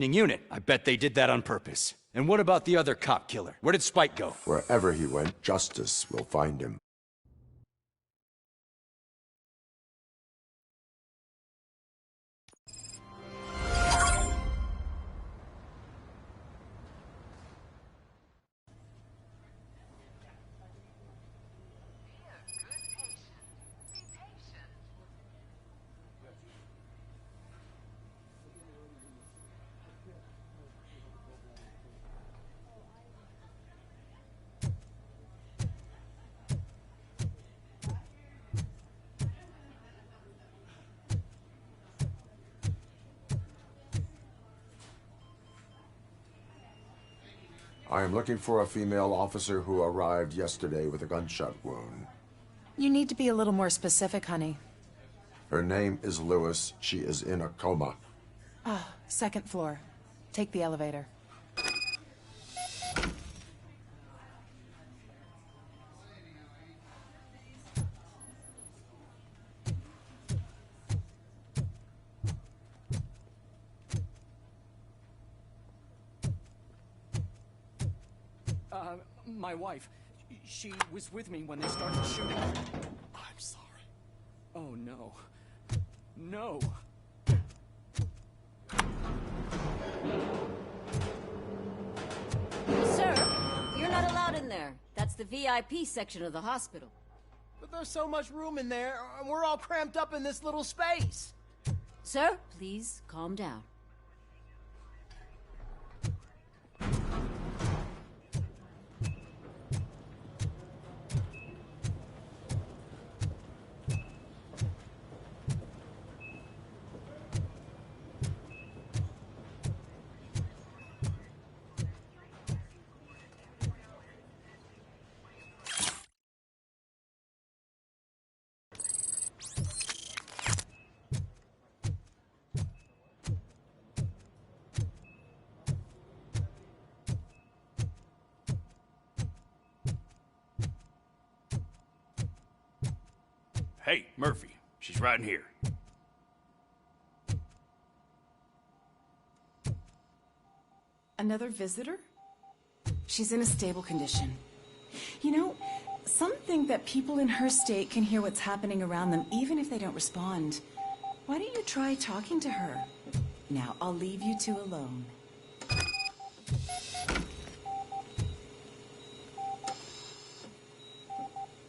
unit. I bet they did that on purpose. And what about the other cop killer? Where did Spike go? Wherever he went, justice will find him. I am looking for a female officer who arrived yesterday with a gunshot wound. You need to be a little more specific, honey. Her name is Lewis. She is in a coma. Ah, second floor. Take the elevator. My wife. She was with me when they started shooting. I'm sorry. Oh, no. No. Sir, you're not allowed in there. That's the VIP section of the hospital. But there's so much room in there, and we're all cramped up in this little space. Sir, please calm down. Hey, Murphy. She's right in here. Another visitor? She's in a stable condition. You know, some think that people in her state can hear what's happening around them even if they don't respond. Why don't you try talking to her? Now, I'll leave you two alone.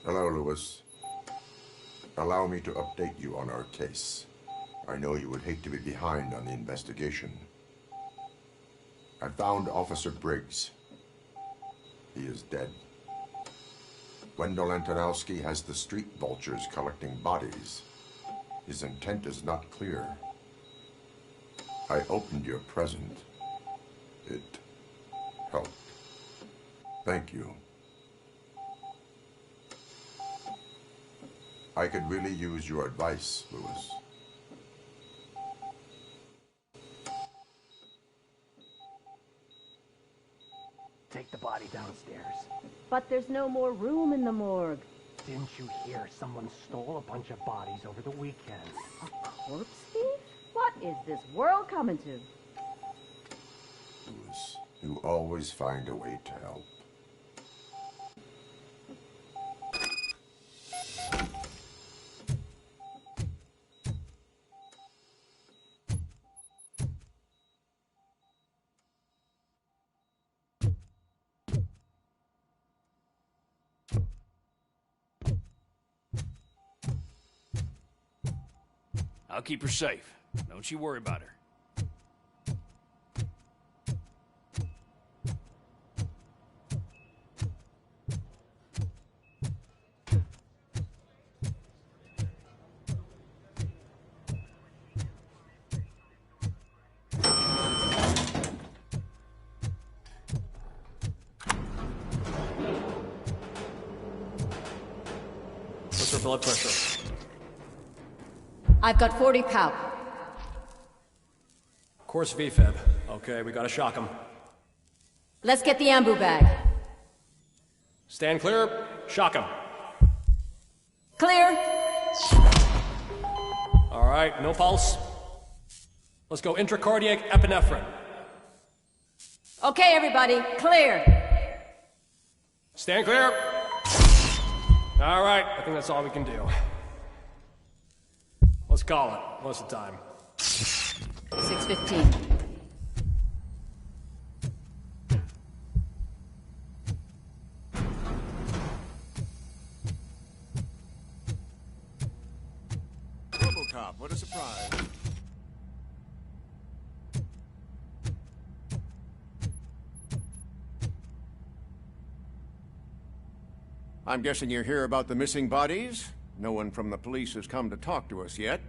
Hello, Lewis. Allow me to update you on our case. I know you would hate to be behind on the investigation. I found Officer Briggs. He is dead. Wendell Antonowski has the street vultures collecting bodies. His intent is not clear. I opened your present. It helped. Thank you. I could really use your advice, Lewis. Take the body downstairs. But there's no more room in the morgue. Didn't you hear someone stole a bunch of bodies over the weekend? A corpse thief? What is this world coming to? Lewis, you always find a way to help. I'll keep her safe. Don't you worry about her. What's her blood pressure? I've got 40 pow. Course VFib. Okay, we gotta shock him. Let's get the ambu bag. Stand clear. Shock him. Clear. All right, no pulse. Let's go intracardiac epinephrine. Okay, everybody, clear. Stand clear. All right, I think that's all we can do. Let's call it. What's the time? 6:15. Robocop, what a surprise. I'm guessing you're here about the missing bodies? No one from the police has come to talk to us yet.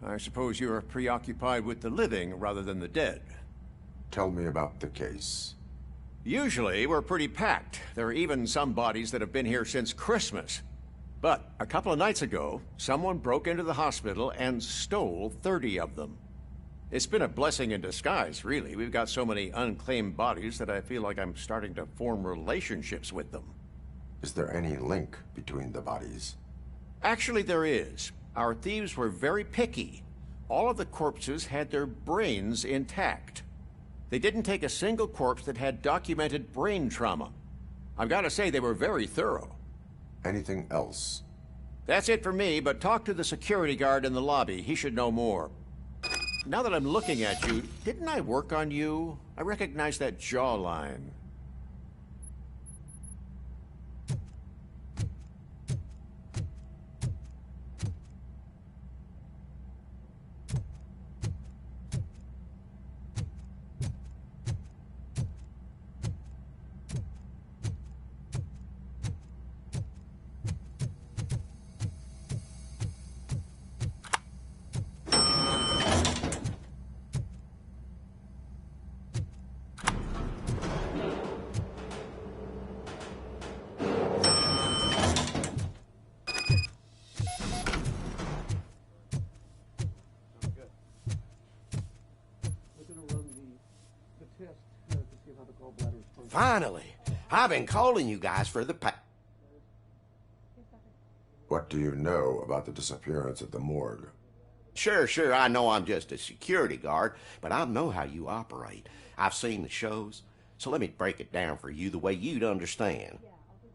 I suppose you're preoccupied with the living rather than the dead. Tell me about the case. Usually, we're pretty packed. There are even some bodies that have been here since Christmas. But a couple of nights ago, someone broke into the hospital and stole 30 of them. It's been a blessing in disguise, really. We've got so many unclaimed bodies that I feel like I'm starting to form relationships with them. Is there any link between the bodies? Actually, there is. Our thieves were very picky. All of the corpses had their brains intact. They didn't take a single corpse that had documented brain trauma. I've got to say, they were very thorough. Anything else? That's it for me, but talk to the security guard in the lobby. He should know more. Now that I'm looking at you, didn't I work on you? I recognize that jawline. Finally! I've been calling you guys for the What do you know about the disappearance at the morgue? Sure, I know I'm just a security guard, but I know how you operate. I've seen the shows, so let me break it down for you the way you'd understand.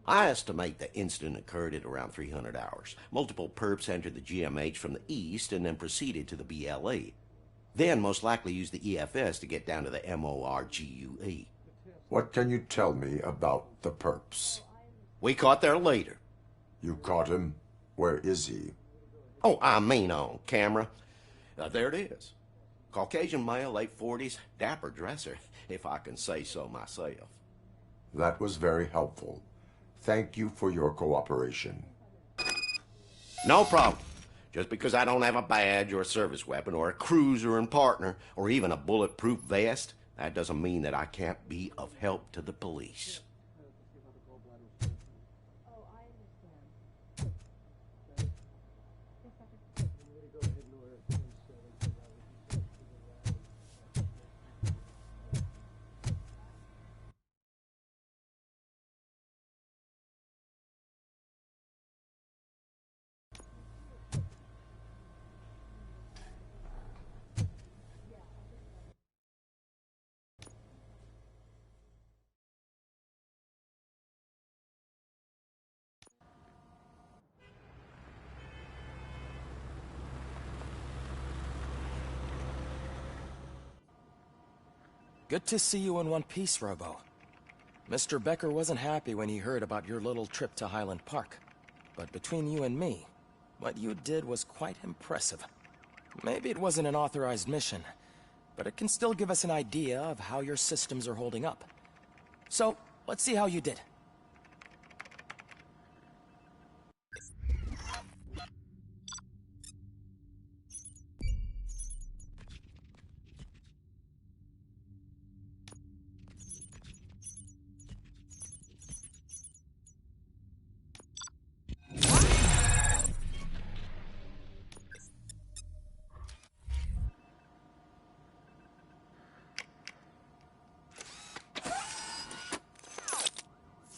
I estimate the incident occurred at around 300 hours. Multiple perps entered the GMH from the east and then proceeded to the BLE. Then most likely used the EFS to get down to the MORGUE. What can you tell me about the perps? We caught their leader. You caught him? Where is he? Oh, I mean on camera. There it is. Caucasian male, late 40s, dapper dresser, if I can say so myself. That was very helpful. Thank you for your cooperation. No problem. Just because I don't have a badge or a service weapon or a cruiser and partner or even a bulletproof vest, that doesn't mean that I can't be of help to the police. Good to see you in one piece, Robo. Mr. Becker wasn't happy when he heard about your little trip to Highland Park. But between you and me, what you did was quite impressive. Maybe it wasn't an authorized mission, but it can still give us an idea of how your systems are holding up. So, let's see how you did.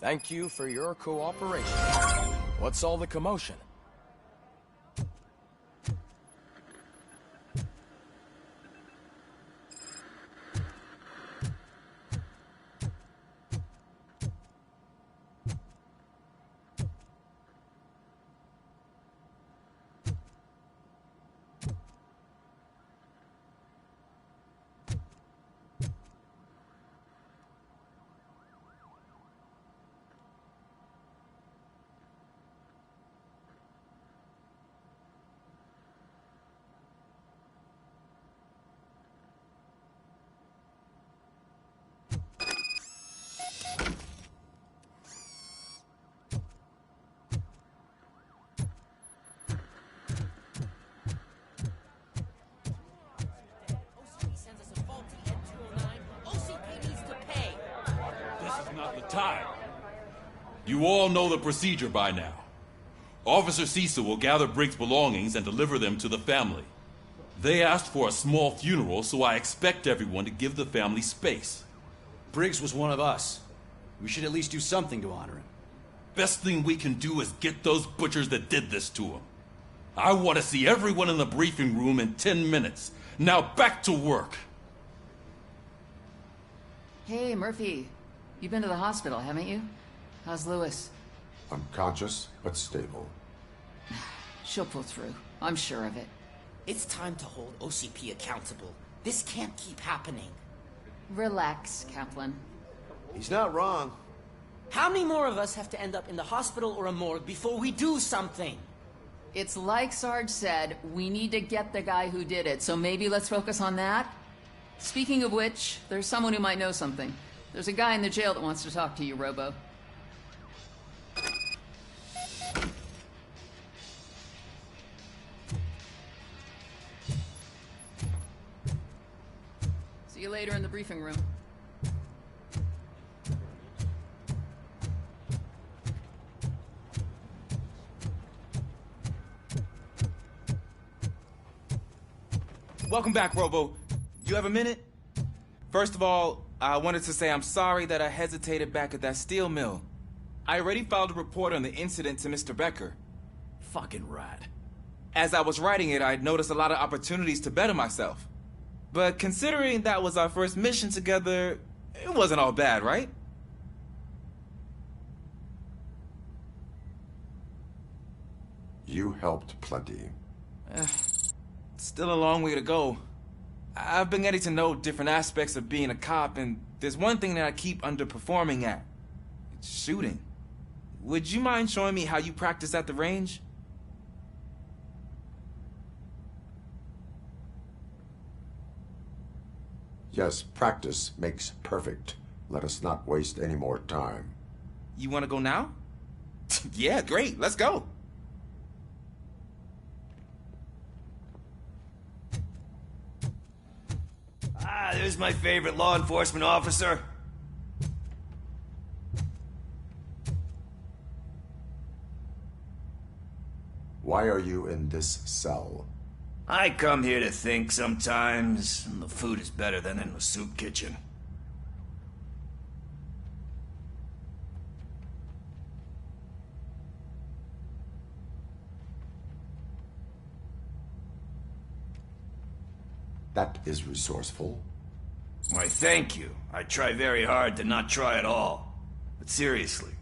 Thank you for your cooperation. What's all the commotion? time. You all know the procedure by now. Officer Cecil will gather Briggs' belongings and deliver them to the family. They asked for a small funeral, so I expect everyone to give the family space. Briggs was one of us. We should at least do something to honor him. Best thing we can do is get those butchers that did this to him. I want to see everyone in the briefing room in 10 minutes. Now back to work. Hey, Murphy. You've been to the hospital, haven't you? How's Lewis? Unconscious, but stable. She'll pull through. I'm sure of it. It's time to hold OCP accountable. This can't keep happening. Relax, Kaplan. He's not wrong. How many more of us have to end up in the hospital or a morgue before we do something? It's like Sarge said, we need to get the guy who did it, so maybe let's focus on that? Speaking of which, there's someone who might know something. There's a guy in the jail that wants to talk to you, Robo. See you later in the briefing room. Welcome back, Robo. You have a minute? First of all, I wanted to say I'm sorry that I hesitated back at that steel mill. I already filed a report on the incident to Mr. Becker. Fucking rat. As I was writing it, I'd noticed a lot of opportunities to better myself. But considering that was our first mission together, it wasn't all bad, right? You helped plenty. Still a long way to go. I've been getting to know different aspects of being a cop, and there's one thing that I keep underperforming at. It's shooting. Would you mind showing me how you practice at the range? Yes, practice makes perfect. Let us not waste any more time. You want to go now? Yeah, great. Let's go. Ah, there's my favorite law enforcement officer. Why are you in this cell? I come here to think sometimes, and the food is better than in the soup kitchen. That is resourceful. Why, thank you. I try very hard to not try at all. But seriously,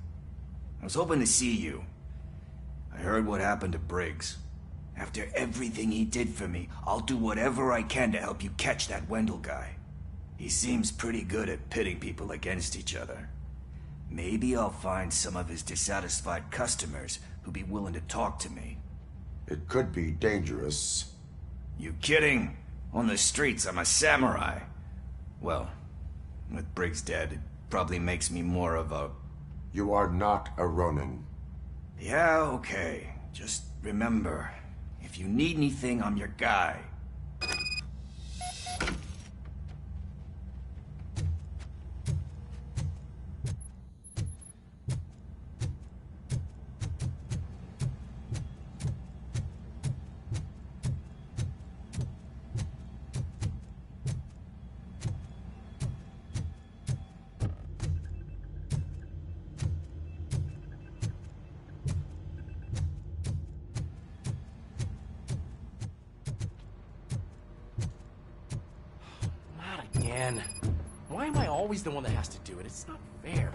I was hoping to see you. I heard what happened to Briggs. After everything he did for me, I'll do whatever I can to help you catch that Wendell guy. He seems pretty good at pitting people against each other. Maybe I'll find some of his dissatisfied customers who'd be willing to talk to me. It could be dangerous. You kidding? On the streets, I'm a samurai. Well, with Briggs dead, it probably makes me more of a... You are not a Ronin. Yeah, okay. Just remember, if you need anything, I'm your guy. Again. Why am I always the one that has to do it? It's not fair.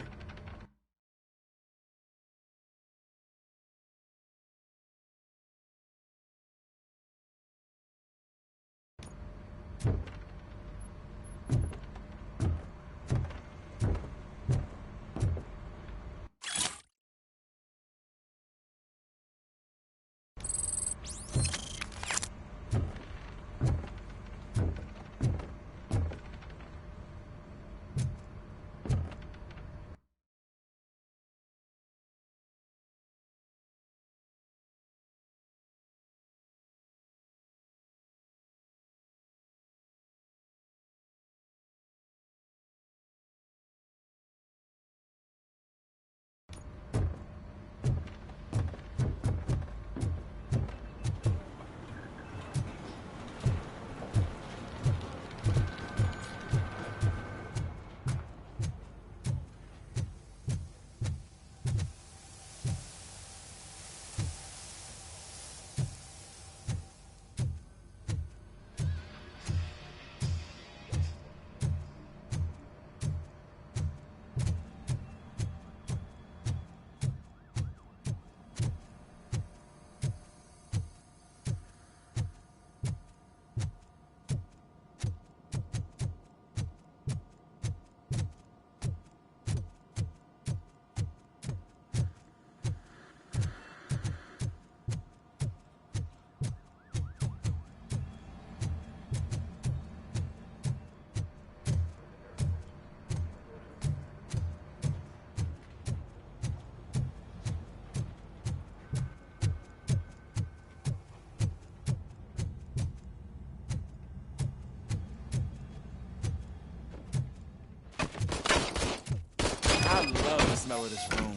I love the smell of this room.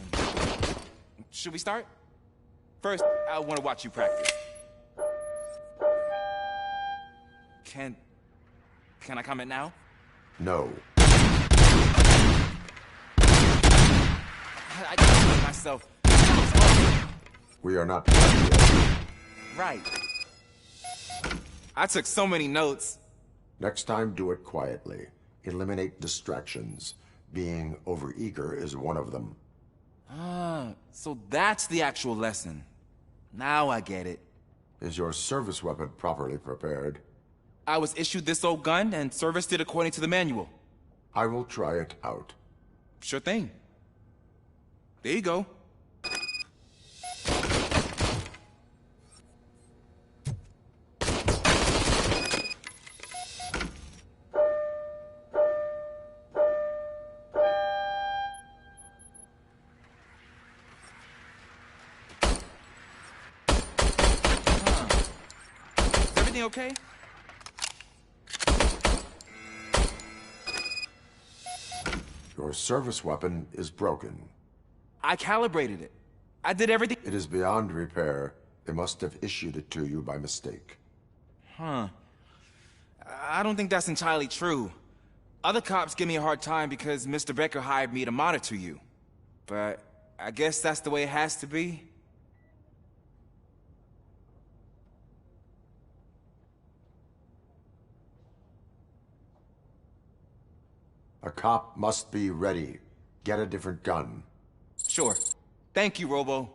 Should we start? First, I want to watch you practice. Can I comment now? No. I gotta do it myself. We are not done yet. Right. I took so many notes. Next time, do it quietly. Eliminate distractions. Being overeager is one of them. Ah, so that's the actual lesson. Now I get it. Is your service weapon properly prepared? I was issued this old gun and serviced it according to the manual. I will try it out. Sure thing. There you go. Is everything okay? Your service weapon is broken. I calibrated it. I did everything. It is beyond repair. They must have issued it to you by mistake. Huh. I don't think that's entirely true. Other cops give me a hard time because Mr. Becker hired me to monitor you. But I guess that's the way it has to be. A cop must be ready. Get a different gun. Sure. Thank you, Robo.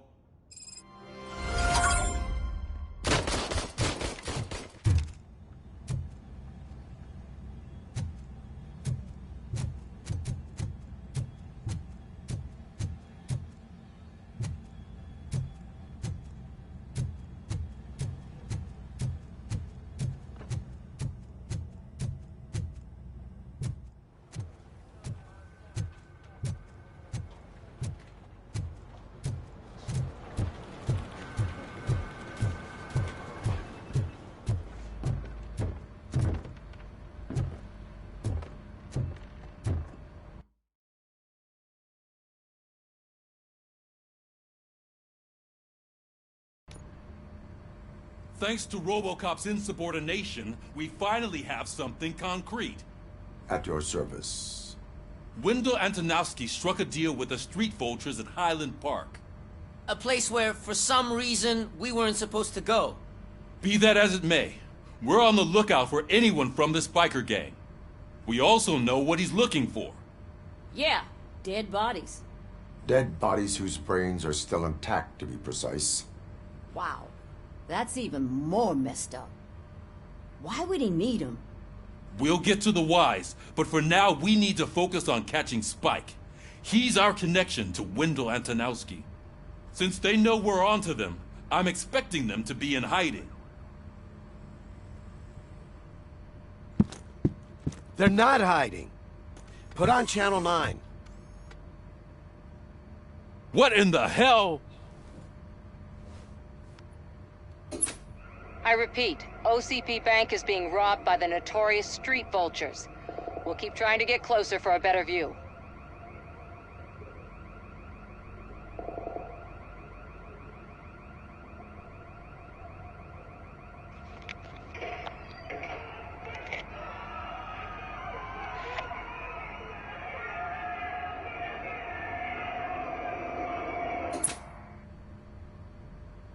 Thanks to RoboCop's insubordination, we finally have something concrete. At your service. Wendell Antonowski struck a deal with the street vultures at Highland Park. A place where, for some reason, we weren't supposed to go. Be that as it may, we're on the lookout for anyone from this biker gang. We also know what he's looking for. Yeah, dead bodies. Dead bodies whose brains are still intact, to be precise. Wow, that's even more messed up. Why would he need them? We'll get to the whys, but for now we need to focus on catching Spike. He's our connection to Wendell Antonowski. Since they know we're onto them, I'm expecting them to be in hiding. They're not hiding. Put on Channel 9. What in the hell? I repeat, OCP Bank is being robbed by the notorious street vultures. We'll keep trying to get closer for a better view.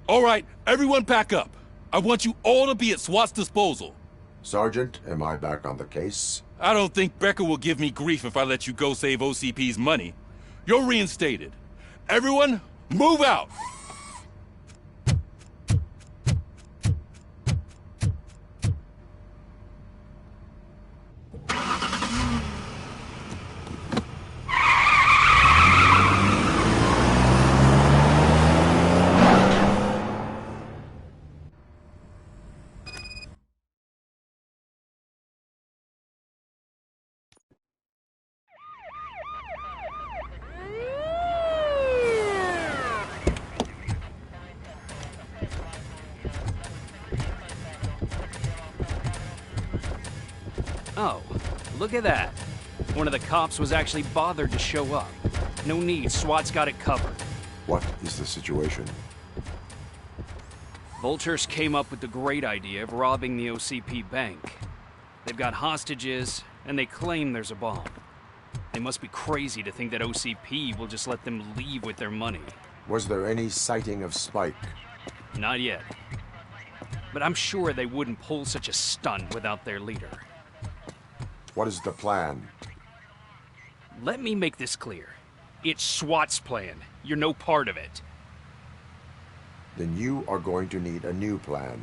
All right, everyone pack up. I want you all to be at SWAT's disposal. Sergeant, am I back on the case? I don't think Becker will give me grief if I let you go save OCP's money. You're reinstated. Everyone, move out! Oh, look at that. One of the cops was actually bothered to show up. No need. SWAT's got it covered. What is the situation? Vultures came up with the great idea of robbing the OCP bank. They've got hostages, and they claim there's a bomb. They must be crazy to think that OCP will just let them leave with their money. Was there any sighting of Spike? Not yet. But I'm sure they wouldn't pull such a stunt without their leader. What is the plan? Let me make this clear. It's SWAT's plan. You're no part of it. Then you are going to need a new plan.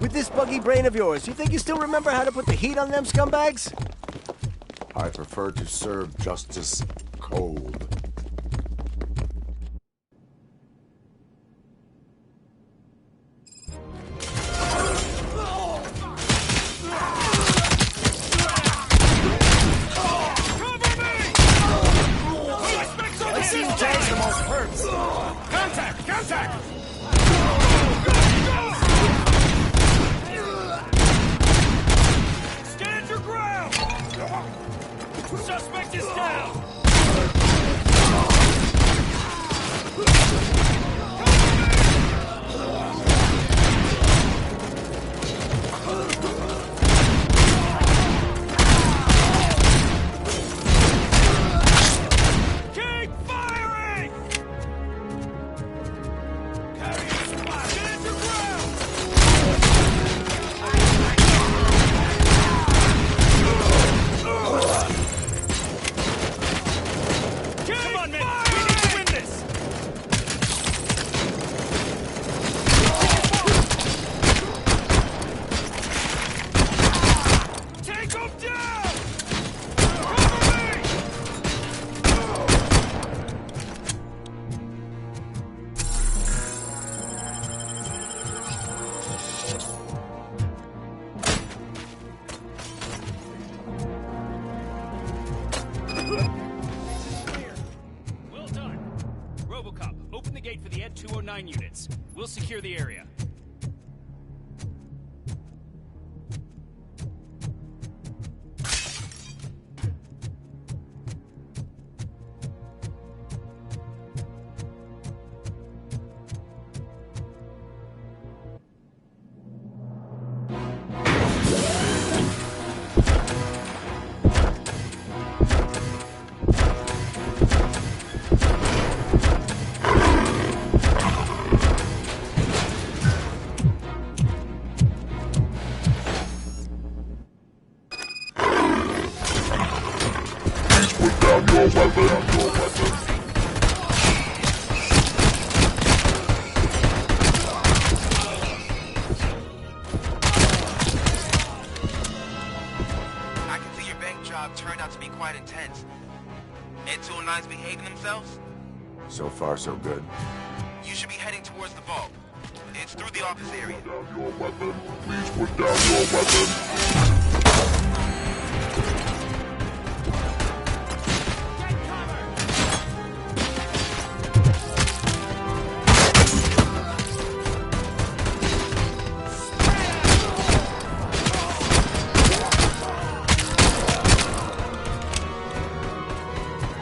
With this buggy brain of yours, you think you still remember how to put the heat on them scumbags? I prefer to serve justice cold. I see you take the most hurts. Contact! Contact! Stand your ground! Suspect is down! Keep firing! Carry your spot! Stand your ground! Come on, man! We need to win this! Take him down! Cover me! Well done. Robocop, open the gate for the Ed 209 units. We'll secure the area. I can see your bank job turned out to be quite intense. Ed 209's behaving themselves? So far, so good. You should be heading towards the vault. It's through the office area. Your weapon. Please put down your weapon.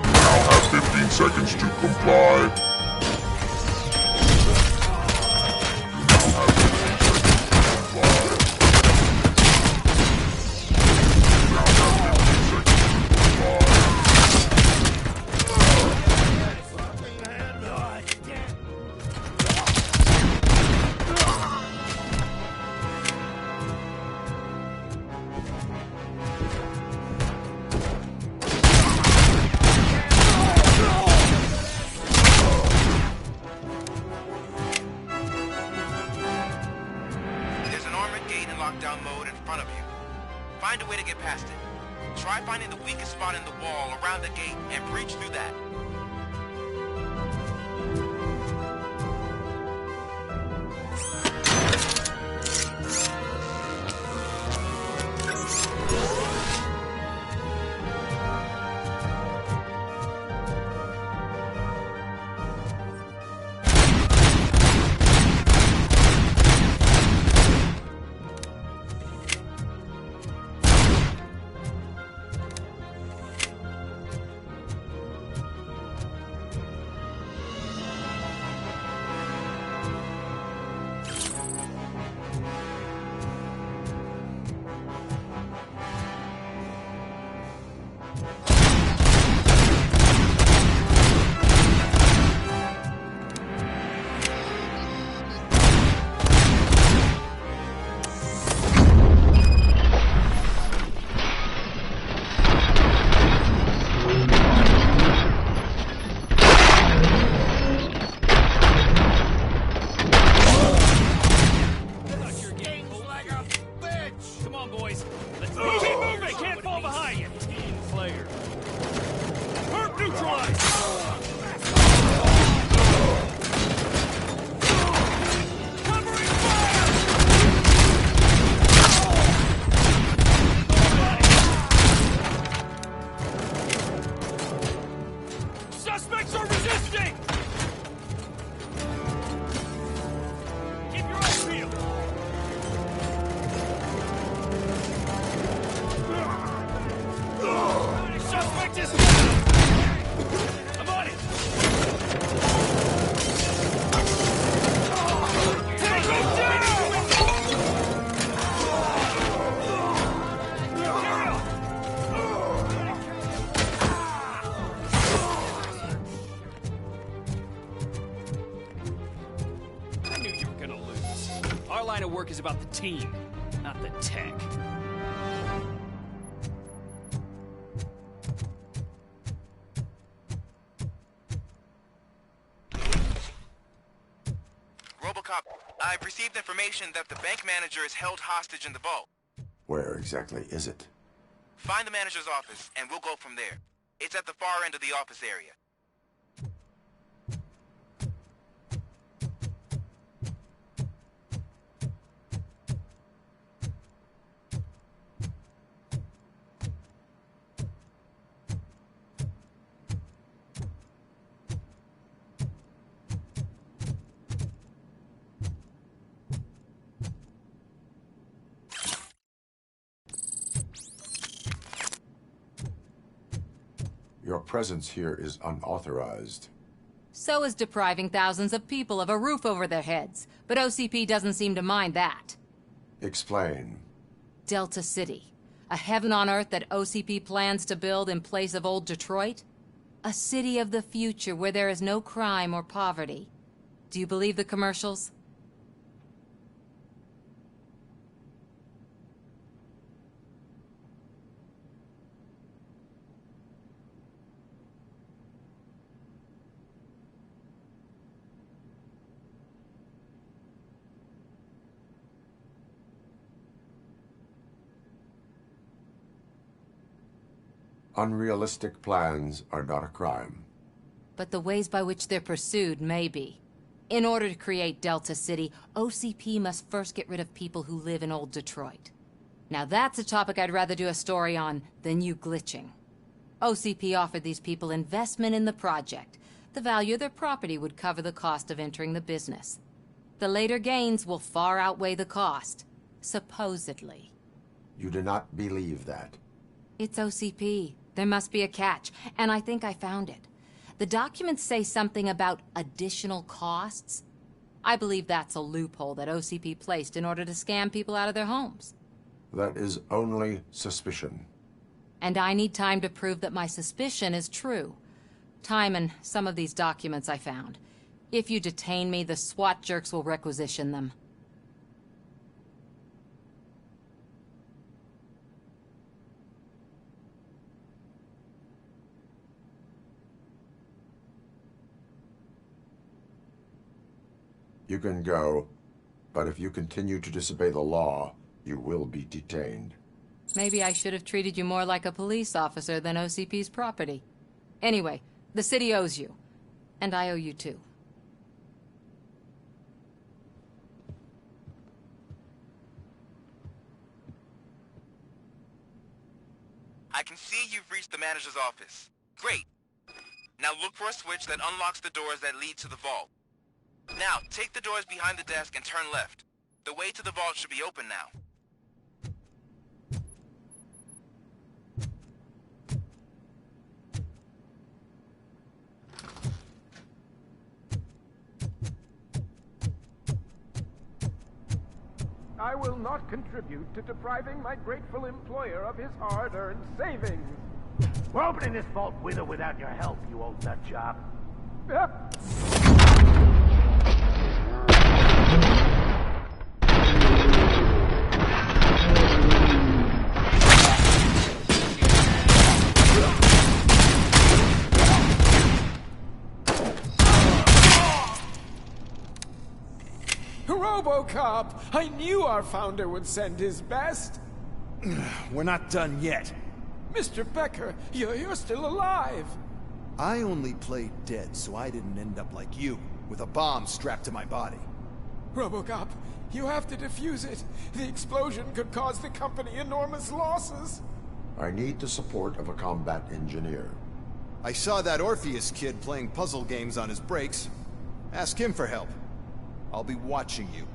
Now have 15 seconds to comply. There's an armored gate in lockdown mode in front of you. Find a way to get past it. Try finding the weakest spot in the wall around the gate and breach through that. about the team, not the tech. Robocop, I've received information that the bank manager is held hostage in the vault. Where exactly is it? Find the manager's office, and we'll go from there. It's at the far end of the office area. Your presence here is unauthorized. So is depriving thousands of people of a roof over their heads. But OCP doesn't seem to mind that. Explain. Delta City. A heaven on earth that OCP plans to build in place of old Detroit? A city of the future where there is no crime or poverty. Do you believe the commercials? Unrealistic plans are not a crime. But the ways by which they're pursued may be. In order to create Delta City, OCP must first get rid of people who live in old Detroit. Now that's a topic I'd rather do a story on than you glitching. OCP offered these people investment in the project. The value of their property would cover the cost of entering the business. The later gains will far outweigh the cost. Supposedly. You do not believe that. It's OCP. There must be a catch, and I think I found it. The documents say something about additional costs. I believe that's a loophole that OCP placed in order to scam people out of their homes. That is only suspicion. And I need time to prove that my suspicion is true. Time and some of these documents I found. If you detain me, the SWAT jerks will requisition them. You can go, but if you continue to disobey the law, you will be detained. Maybe I should have treated you more like a police officer than OCP's property. Anyway, the city owes you. And I owe you too. I can see you've reached the manager's office. Great. Now look for a switch that unlocks the doors that lead to the vault. Now, take the doors behind the desk and turn left. The way to the vault should be open now. I will not contribute to depriving my grateful employer of his hard-earned savings. We're opening this vault with or without your help, you old nut job. RoboCop! I knew our founder would send his best! We're not done yet. Mr. Becker, you're still alive! I only played dead so I didn't end up like you, with a bomb strapped to my body. RoboCop, you have to defuse it. The explosion could cause the company enormous losses. I need the support of a combat engineer. I saw that Orpheus kid playing puzzle games on his breaks. Ask him for help. I'll be watching you.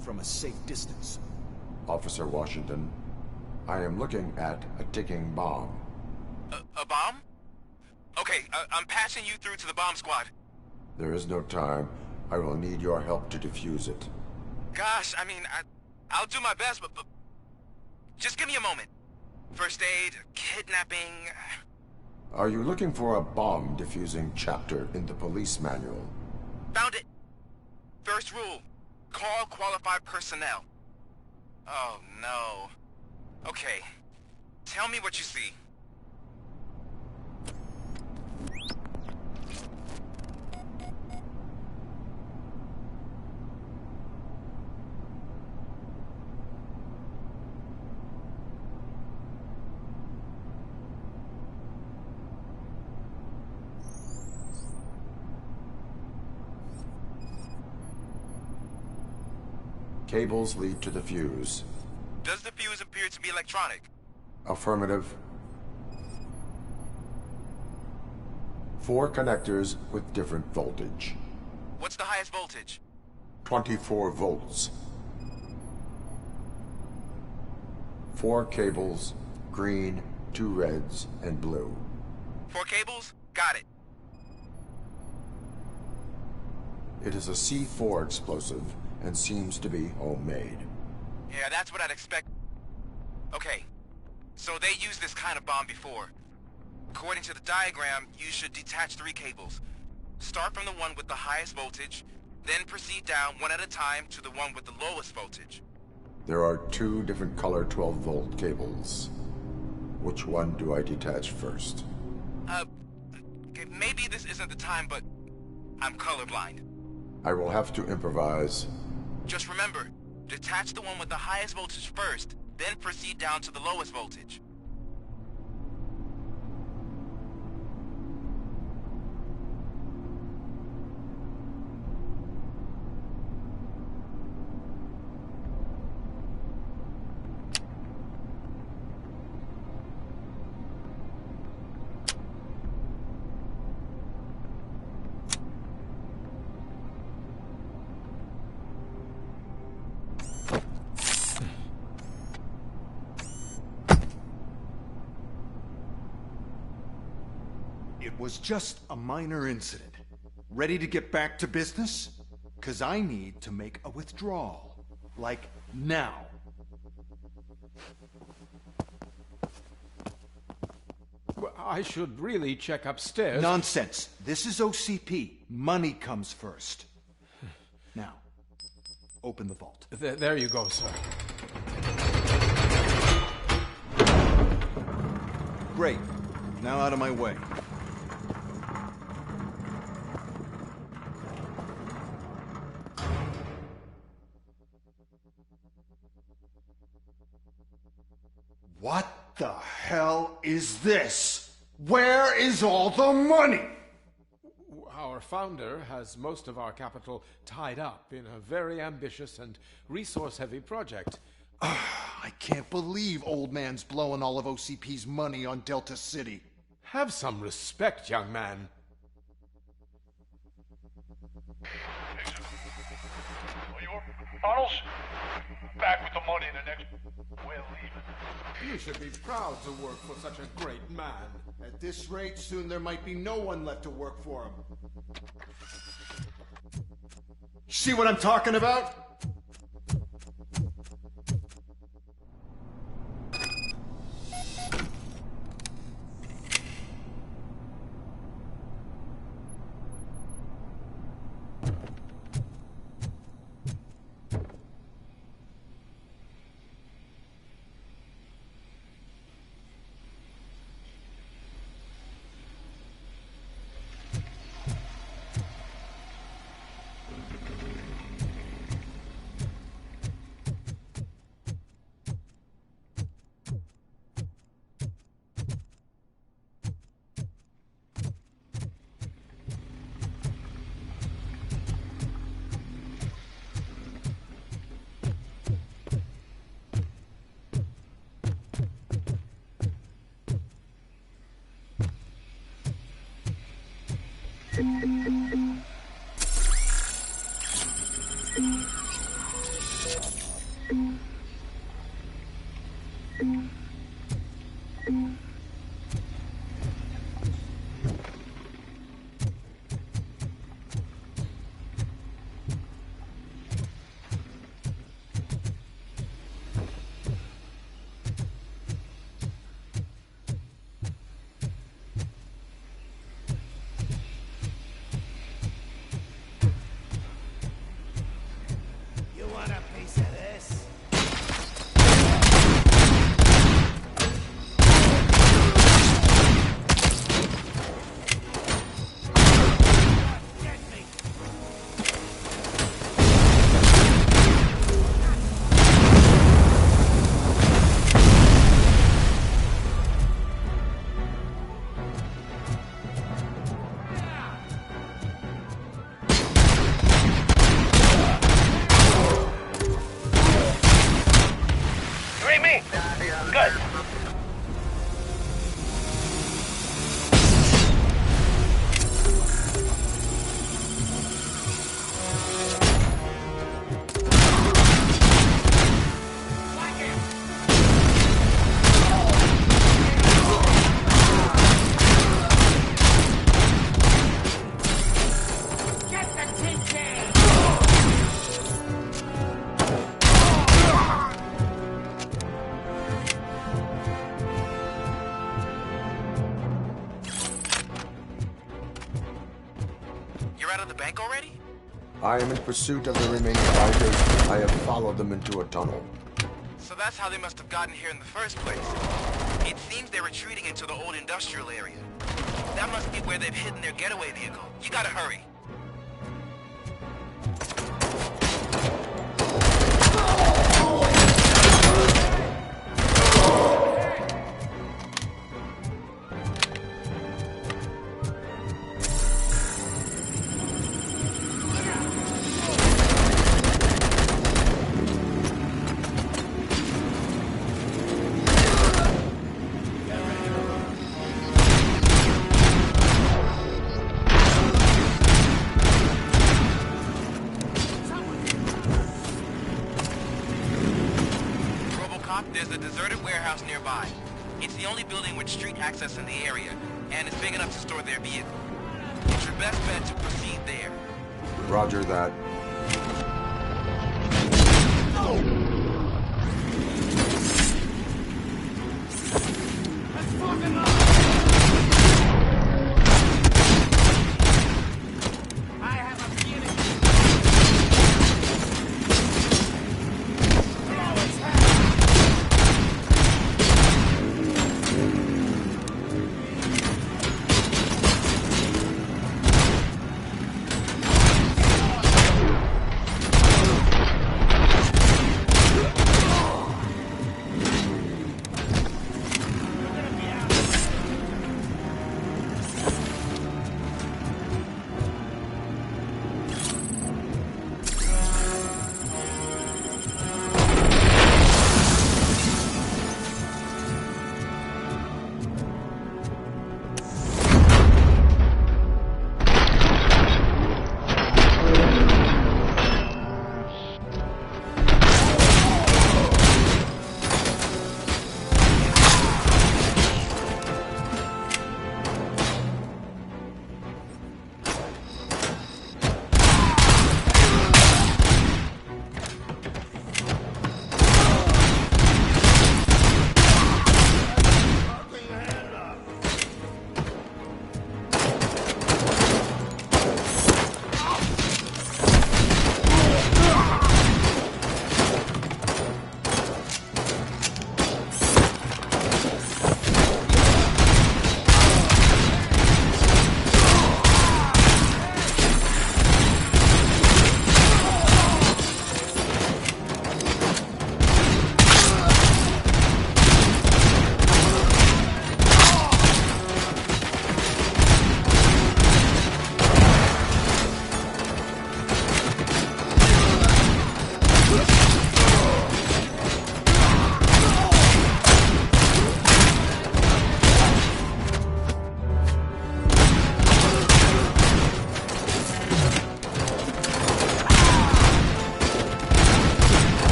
From a safe distance. Officer Washington, I am looking at a ticking bomb. A bomb? Okay, I'm passing you through to the bomb squad. There is no time. I will need your help to defuse it. Gosh, I mean, I'll do my best, but just give me a moment. First aid, kidnapping... Are you looking for a bomb defusing chapter in the police manual? Found it. First rule, call qualified personnel. Oh, no. Okay. Tell me what you see. Cables lead to the fuse. Does the fuse appear to be electronic? Affirmative. 4 connectors with different voltage. What's the highest voltage? 24 volts. 4 cables, green, 2 reds, and blue. 4 cables? Got it. It is a C4 explosive and seems to be homemade. Yeah, that's what I'd expect. Okay, so they used this kind of bomb before. According to the diagram, you should detach 3 cables. Start from the one with the highest voltage, then proceed down one at a time to the one with the lowest voltage. There are 2 different color 12-volt cables. Which one do I detach first? Okay, maybe this isn't the time, but I'm colorblind. I will have to improvise. Just remember, detach the one with the highest voltage first, then proceed down to the lowest voltage. It was just a minor incident. Ready to get back to business? 'Cause I need to make a withdrawal. Like, now. Well, I should really check upstairs. Nonsense. This is OCP. Money comes first. Now, open the vault. There you go, sir. Great. Now out of my way. What the hell is this? Where is all the money? Our founder has most of our capital tied up in a very ambitious and resource-heavy project. I can't believe old man's blowing all of OCP's money on Delta City. Have some respect, young man. Tunnels? Back with the money in the next... We're leaving. You should be proud to work for such a great man. At this rate, soon there might be no one left to work for him. See what I'm talking about? Good. You're out of the bank already? I am in pursuit of the remaining fighters. I have followed them into a tunnel. So that's how they must have gotten here in the first place. It seems they're retreating into the old industrial area. That must be where they've hidden their getaway vehicle. You gotta hurry. There's a deserted warehouse nearby. It's the only building with street access in the area, and it's big enough to store their vehicle. It's your best bet to proceed there. Roger that.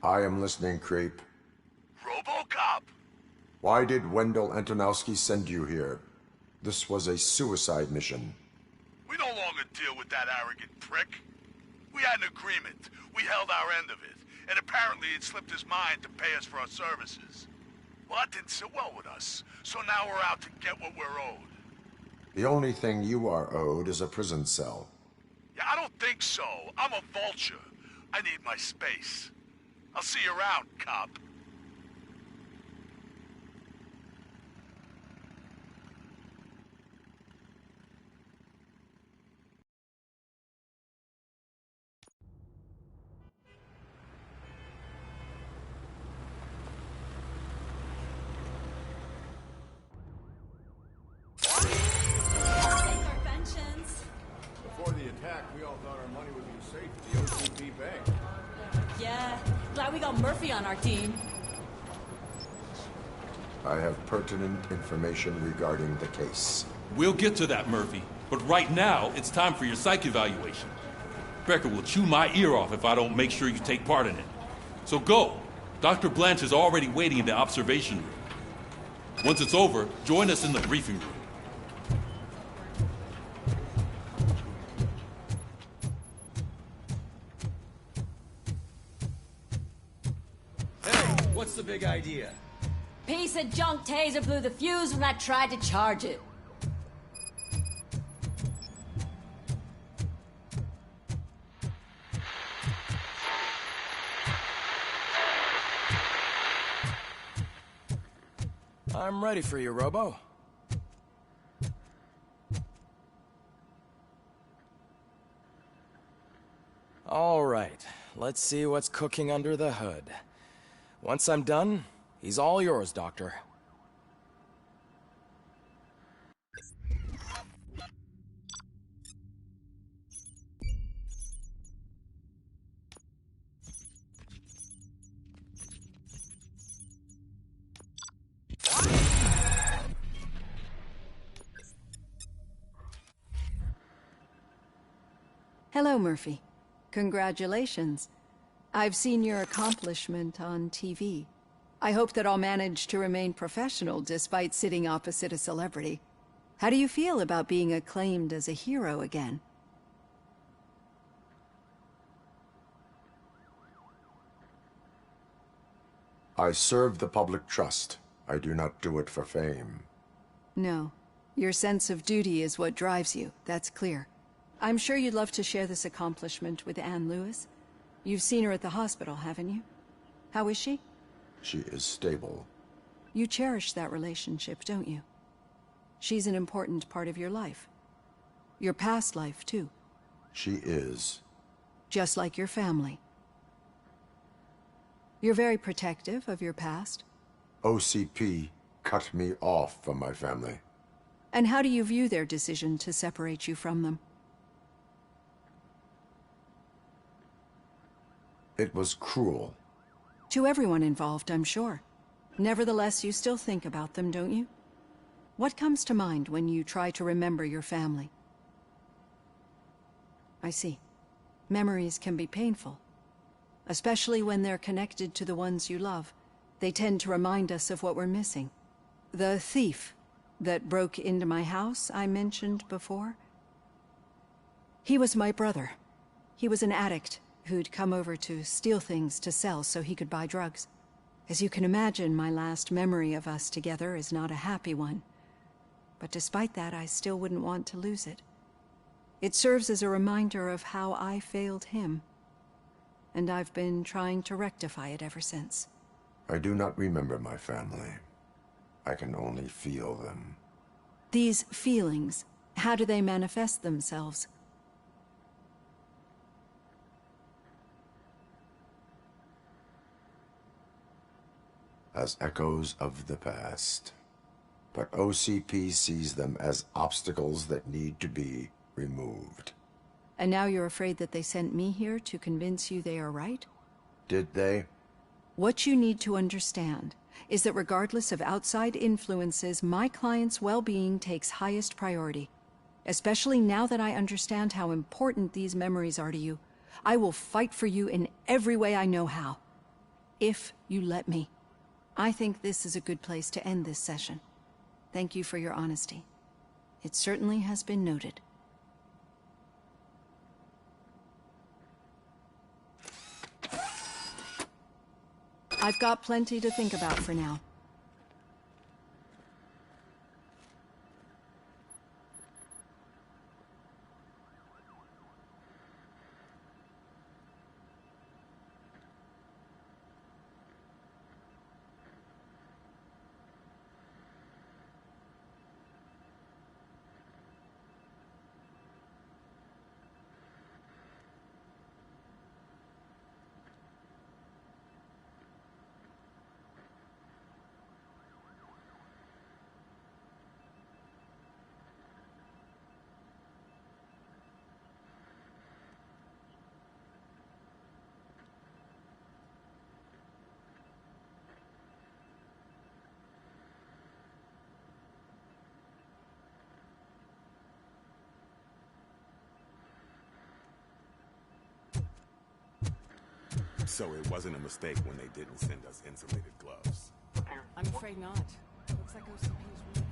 I am listening, Creep. RoboCop! Why did Wendell Antonowski send you here? This was a suicide mission. We no longer deal with that arrogant prick. We had an agreement. We held our end of it. And apparently it slipped his mind to pay us for our services. Well, that didn't sit well with us. So now we're out to get what we're owed. The only thing you are owed is a prison cell. Yeah, I don't think so. I'm a vulture. I need my space. I'll see you around, cop. Before the attack, we all thought our money would be safe at the OCP bank. Yeah, glad we got Murphy on our team. I have pertinent information regarding the case. We'll get to that, Murphy. But right now, it's time for your psych evaluation. Becker will chew my ear off if I don't make sure you take part in it. So go. Dr. Blanche is already waiting in the observation room. Once it's over, join us in the briefing room. What's the big idea? Piece of junk taser blew the fuse when I tried to charge it. I'm ready for you, Robo. All right, let's see what's cooking under the hood. Once I'm done, he's all yours, Doctor. Hello, Murphy. Congratulations. I've seen your accomplishment on TV. I hope that I'll manage to remain professional despite sitting opposite a celebrity. How do you feel about being acclaimed as a hero again? I serve the public trust. I do not do it for fame. No. Your sense of duty is what drives you. That's clear. I'm sure you'd love to share this accomplishment with Anne Lewis. You've seen her at the hospital, haven't you? How is she? She is stable. You cherish that relationship, don't you? She's an important part of your life. Your past life, too. She is. Just like your family. You're very protective of your past. OCP cut me off from my family. And how do you view their decision to separate you from them? It was cruel. To everyone involved, I'm sure. Nevertheless, you still think about them, don't you? What comes to mind when you try to remember your family? I see. Memories can be painful. Especially when they're connected to the ones you love. They tend to remind us of what we're missing. The thief that broke into my house I mentioned before? He was my brother. He was an addict who'd come over to steal things to sell so he could buy drugs. As you can imagine, my last memory of us together is not a happy one. But despite that, I still wouldn't want to lose it. It serves as a reminder of how I failed him. And I've been trying to rectify it ever since. I do not remember my family. I can only feel them. These feelings, how do they manifest themselves? As echoes of the past. But OCP sees them as obstacles that need to be removed. And now you're afraid that they sent me here to convince you they are right? Did they? What you need to understand is that regardless of outside influences, my client's well-being takes highest priority. Especially now that I understand how important these memories are to you. I will fight for you in every way I know how. if you let me. I think this is a good place to end this session. Thank you for your honesty. It certainly has been noted. I've got plenty to think about for now. So it wasn't a mistake when they didn't send us insulated gloves. I'm afraid not. Looks like OCP is really...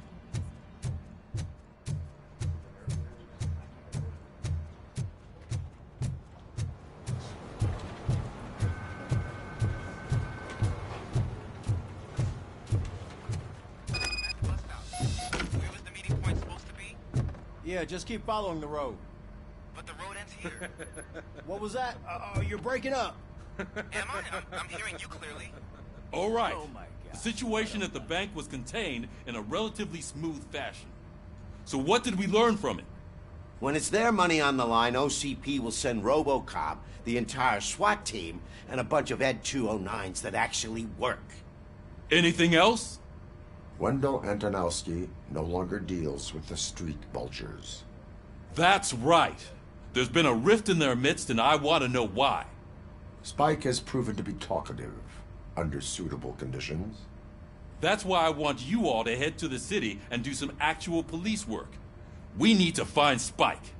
Yeah, just keep following the road. But the road ends here. What was that? You're breaking up. Am I? I'm hearing you clearly. All right. Oh my God. The situation at the bank was contained in a relatively smooth fashion. So what did we learn from it? When it's their money on the line, OCP will send RoboCop, the entire SWAT team, and a bunch of Ed 209s that actually work. Anything else? Wendell Antonowski no longer deals with the street vultures. That's right. There's been a rift in their midst, and I want to know why. Spike has proven to be talkative under suitable conditions. That's why I want you all to head to the city and do some actual police work. We need to find Spike.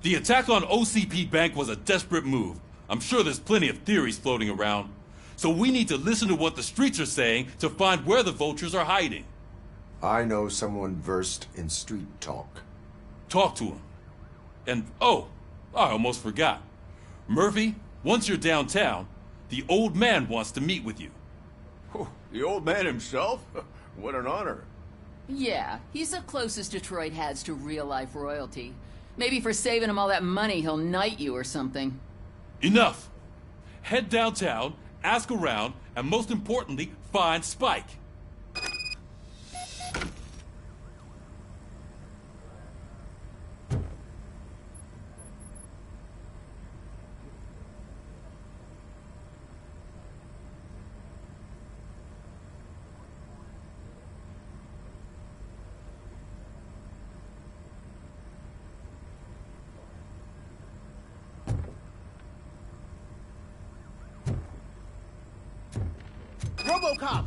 The attack on OCP Bank was a desperate move. I'm sure there's plenty of theories floating around. So we need to listen to what the streets are saying to find where the vultures are hiding. I know someone versed in street talk. Talk to him. And, oh, I almost forgot. Murphy, once you're downtown, the old man wants to meet with you. Oh, the old man himself? What an honor. Yeah, he's the closest Detroit has to real-life royalty. Maybe for saving him all that money, he'll knight you or something. Enough! Head downtown, ask around, and most importantly, find Spike. RoboCop!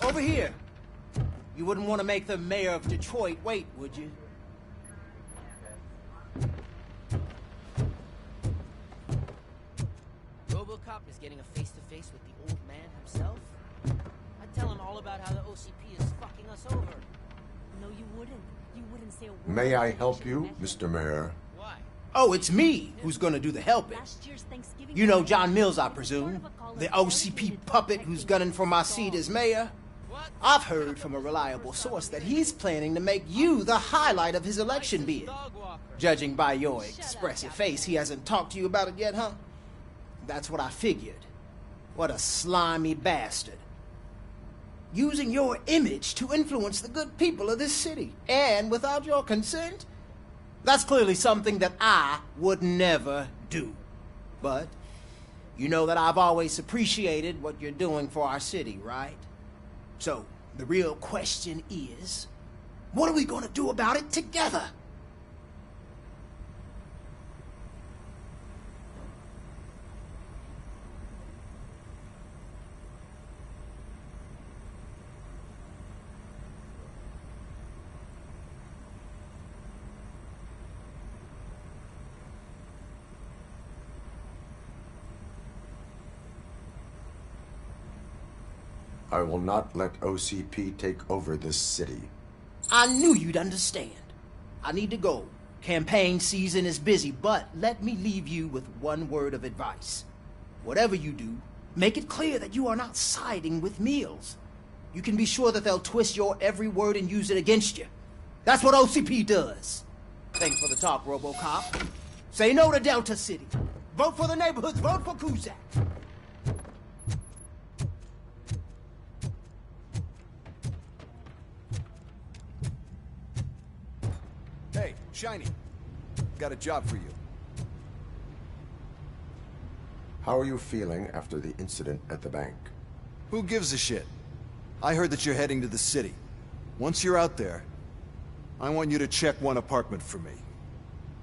Over here! You wouldn't want to make the mayor of Detroit wait, would you? RoboCop is getting a face-to-face with the old man himself? I'd tell him all about how the OCP is fucking us over. No, you wouldn't. You wouldn't say a word. May I help you, Mr. Mayor? Why? Oh, it's me who's gonna do the helping. You know John Mills, I presume. The OCP puppet who's gunning for my seat as mayor. I've heard from a reliable source that he's planning to make you the highlight of his election bid. Judging by your expressive face, he hasn't talked to you about it yet, huh? That's what I figured. What a slimy bastard. Using your image to influence the good people of this city, and without your consent? That's clearly something that I would never do. But you know that I've always appreciated what you're doing for our city, right? So, the real question is, what are we going to do about it together? I will not let OCP take over this city. I knew you'd understand. I need to go. Campaign season is busy, but let me leave you with one word of advice. Whatever you do, make it clear that you are not siding with Mills. You can be sure that they'll twist your every word and use it against you. That's what OCP does. Thanks for the talk, RoboCop. Say no to Delta City. Vote for the neighborhoods. Vote for Cusack. Hey, Shiny. Got a job for you. How are you feeling after the incident at the bank? Who gives a shit? I heard that you're heading to the city. Once you're out there, I want you to check one apartment for me.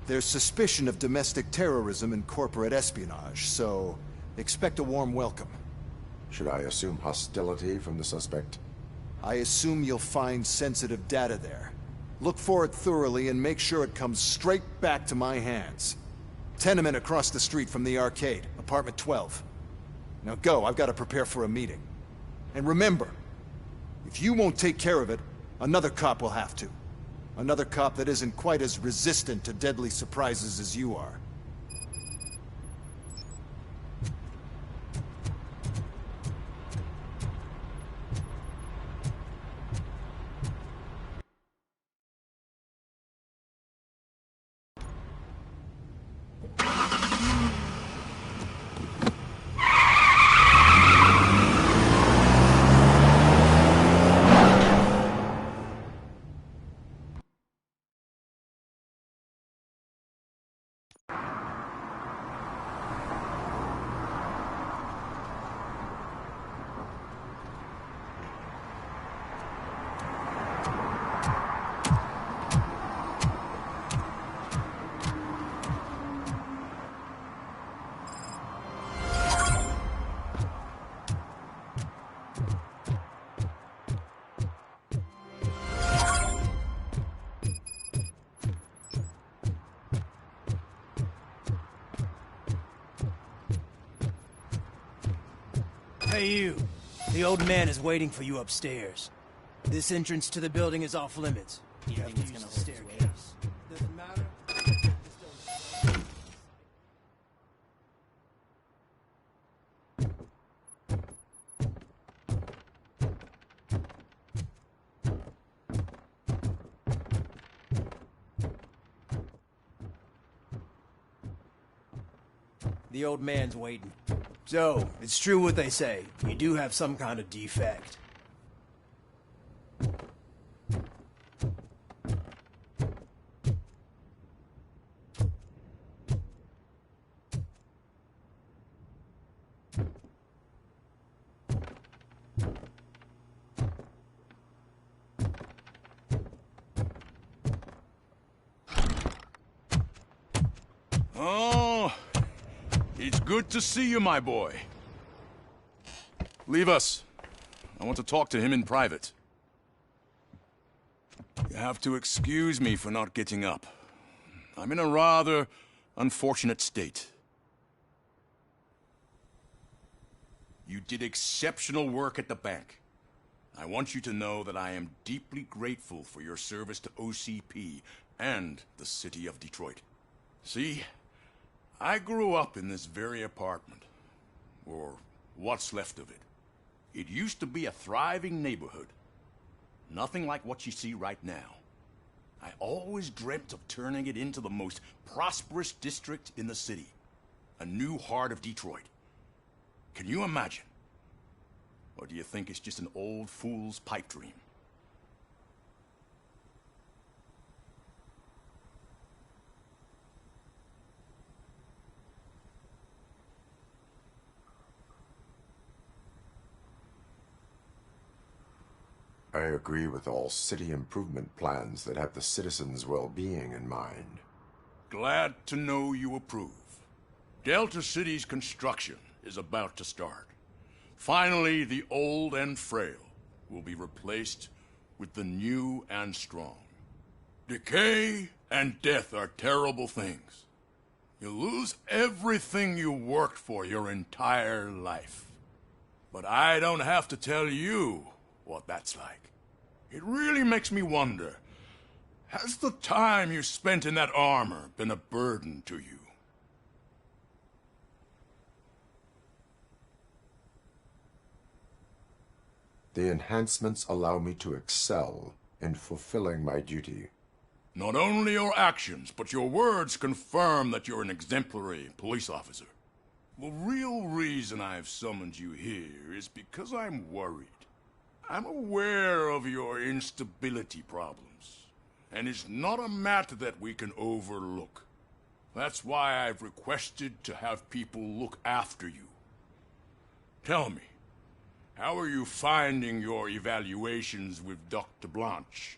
There's suspicion of domestic terrorism and corporate espionage, so expect a warm welcome. Should I assume hostility from the suspect? I assume you'll find sensitive data there. Look for it thoroughly and make sure it comes straight back to my hands. Tenement across the street from the arcade, apartment 12. Now go, I've got to prepare for a meeting. And remember, if you won't take care of it, another cop will have to. Another cop that isn't quite as resistant to deadly surprises as you are. Hey you, the old man is waiting for you upstairs. This entrance to the building is off limits. You have to use the staircase. Doesn't matter. The old man's waiting. So, it's true what they say. You do have some kind of defect. Oh, it's good to see you, my boy. Leave us. I want to talk to him in private. You have to excuse me for not getting up. I'm in a rather unfortunate state. You did exceptional work at the bank. I want you to know that I am deeply grateful for your service to OCP and the city of Detroit. See, I grew up in this very apartment, or what's left of it. It used to be a thriving neighborhood. Nothing like what you see right now. I always dreamt of turning it into the most prosperous district in the city. A new heart of Detroit. Can you imagine? Or do you think it's just an old fool's pipe dream? I agree with all city improvement plans that have the citizens' well-being in mind. Glad to know you approve. Delta City's construction is about to start. Finally, the old and frail will be replaced with the new and strong. Decay and death are terrible things. You lose everything you worked for your entire life. But I don't have to tell you what that's like. It really makes me wonder, has the time you spent in that armor been a burden to you? The enhancements allow me to excel in fulfilling my duty. Not only your actions, but your words confirm that you're an exemplary police officer. The real reason I've summoned you here is because I'm worried. I'm aware of your instability problems, and it's not a matter that we can overlook. That's why I've requested to have people look after you. Tell me, how are you finding your evaluations with Dr. Blanche?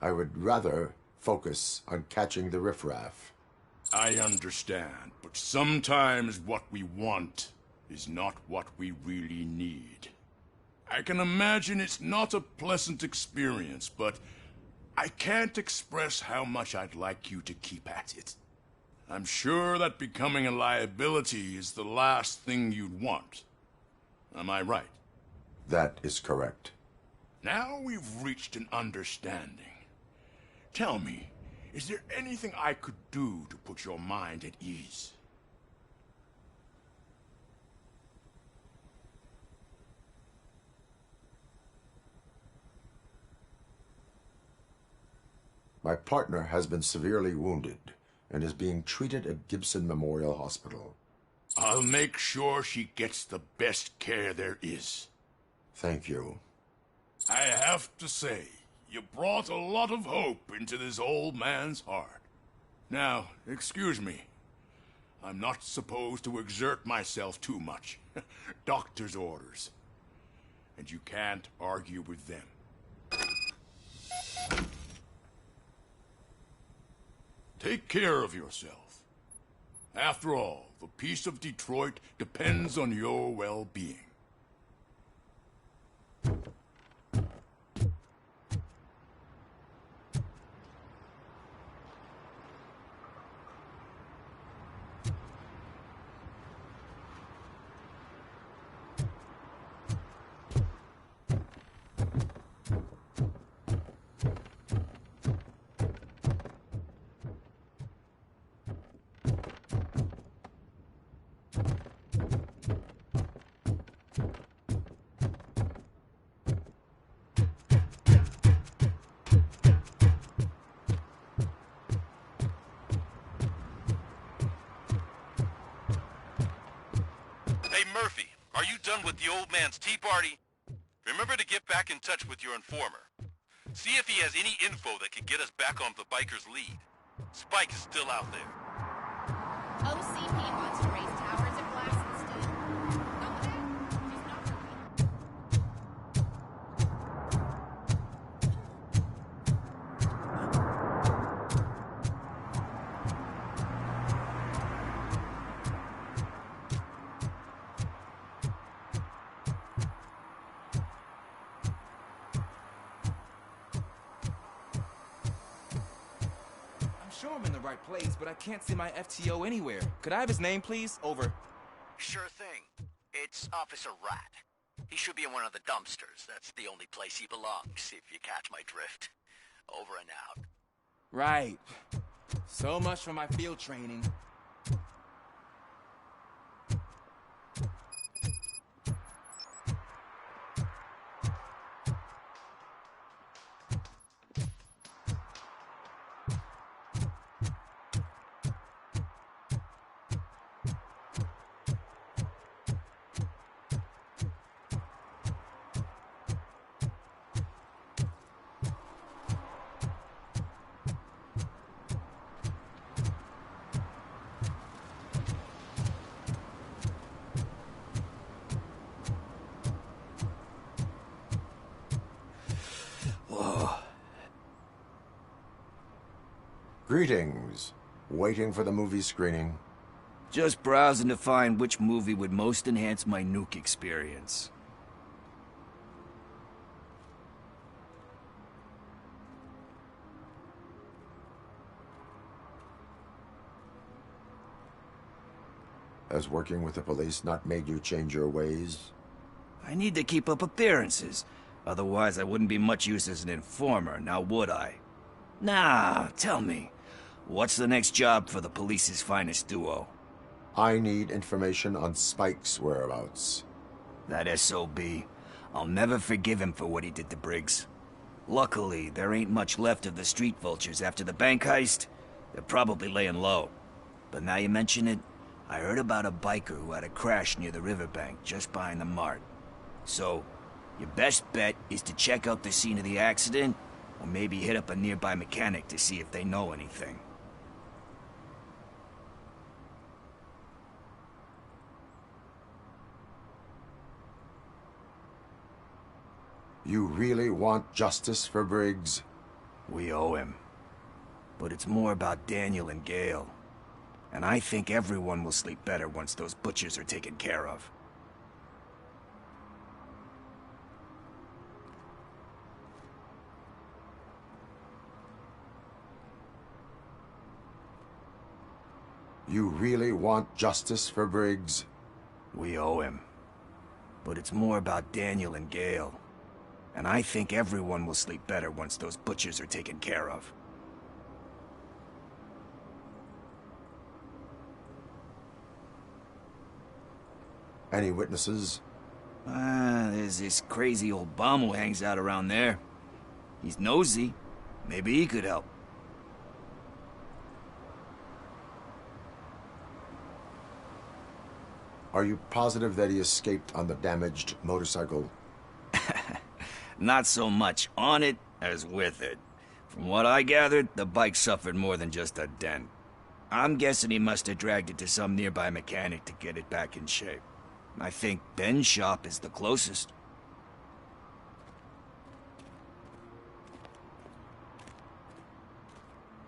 I would rather focus on catching the riffraff. I understand, but sometimes what we want is not what we really need. I can imagine it's not a pleasant experience, but I can't express how much I'd like you to keep at it. I'm sure that becoming a liability is the last thing you'd want. Am I right? That is correct. Now we've reached an understanding. Tell me, is there anything I could do to put your mind at ease? My partner has been severely wounded and is being treated at Gibson Memorial Hospital. I'll make sure she gets the best care there is. Thank you. I have to say, you brought a lot of hope into this old man's heart. Now, excuse me. I'm not supposed to exert myself too much. Doctor's orders. And you can't argue with them. Take care of yourself. After all, the peace of Detroit depends on your well-being. Hey, Murphy, are you done with the old man's tea party? Remember to get back in touch with your informer. See if he has any info that could get us back on the biker's lead. Spike is still out there. OCP wants to raise towers and blast the steel. Go ahead. She's not working. I'm sure I'm in the right place, but I can't see my FTO anywhere. Could I have his name, please? Over. Sure thing. It's Officer Rat. He should be in one of the dumpsters. That's the only place he belongs, if you catch my drift. Over and out. Right. So much for my field training. Greetings. Waiting for the movie screening. Just browsing to find which movie would most enhance my nuke experience. Has working with the police not made you change your ways? I need to keep up appearances. Otherwise, I wouldn't be much use as an informer, now would I? Nah, tell me. What's the next job for the police's finest duo? I need information on Spike's whereabouts. That SOB. I'll never forgive him for what he did to Briggs. Luckily, there ain't much left of the street vultures after the bank heist. They're probably laying low. But now you mention it, I heard about a biker who had a crash near the riverbank just behind the mart. So, your best bet is to check out the scene of the accident, or maybe hit up a nearby mechanic to see if they know anything. You really want justice for Briggs? We owe him. But it's more about Daniel and Gale. And I think everyone will sleep better once those butchers are taken care of. You really want justice for Briggs? We owe him. But it's more about Daniel and Gale. And I think everyone will sleep better once those butchers are taken care of. Any witnesses? There's this crazy old bum who hangs out around there. He's nosy. Maybe he could help. Are you positive that he escaped on the damaged motorcycle? Not so much on it as with it. From what I gathered, the bike suffered more than just a dent. I'm guessing he must have dragged it to some nearby mechanic to get it back in shape. I think Ben's shop is the closest.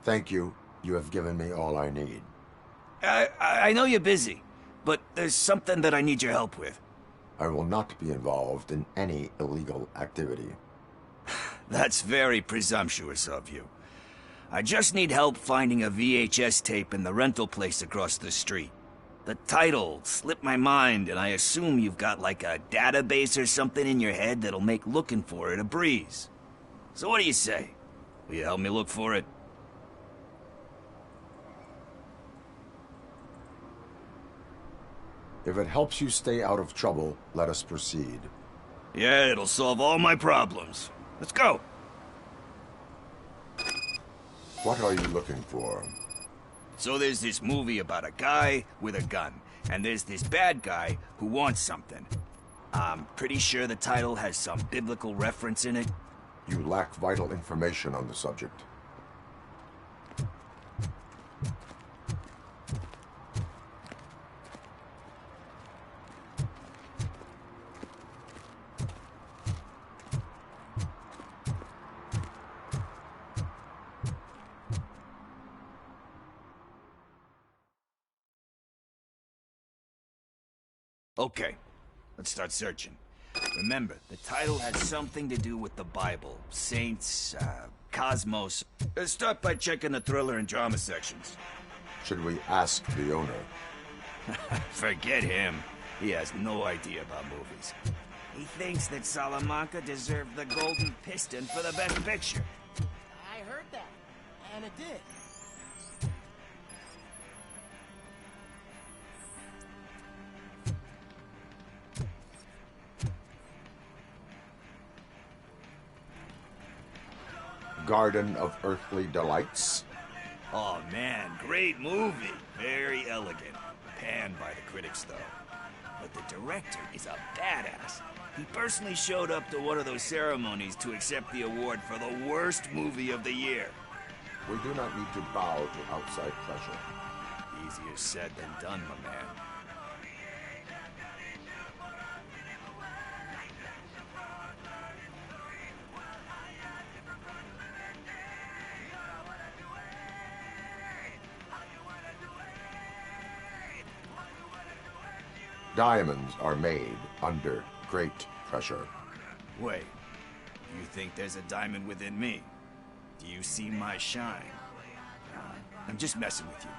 Thank you. You have given me all I need. I know you're busy, but there's something that I need your help with. I will not be involved in any illegal activity. That's very presumptuous of you. I just need help finding a VHS tape in the rental place across the street. The title slipped my mind, and I assume you've got like a database or something in your head that'll make looking for it a breeze. So what do you say? Will you help me look for it? If it helps you stay out of trouble, let us proceed. Yeah, it'll solve all my problems. Let's go. What are you looking for? So there's this movie about a guy with a gun, and there's this bad guy who wants something. I'm pretty sure the title has some biblical reference in it. You lack vital information on the subject. Okay, let's start searching. Remember, the title has something to do with the Bible, saints, cosmos. Start by checking the thriller and drama sections. Should we ask the owner? Forget him. He has no idea about movies. He thinks that Salamanca deserved the Golden Piston for the Best Picture. I heard that, and it did. Garden of Earthly Delights? Oh man, great movie. Very elegant. Panned by the critics though. But the director is a badass. He personally showed up to one of those ceremonies to accept the award for the worst movie of the year. We do not need to bow to outside pressure. Easier said than done, my man. Diamonds are made under great pressure. Wait, you think there's a diamond within me? Do you see my shine? I'm just messing with you.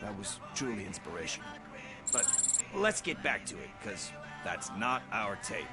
That was truly inspirational. But let's get back to it, because that's not our tape.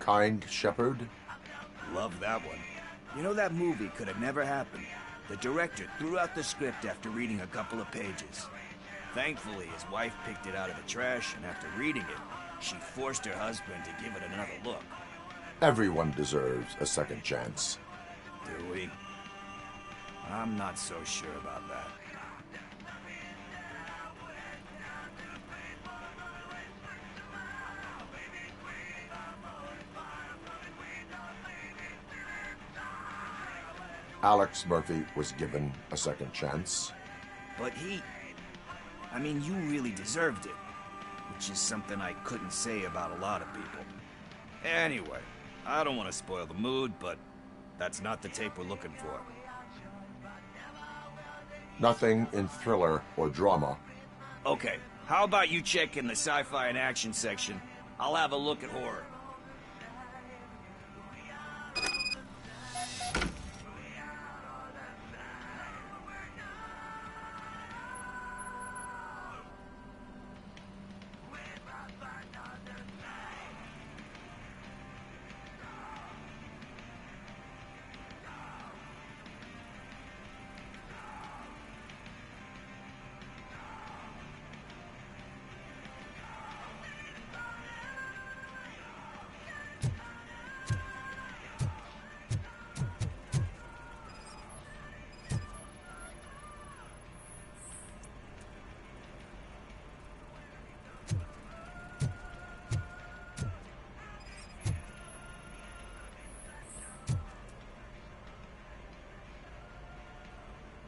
Kind Shepherd? Love that one. You know, that movie could have never happened. The director threw out the script after reading a couple of pages. Thankfully, his wife picked it out of the trash, and after reading it, she forced her husband to give it another look. Everyone deserves a second chance. Do we? I'm not so sure about that. Alex Murphy was given a second chance. But I mean, you really deserved it. Which is something I couldn't say about a lot of people. Anyway, I don't want to spoil the mood, but that's not the tape we're looking for. Nothing in thriller or drama. Okay, how about you check in the sci-fi and action section? I'll have a look at horror.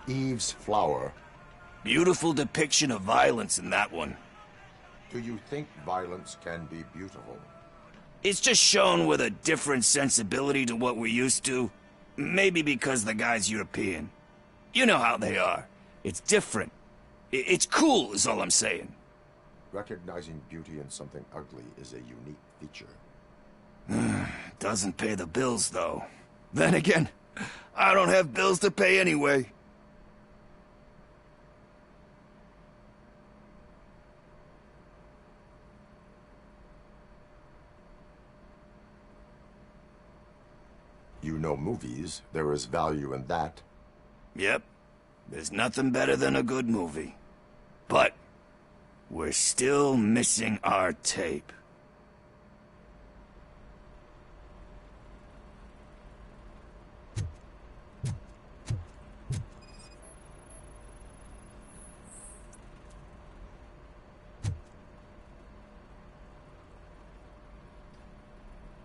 Eve's Flower. Beautiful depiction of violence in that one. Do you think violence can be beautiful? It's just shown with a different sensibility to what we're used to. Maybe because the guy's European. You know how they are. It's different. It's cool, is all I'm saying. Recognizing beauty in something ugly is a unique feature. Doesn't pay the bills, though. Then again, I don't have bills to pay anyway. You know movies. There is value in that. Yep. There's nothing better than a good movie. But we're still missing our tape.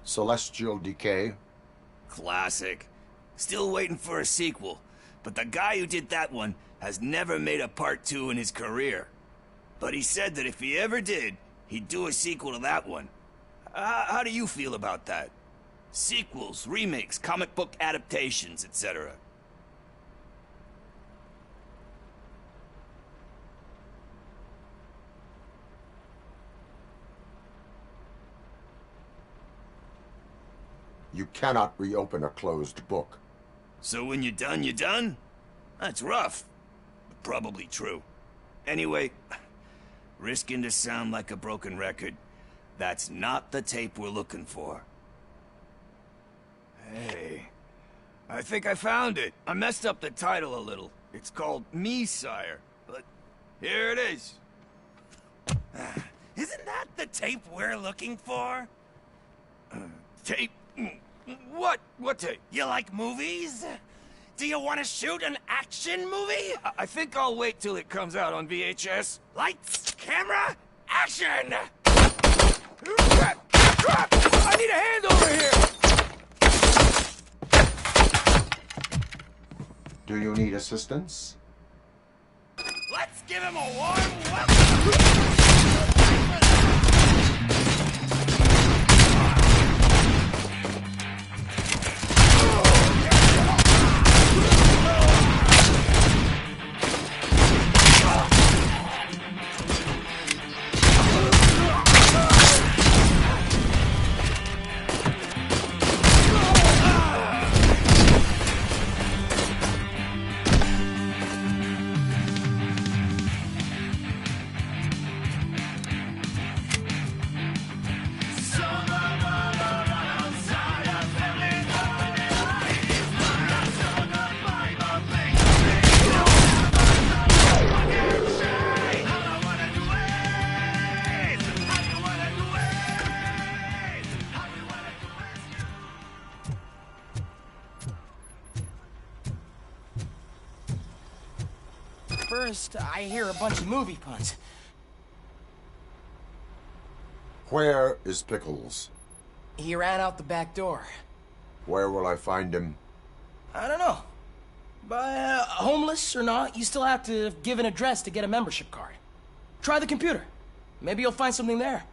Celestial Decay. Classic. Still waiting for a sequel, but the guy who did that one has never made a part 2 in his career. But he said that if he ever did, he'd do a sequel to that one. How do you feel about that? Sequels, remakes, comic book adaptations, etc. You cannot reopen a closed book. So when you're done, you're done? That's rough. But probably true. Anyway, risking to sound like a broken record, that's not the tape we're looking for. Hey, I think I found it. I messed up the title a little. It's called me, sire. But here it is. Isn't that the tape we're looking for? Tape? What? What tape? You like movies? Do you want to shoot an action movie? I think I'll wait till it comes out on VHS. Lights, camera, action! I need a hand over here! Do you need assistance? Let's give him a warm welcome! First, I hear a bunch of movie puns. Where is Pickles? He ran out the back door. Where will I find him? I don't know. But homeless or not, you still have to give an address to get a membership card. Try the computer. Maybe you'll find something there.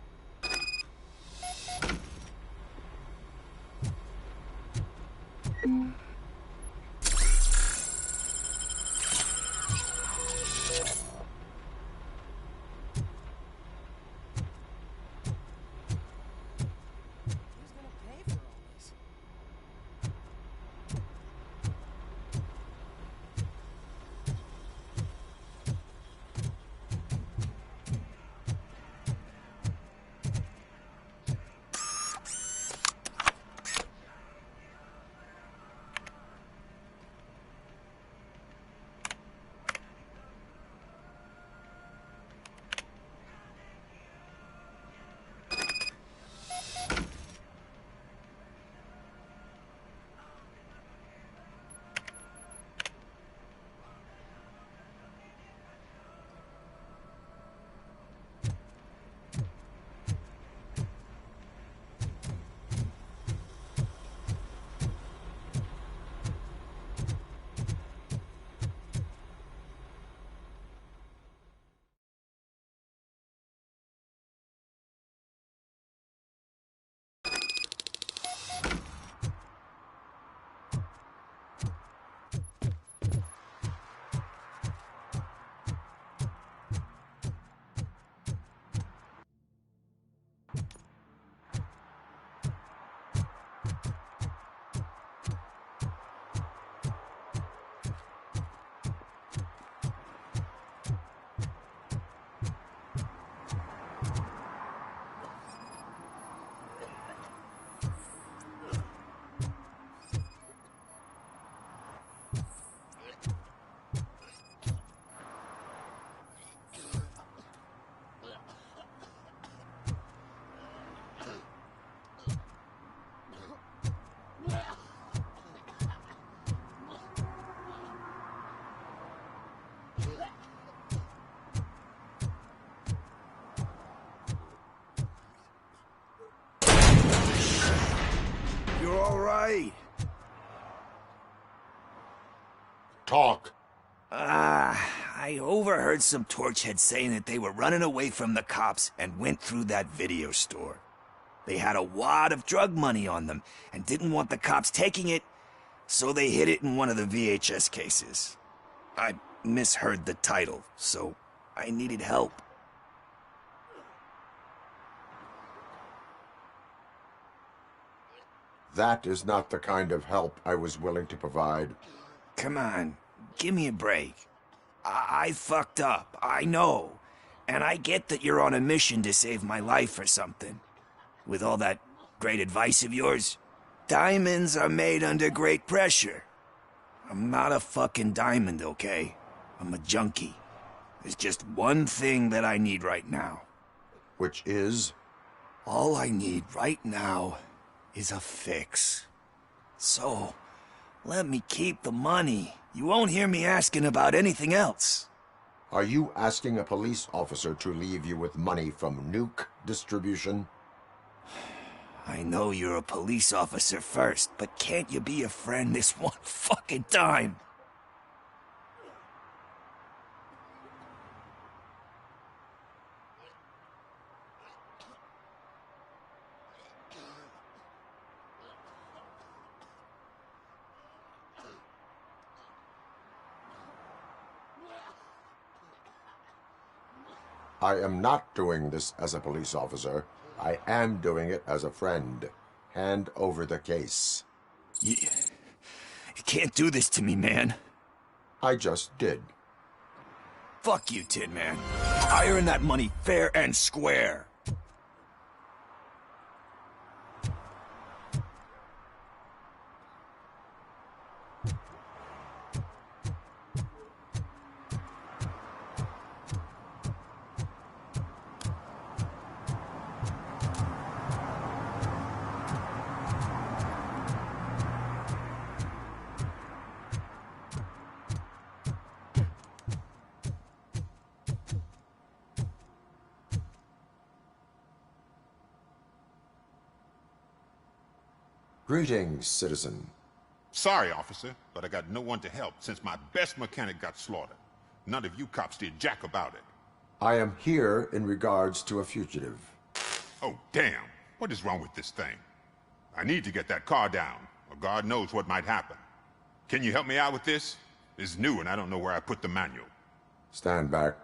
You're all right. Talk. I overheard some torchheads saying that they were running away from the cops and went through that video store. They had a wad of drug money on them and didn't want the cops taking it, so they hid it in one of the VHS cases. I misheard the title, so I needed help. That is not the kind of help I was willing to provide. Come on, give me a break. I fucked up, I know. And I get that you're on a mission to save my life or something. With all that great advice of yours, diamonds are made under great pressure. I'm not a fucking diamond, okay? I'm a junkie. There's just one thing that I need right now. Which is? All I need right now is a fix. So, let me keep the money. You won't hear me asking about anything else. Are you asking a police officer to leave you with money from nuke distribution? I know you're a police officer first, but can't you be a friend this one fucking time? I am not doing this as a police officer. I am doing it as a friend. Hand over the case. You can't do this to me, man. I just did. Fuck you, Tin Man. I earned that money fair and square. Greetings, citizen. Sorry, officer, but I got no one to help since my best mechanic got slaughtered. None of you cops did jack about it. I am here in regards to a fugitive. Oh, damn. What is wrong with this thing? I need to get that car down, or God knows what might happen. Can you help me out with this? It's new and I don't know where I put the manual. Stand back.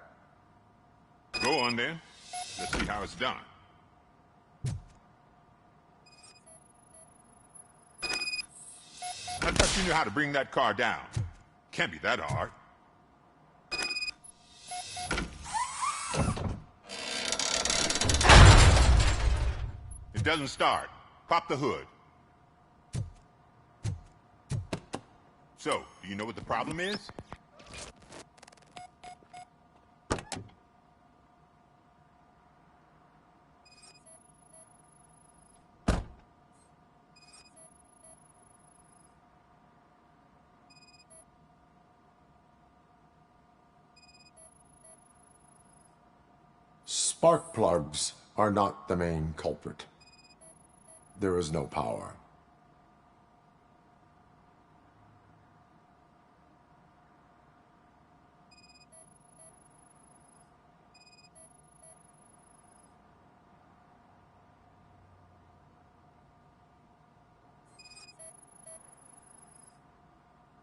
Go on then. Let's see how it's done. I thought you knew how to bring that car down. Can't be that hard. It doesn't start. Pop the hood. So, do you know what the problem is? Spark plugs are not the main culprit. There is no power.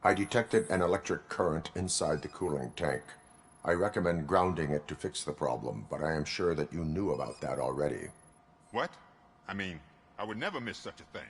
I detected an electric current inside the cooling tank. I recommend grounding it to fix the problem, but I am sure that you knew about that already. What? I mean, I would never miss such a thing.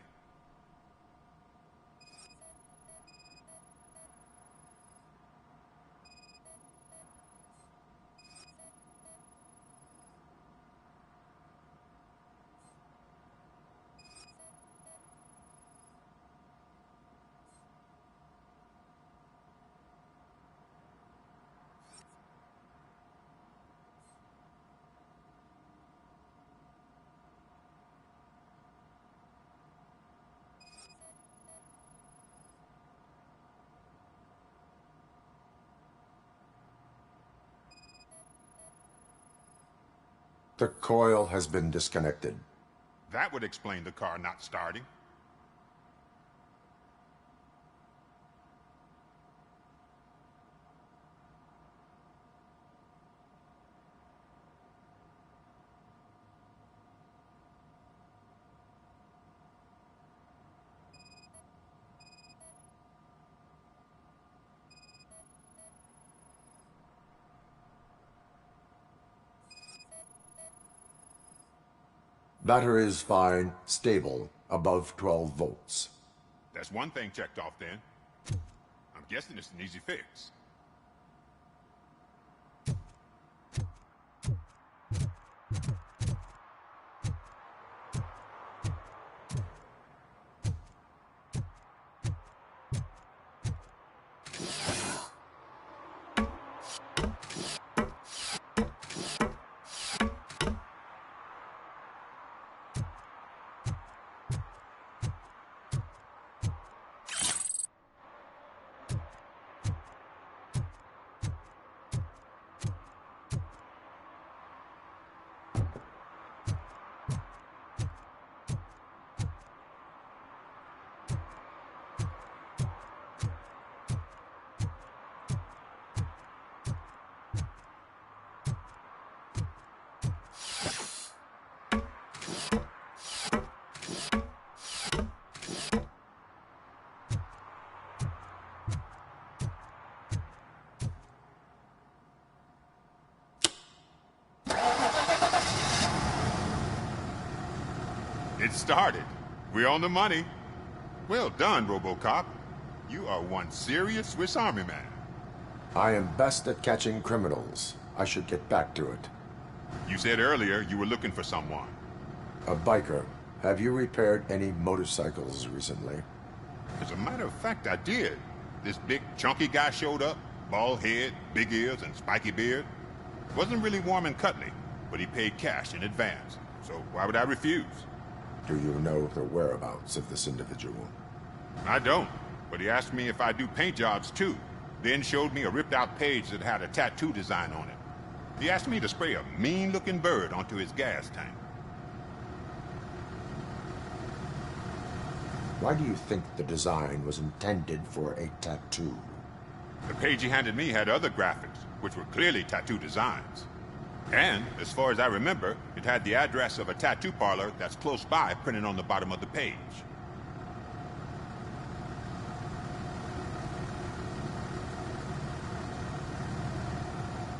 The coil has been disconnected. That would explain the car not starting. Battery is fine, stable, above 12 volts. That's one thing checked off then. I'm guessing it's an easy fix. It started. We're on the money. Well done, RoboCop. You are one serious Swiss Army man. I am best at catching criminals. I should get back to it. You said earlier you were looking for someone. A biker. Have you repaired any motorcycles recently? As a matter of fact, I did. This big, chunky guy showed up. Bald head, big ears, and spiky beard. Wasn't really warm and cuddly, but he paid cash in advance. So why would I refuse? Do you know the whereabouts of this individual? I don't, but he asked me if I do paint jobs too. Then showed me a ripped-out page that had a tattoo design on it. He asked me to spray a mean-looking bird onto his gas tank. Why do you think the design was intended for a tattoo? The page he handed me had other graphics, which were clearly tattoo designs. And, as far as I remember, it had the address of a tattoo parlor that's close by printed on the bottom of the page.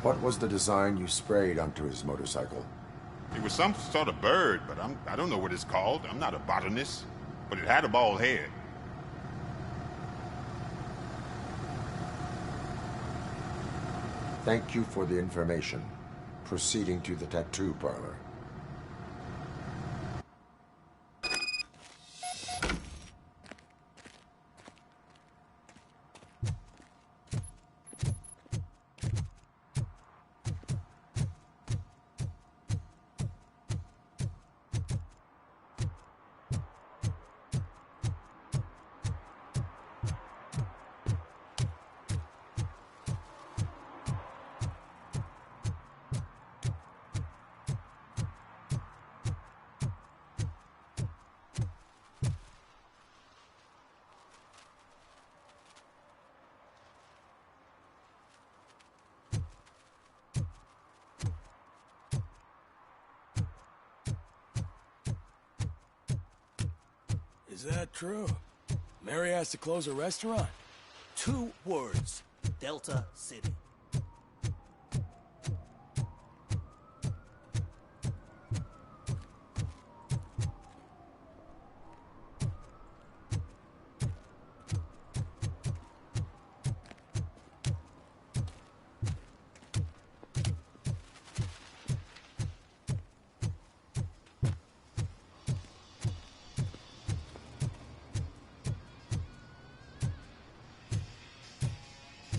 What was the design you sprayed onto his motorcycle? It was some sort of bird, but I don't know what it's called. I'm not a botanist. But it had a bald head. Thank you for the information. Proceeding to the tattoo parlor. Is that true? Mary has to close her restaurant? 2 words. Delta City.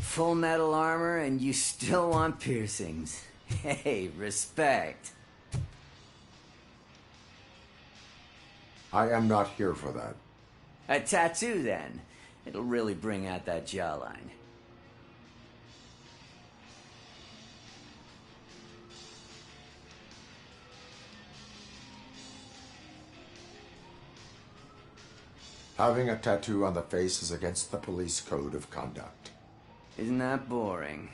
Full metal armor and you still want piercings. Hey, respect. I am not here for that. A tattoo, then. It'll really bring out that jawline. Having a tattoo on the face is against the police code of conduct. Isn't that boring?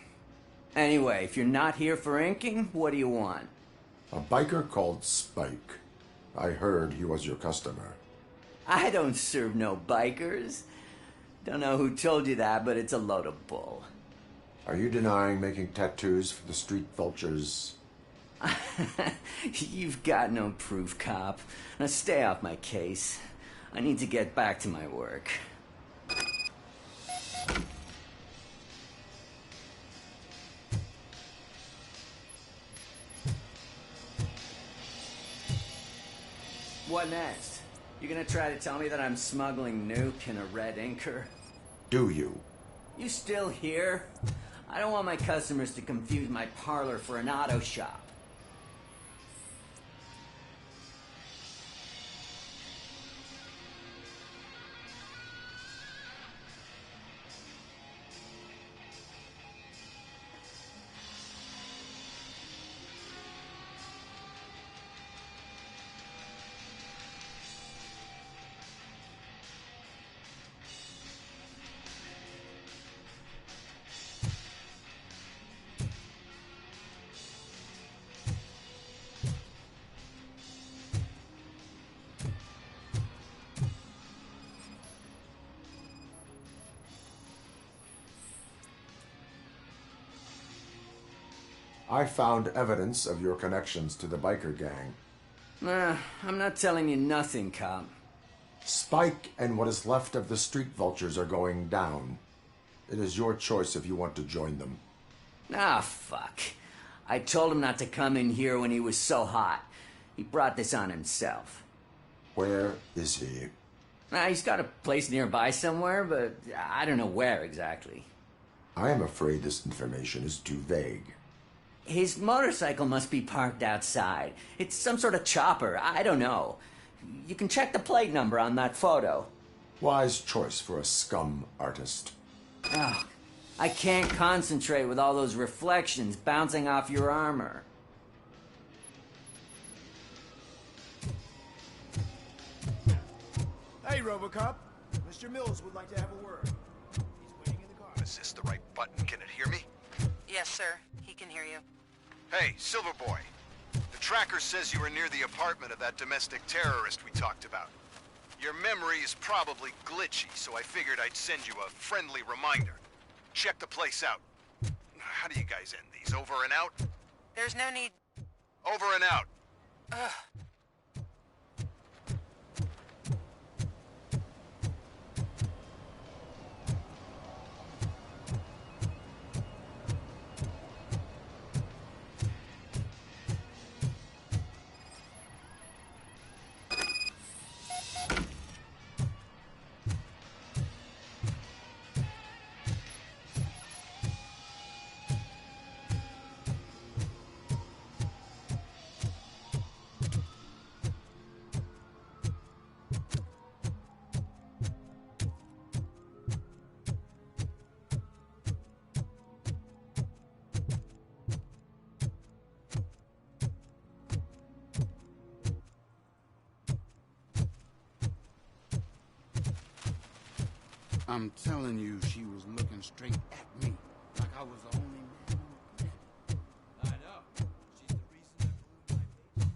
Anyway, if you're not here for inking, what do you want? A biker called Spike. I heard he was your customer. I don't serve no bikers. Don't know who told you that, but it's a load of bull. Are you denying making tattoos for the street vultures? You've got no proof, cop. Now stay off my case. I need to get back to my work. What next? You gonna try to tell me that I'm smuggling nuke in a red inker? Do you? You still here? I don't want my customers to confuse my parlor for an auto shop. I found evidence of your connections to the biker gang. I'm not telling you nothing, cop. Spike and what is left of the street vultures are going down. It is your choice if you want to join them. Ah, fuck. I told him not to come in here when he was so hot. He brought this on himself. Where is he? He's got a place nearby somewhere, but I don't know where exactly. I am afraid this information is too vague. His motorcycle must be parked outside. It's some sort of chopper. I don't know. You can check the plate number on that photo. Wise choice for a scum artist. Oh, I can't concentrate with all those reflections bouncing off your armor. Hey, RoboCop. Mr. Mills would like to have a word. He's waiting in the car. Is this the right button? Can it hear me? Yes, sir. He can hear you. Hey, Silverboy. The tracker says you were near the apartment of that domestic terrorist we talked about. Your memory is probably glitchy, so I figured I'd send you a friendly reminder. Check the place out. How do you guys end these? Over and out? There's no need... Over and out. Ugh. I'm telling you, she was looking straight at me, like I was the only man on the planet. I know. She's the reason I blew my case.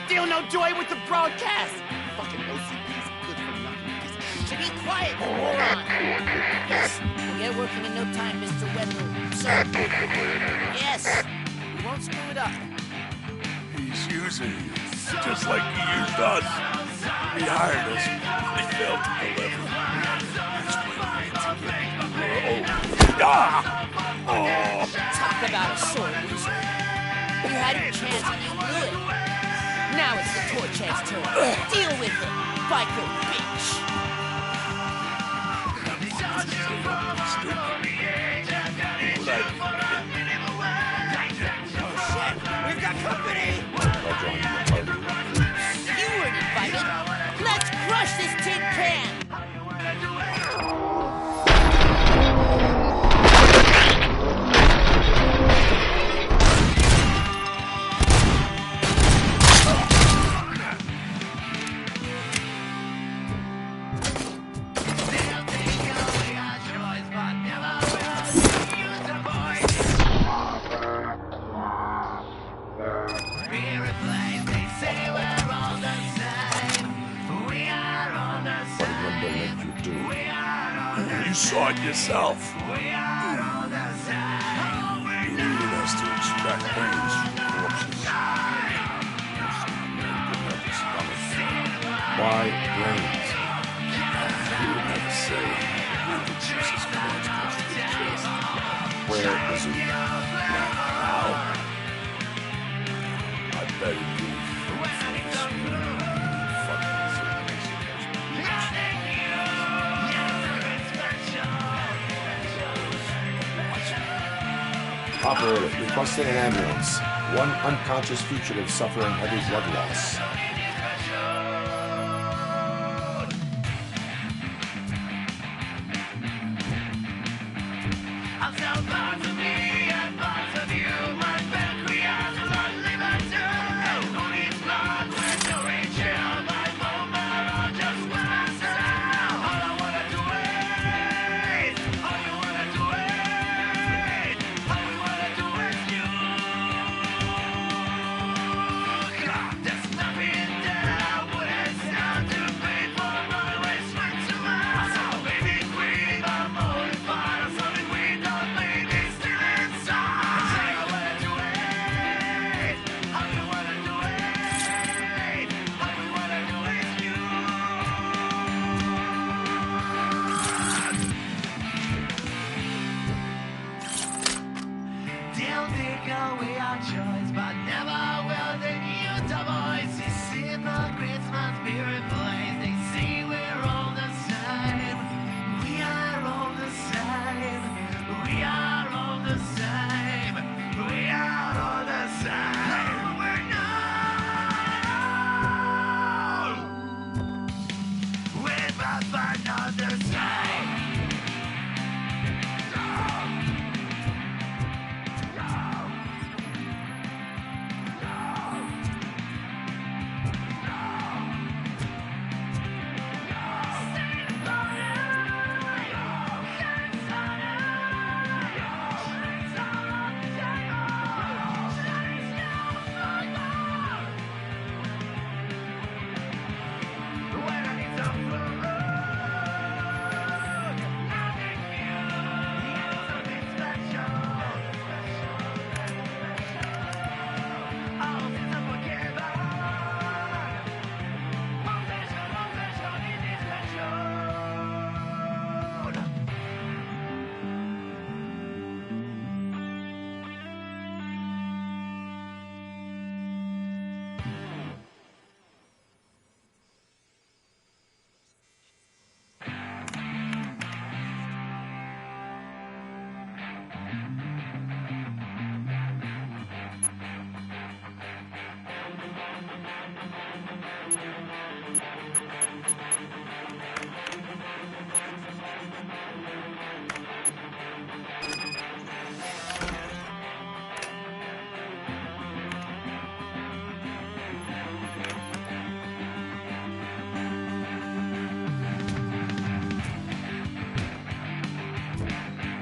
Still no joy with the broadcast! Fucking OCP's good for nothing. To be quiet, you moron! Yes, we'll get working in no time, Mr. Wendell. Sir. Yes, we won't screw it up. He's using you, just like he used us. He hired us. They failed to deliver. That's why we're Talk about a sore loser. You had your chance and you blew it. Now it's the torch head's turn. Deal with it, biker bitch. Oh shit, we've got company. You weren't invited. Let's crush this tin can. You saw it yourself. You're leading us to extract brains from corpses. Why brains? You would never say who the Jesus Christ close to his chest. Where is he? Now? I bet it'd be Operator, requesting an ambulance. One unconscious fugitive suffering heavy blood loss.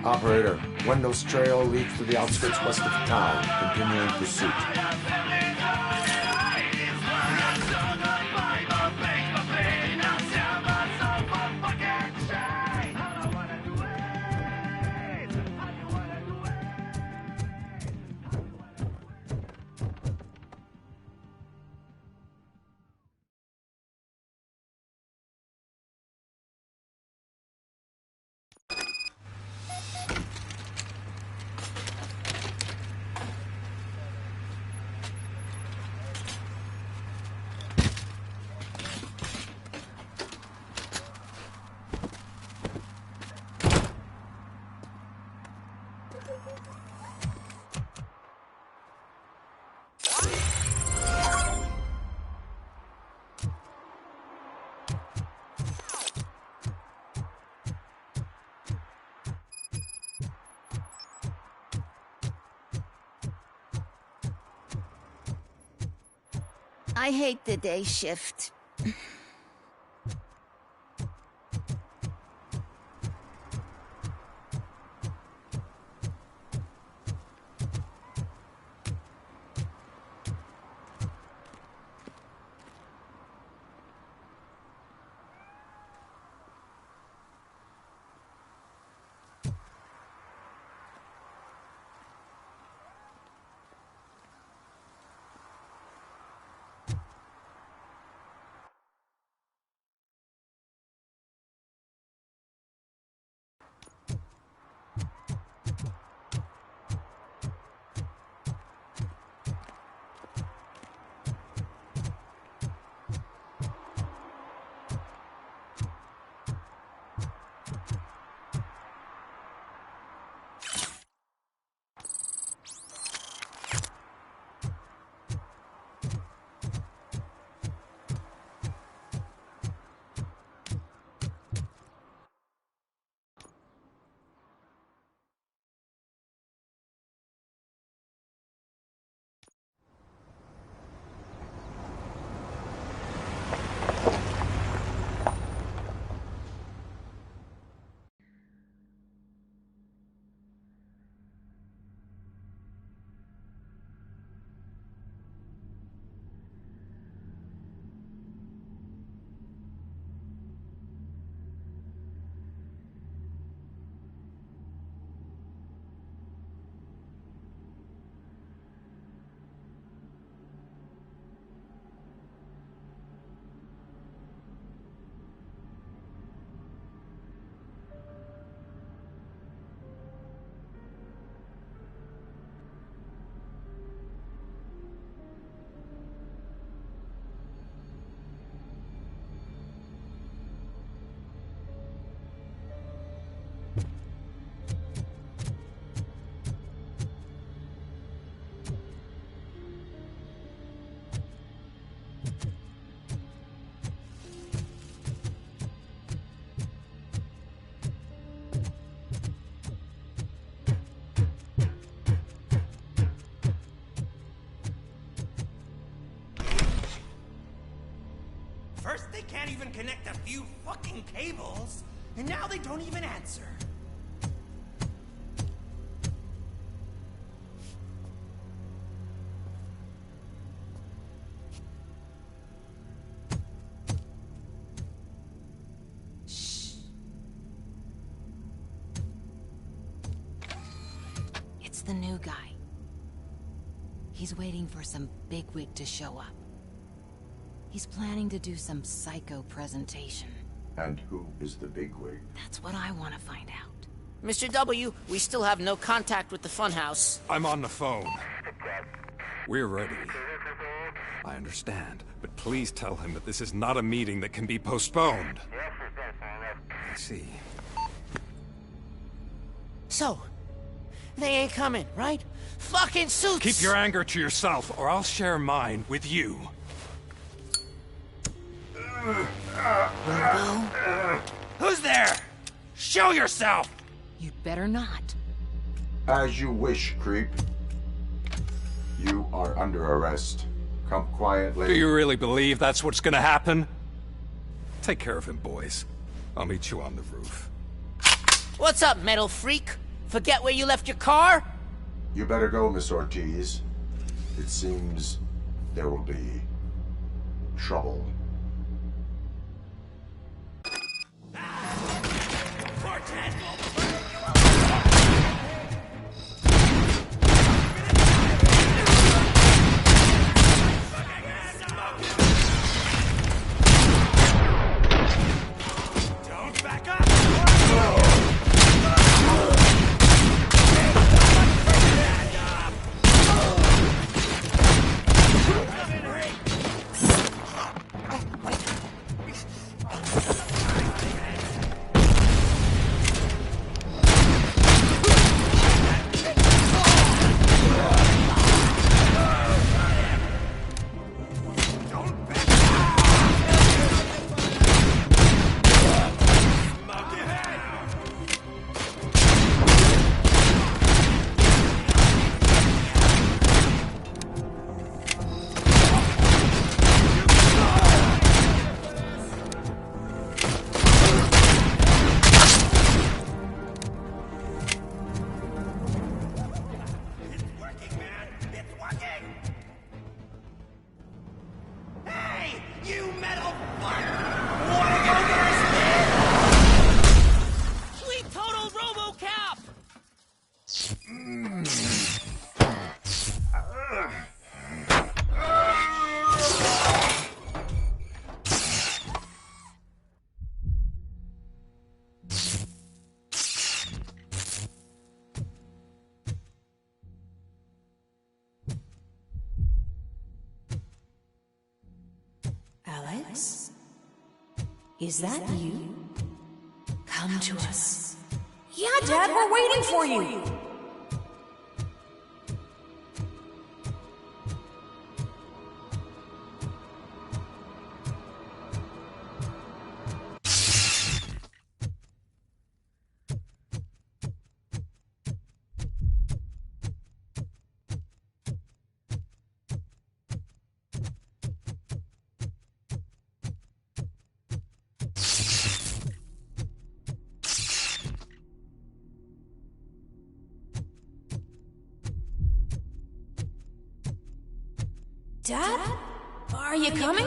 Operator, Wendell's trail leads to the outskirts west of town, continuing pursuit. I hate the day shift. can't even connect a few fucking cables, and now they don't even answer. It's the new guy. He's waiting for some bigwig to show up. He's planning to do some psycho presentation. And who is the bigwig? That's what I want to find out. Mr. W, we still have no contact with the funhouse. I'm on the phone. We're ready. I understand, but please tell him that this is not a meeting that can be postponed. I see. So, they ain't coming, right? Fucking suits! Keep your anger to yourself, or I'll share mine with you. Robo? Who's there? Show yourself! You'd better not. As you wish, creep. You are under arrest. Come quietly. Do you really believe that's what's gonna happen? Take care of him, boys. I'll meet you on the roof. What's up, metal freak? Forget where you left your car? You better go, Miss Ortiz. It seems there will be trouble. Don't back up! Alex? Is that you? Come to us. Yeah, Dad, we're waiting for you. Dad? Are you coming?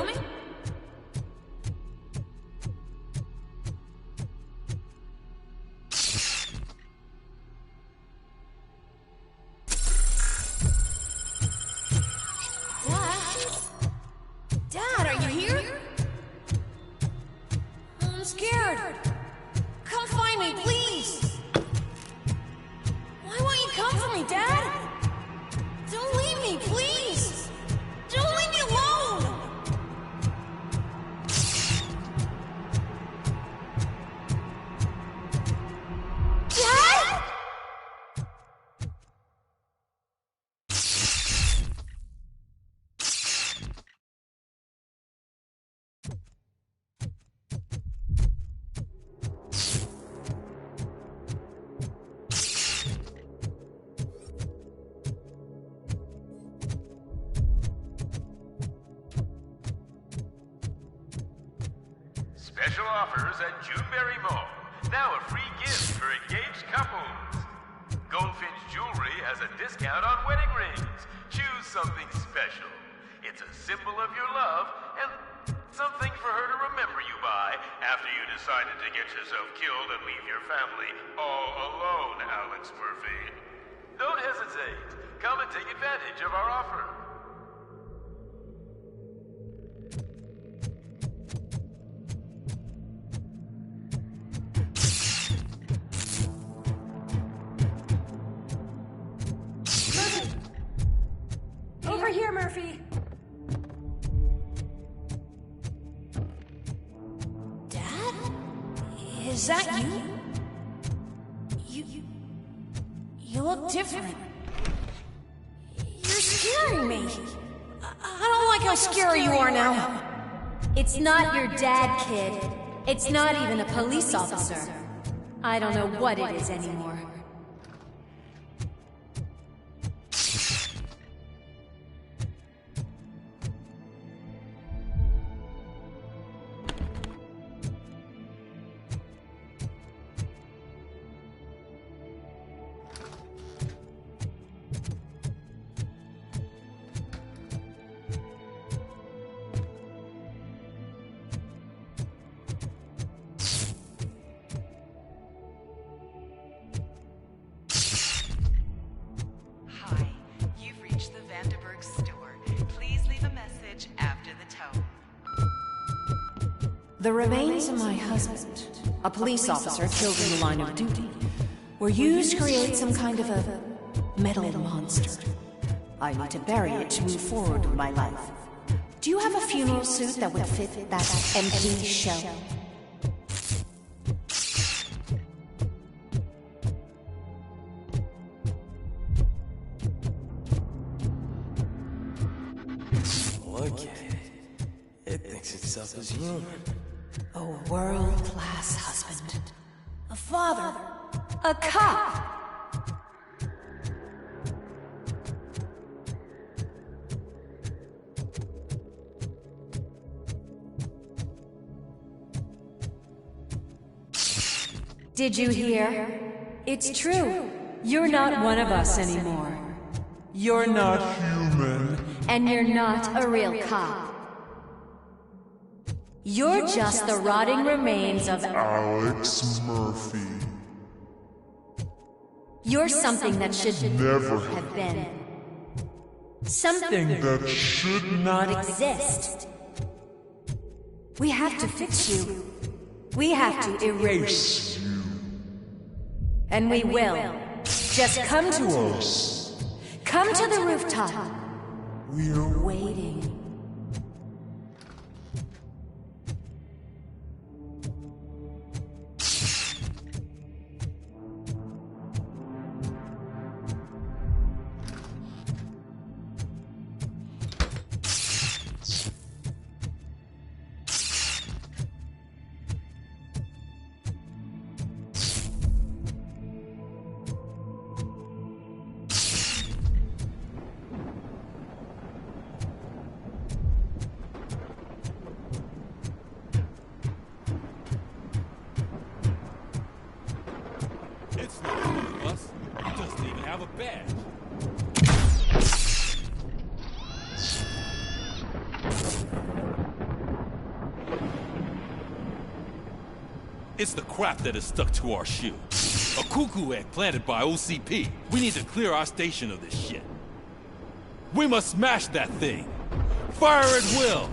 Dad, are you here? I'm scared. Come find me, please. Why won't you come for me, Dad? Don't leave me, please. Don't leave me alone. Dad? offers at Juneberry Mall. Now a free gift for engaged couples. Goldfinch Jewelry has a discount on wedding rings. Choose something special. It's a symbol of your love and something for her to remember you by after you decided to get yourself killed and leave your family all alone, Alex Murphy. Don't hesitate. Come and take advantage of our offer. Over here, Murphy. Dad? Is that you? You look different. You're scaring me. I don't like how scary you are now. It's not your dad, kid. It's not even a police officer. I don't know what it is anymore. The remains of my husband, a police officer killed in the line of duty, were used to create some kind of a metal monster. I need to bury it to move forward with my life. Do you have a funeral suit that would fit that empty shell? Look at it. It thinks itself as human. A world-class husband. A father. A cop. Did you hear? It's true. You're not one of us anymore. You're not human. And you're not a real cop. You're just the rotting remains of Alex Murphy. You're something that should never have been. Something that should not exist. We have to fix you. We have to erase you. And we will. Just come to us. Come to the rooftop. We're waiting. It's not one of us. He doesn't even have a badge. It's the crap that is stuck to our shoe. A cuckoo egg planted by OCP. We need to clear our station of this shit. We must smash that thing. Fire at will.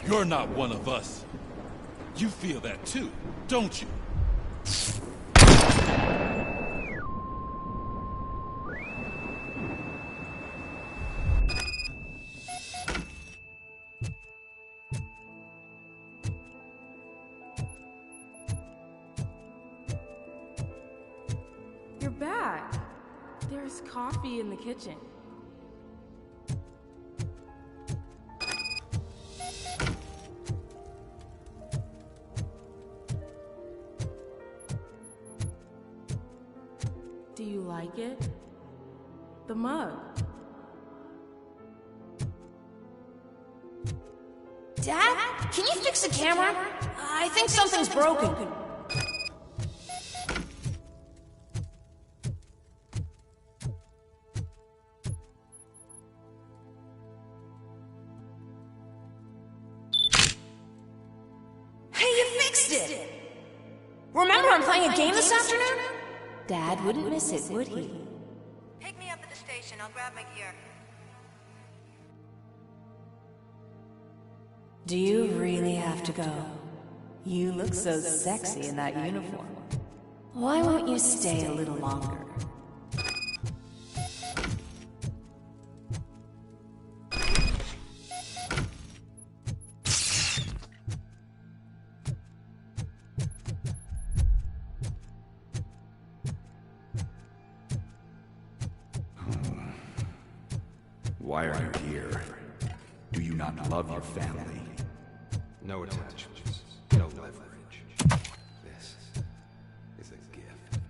You're not one of us. You feel that too, don't you? You're back. There's coffee in the kitchen. Do you like it? The mug. Dad? Can you fix the camera? I think something's broken. Hey, you fixed it! Remember I'm playing a game this afternoon? Dad wouldn't miss it, would he? Pick me up at the station. I'll grab my gear. Do you really have to go? You look so sexy in that uniform. Why won't you stay a little longer? Why are you here? Do you not love your family? No attachments, no leverage. This is a gift.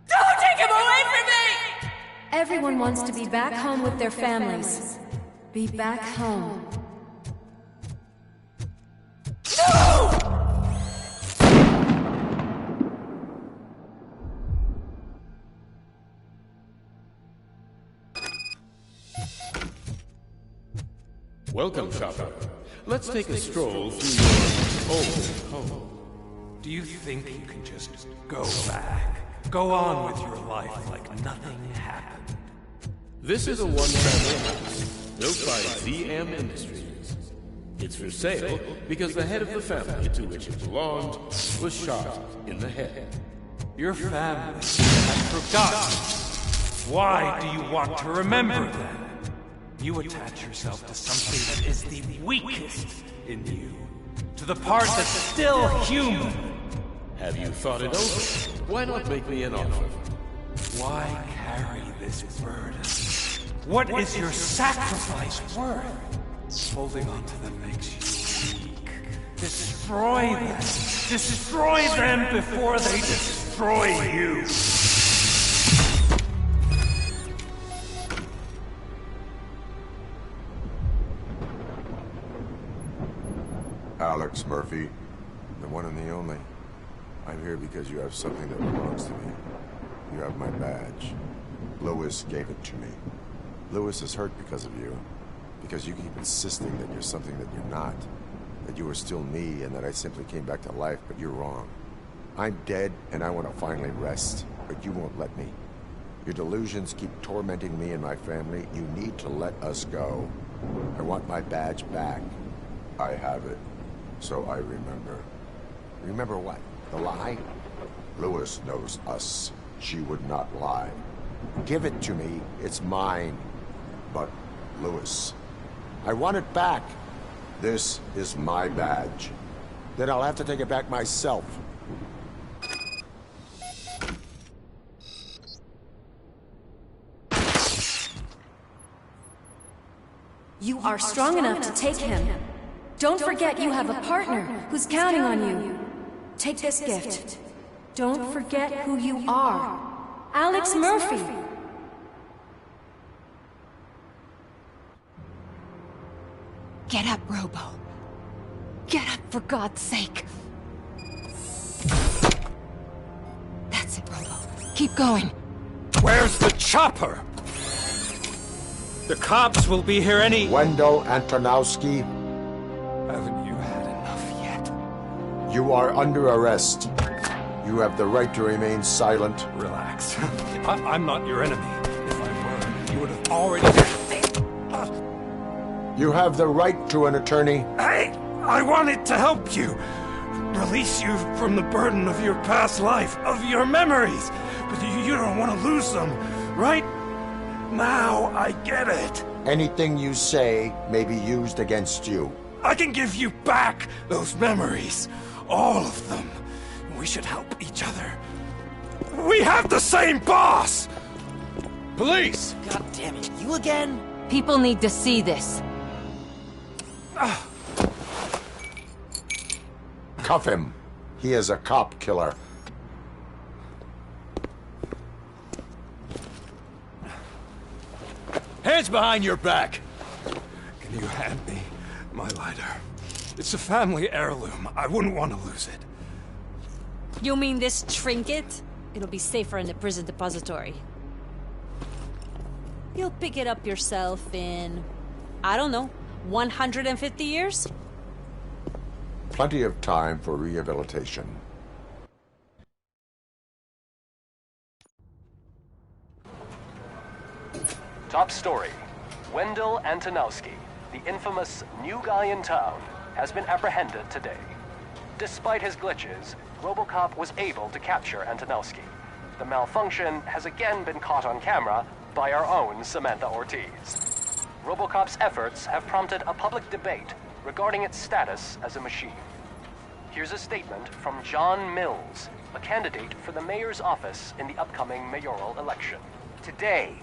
Don't take him away from me! Everyone wants to be back home with their families. Be back home. No! Welcome, shopper. Let's take a stroll through your old home. Do you think you can just go back? Go on with your life like nothing happened? This is a one-family house built by ZM Industries. It's for sale because the head of the family to which it belonged was shot in the head. Your family has forgotten. Why do you want to remember them? You attach yourself to something that is the weakest in you. To the part that's still human. Have you thought it over? Why not make me an offer? Why carry this burden? What is your sacrifice worth? Holding on to them makes you weak. Destroy them. Destroy them before they destroy you. Alex Murphy, the one and the only. I'm here because you have something that belongs to me. You have my badge. Lewis gave it to me. Lewis is hurt because of you. Because you keep insisting that you're something that you're not. That you are still me and that I simply came back to life, but you're wrong. I'm dead and I want to finally rest, but you won't let me. Your delusions keep tormenting me and my family. You need to let us go. I want my badge back. I have it. So I remember. Remember what? The lie? Lewis knows us. She would not lie. Give it to me. It's mine. But, Lewis, I want it back. This is my badge. Then I'll have to take it back myself. You are strong enough to take him. Don't forget you have a partner who's counting on you. Take this gift. Don't forget who you are. Alex Murphy. Get up, Robo. Get up, for God's sake. That's it, Robo. Keep going. Where's the chopper? The cops will be here any... Wendell Antonowski. Haven't you had enough yet? You are under arrest. You have the right to remain silent. Relax. I'm not your enemy. If I were, you would have already... You have the right to an attorney. I wanted to help you. Release you from the burden of your past life, of your memories. But you don't want to lose them, right? Now I get it. Anything you say may be used against you. I can give you back those memories. All of them. We should help each other. We have the same boss! Police! God damn it, you again? People need to see this. Cuff him. He is a cop killer. Hands behind your back! Can you hand me my lighter? It's a family heirloom. I wouldn't want to lose it. You mean this trinket? It'll be safer in the prison depository. You'll pick it up yourself in, I don't know, 150 years? Plenty of time for rehabilitation. Top story. Wendell Antonowski, the infamous new guy in town, has been apprehended today. Despite his glitches, RoboCop was able to capture Antonowski. The malfunction has again been caught on camera by our own Samantha Ortiz. RoboCop's efforts have prompted a public debate regarding its status as a machine. Here's a statement from John Mills, a candidate for the mayor's office in the upcoming mayoral election. Today,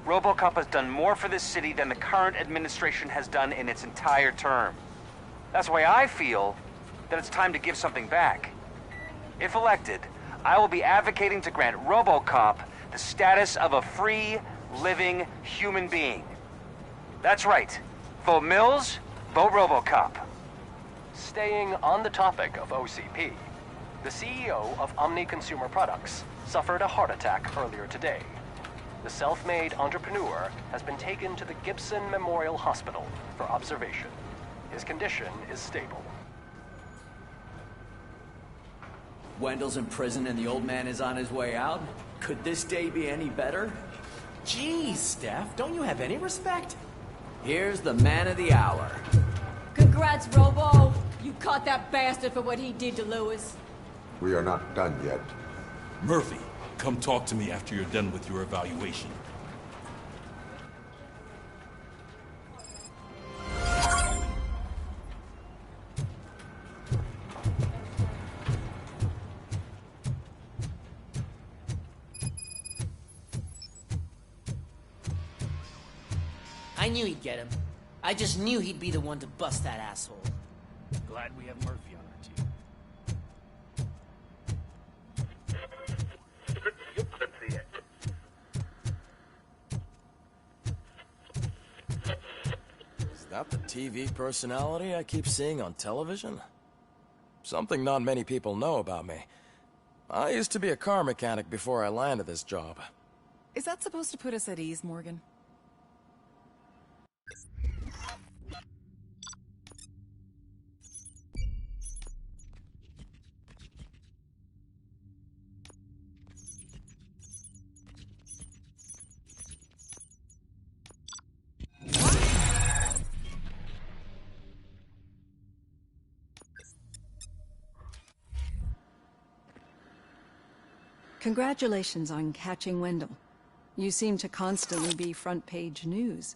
RoboCop has done more for this city than the current administration has done in its entire term. That's why I feel that it's time to give something back. If elected, I will be advocating to grant RoboCop the status of a free, living human being. That's right. Vote Mills, vote RoboCop. Staying on the topic of OCP, the CEO of Omni Consumer Products suffered a heart attack earlier today. The self-made entrepreneur has been taken to the Gibson Memorial Hospital for observation. His condition is stable. Wendell's in prison and the old man is on his way out? Could this day be any better? Jeez, Steph, don't you have any respect? Here's the man of the hour. Congrats, Robo. You caught that bastard for what he did to Lewis. We are not done yet. Murphy, come talk to me after you're done with your evaluation. I knew he'd get him. I just knew he'd be the one to bust that asshole. Glad we have Murphy on our team. Is that the TV personality I keep seeing on television? Something not many people know about me. I used to be a car mechanic before I landed this job. Is that supposed to put us at ease, Morgan? Congratulations on catching Wendell. You seem to constantly be front-page news.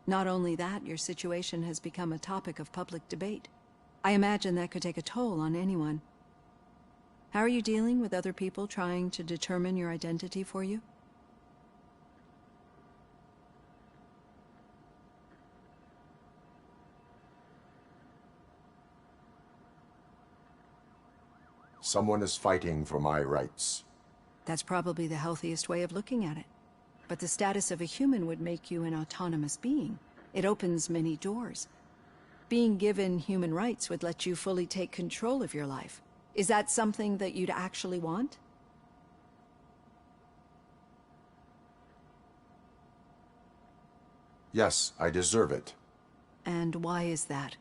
Not only that, your situation has become a topic of public debate. I imagine that could take a toll on anyone. How are you dealing with other people trying to determine your identity for you? Someone is fighting for my rights. That's probably the healthiest way of looking at it. But the status of a human would make you an autonomous being. It opens many doors. Being given human rights would let you fully take control of your life. Is that something that you'd actually want? Yes, I deserve it. And why is that?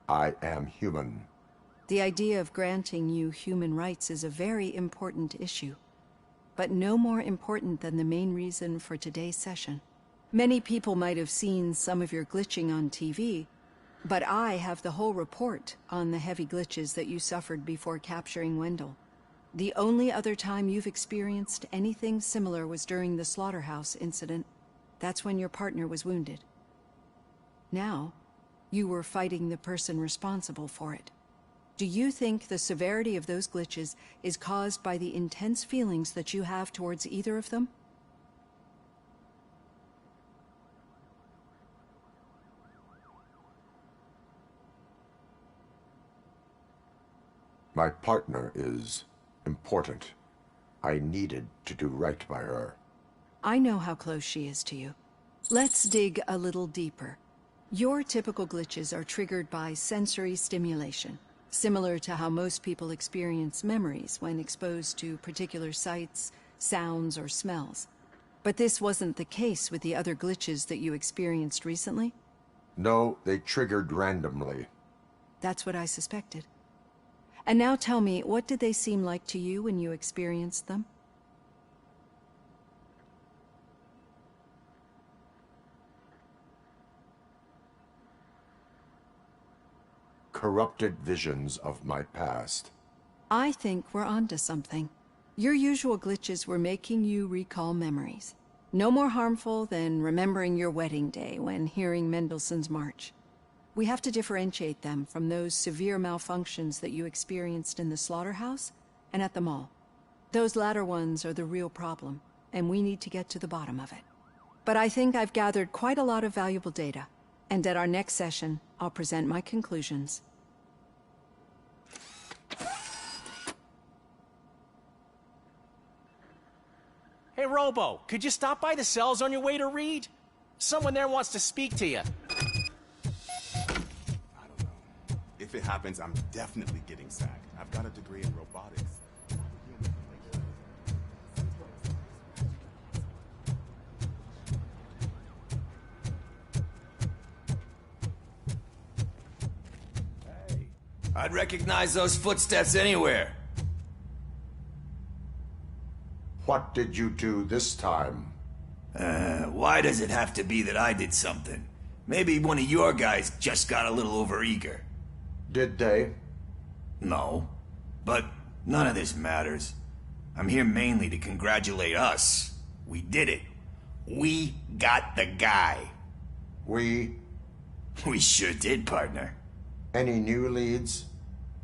I am human. The idea of granting you human rights is a very important issue. But no more important than the main reason for today's session. Many people might have seen some of your glitching on TV, but I have the whole report on the heavy glitches that you suffered before capturing Wendell. The only other time you've experienced anything similar was during the slaughterhouse incident. That's when your partner was wounded. Now, you were fighting the person responsible for it. Do you think the severity of those glitches is caused by the intense feelings that you have towards either of them? My partner is important. I needed to do right by her. I know how close she is to you. Let's dig a little deeper. Your typical glitches are triggered by sensory stimulation, similar to how most people experience memories when exposed to particular sights, sounds, or smells. But this wasn't the case with the other glitches that you experienced recently? No, they triggered randomly. That's what I suspected. And now tell me, what did they seem like to you when you experienced them? Corrupted visions of my past. I think we're onto something. Your usual glitches were making you recall memories. No more harmful than remembering your wedding day when hearing Mendelssohn's March. We have to differentiate them from those severe malfunctions that you experienced in the slaughterhouse and at the mall. Those latter ones are the real problem, and we need to get to the bottom of it. But I think I've gathered quite a lot of valuable data, and at our next session, I'll present my conclusions. Hey, Robo, could you stop by the cells on your way to read? Someone there wants to speak to you. If it happens, I'm definitely getting sacked. I've got a degree in robotics. I'd recognize those footsteps anywhere. What did you do this time? Why does it have to be that I did something? Maybe one of your guys just got a little overeager. Did they? No. But none of this matters. I'm here mainly to congratulate us. We did it. We got the guy. We sure did, partner. Any new leads?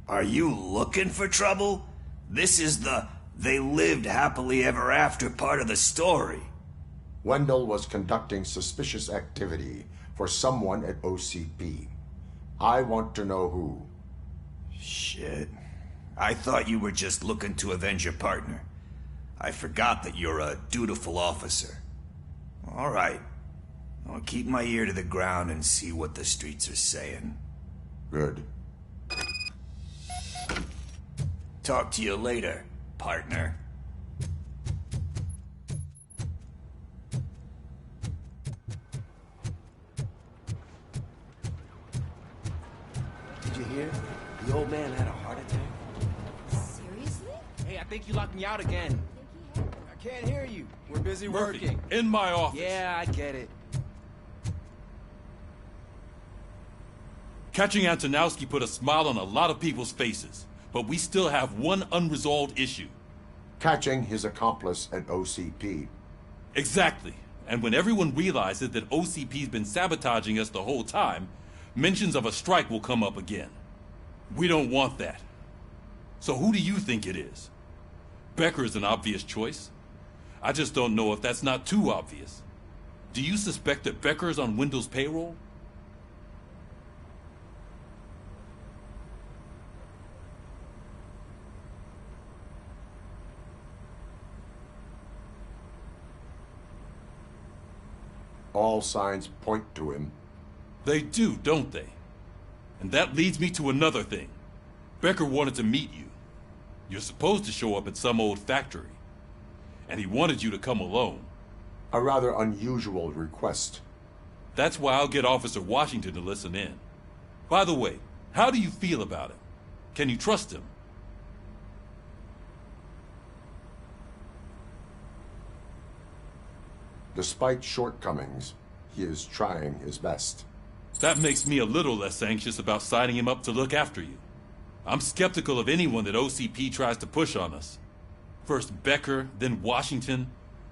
Are you looking for trouble? This is the "they lived happily ever after" part of the story. Wendell was conducting suspicious activity for someone at OCP. I want to know who. Shit. I thought you were just looking to avenge your partner. I forgot that you're a dutiful officer. All right. I'll keep my ear to the ground and see what the streets are saying. Good. Talk to you later, partner. Did you hear? The old man had a heart attack. Seriously? Hey, I think you locked me out again. I can't hear you. We're busy Murphy, working. in my office. Yeah, I get it. Catching Antonowski put a smile on a lot of people's faces, but we still have one unresolved issue. Catching his accomplice at OCP. Exactly. And when everyone realizes that OCP's been sabotaging us the whole time, mentions of a strike will come up again. We don't want that. So who do you think it is? Becker is an obvious choice. I just don't know if that's not too obvious. Do you suspect that Becker is on Wendell's payroll? All signs point to him. They do, don't they? And that leads me to another thing. Becker wanted to meet you. You're supposed to show up at some old factory. And he wanted you to come alone. A rather unusual request. That's why I'll get Officer Washington to listen in. By the way, how do you feel about him? Can you trust him? Despite shortcomings, he is trying his best. That makes me a little less anxious about signing him up to look after you. I'm skeptical of anyone that OCP tries to push on us. First Becker, then Washington,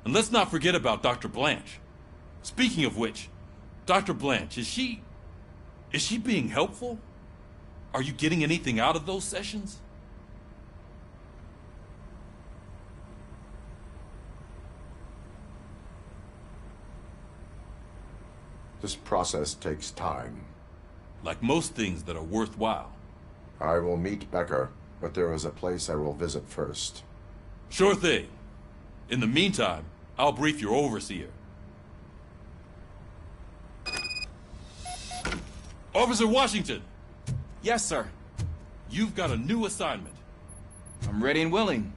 and let's not forget about Dr. Blanche. Speaking of which, Dr. Blanche, is she being helpful? Are you getting anything out of those sessions? This process takes time. Like most things that are worthwhile. I will meet Becker, but there is a place I will visit first. Sure thing. In the meantime, I'll brief your overseer. Officer Washington! Yes, sir. You've got a new assignment. I'm ready and willing.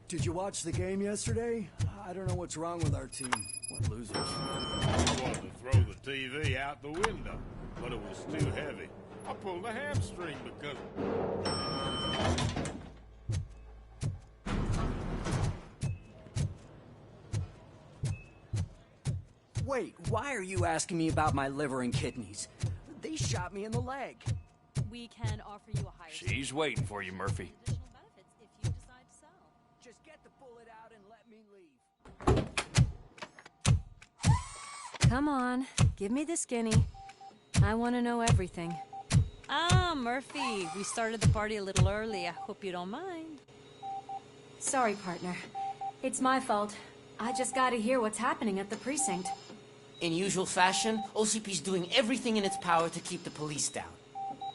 Did you watch the game yesterday? I don't know what's wrong with our team. What losers. I wanted to throw the TV out the window, but it was too heavy. I pulled a hamstring because... Wait, why are you asking me about my liver and kidneys? They shot me in the leg. We can offer you a higher... She's waiting for you, Murphy. ...additional benefits if you decide to sell. Just get the bullet out and let me leave. Come on, give me the skinny. I want to know everything. Ah, Murphy, we started the party a little early. I hope you don't mind. Sorry, partner. It's my fault. I just gotta hear what's happening at the precinct. In usual fashion, OCP's doing everything in its power to keep the police down.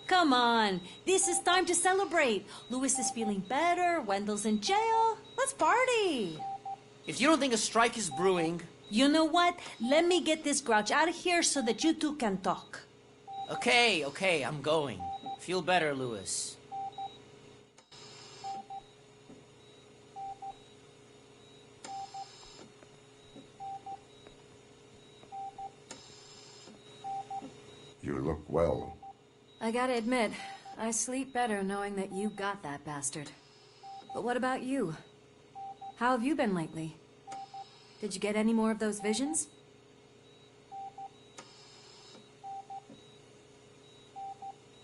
Come on, this is time to celebrate. Lewis is feeling better, Wendell's in jail. Let's party. If you don't think a strike is brewing... You know what? Let me get this grouch out of here so that you two can talk. Okay, I'm going. Feel better, Lewis. You look well. I gotta admit, I sleep better knowing that you got that bastard. But what about you? How have you been lately? Did you get any more of those visions?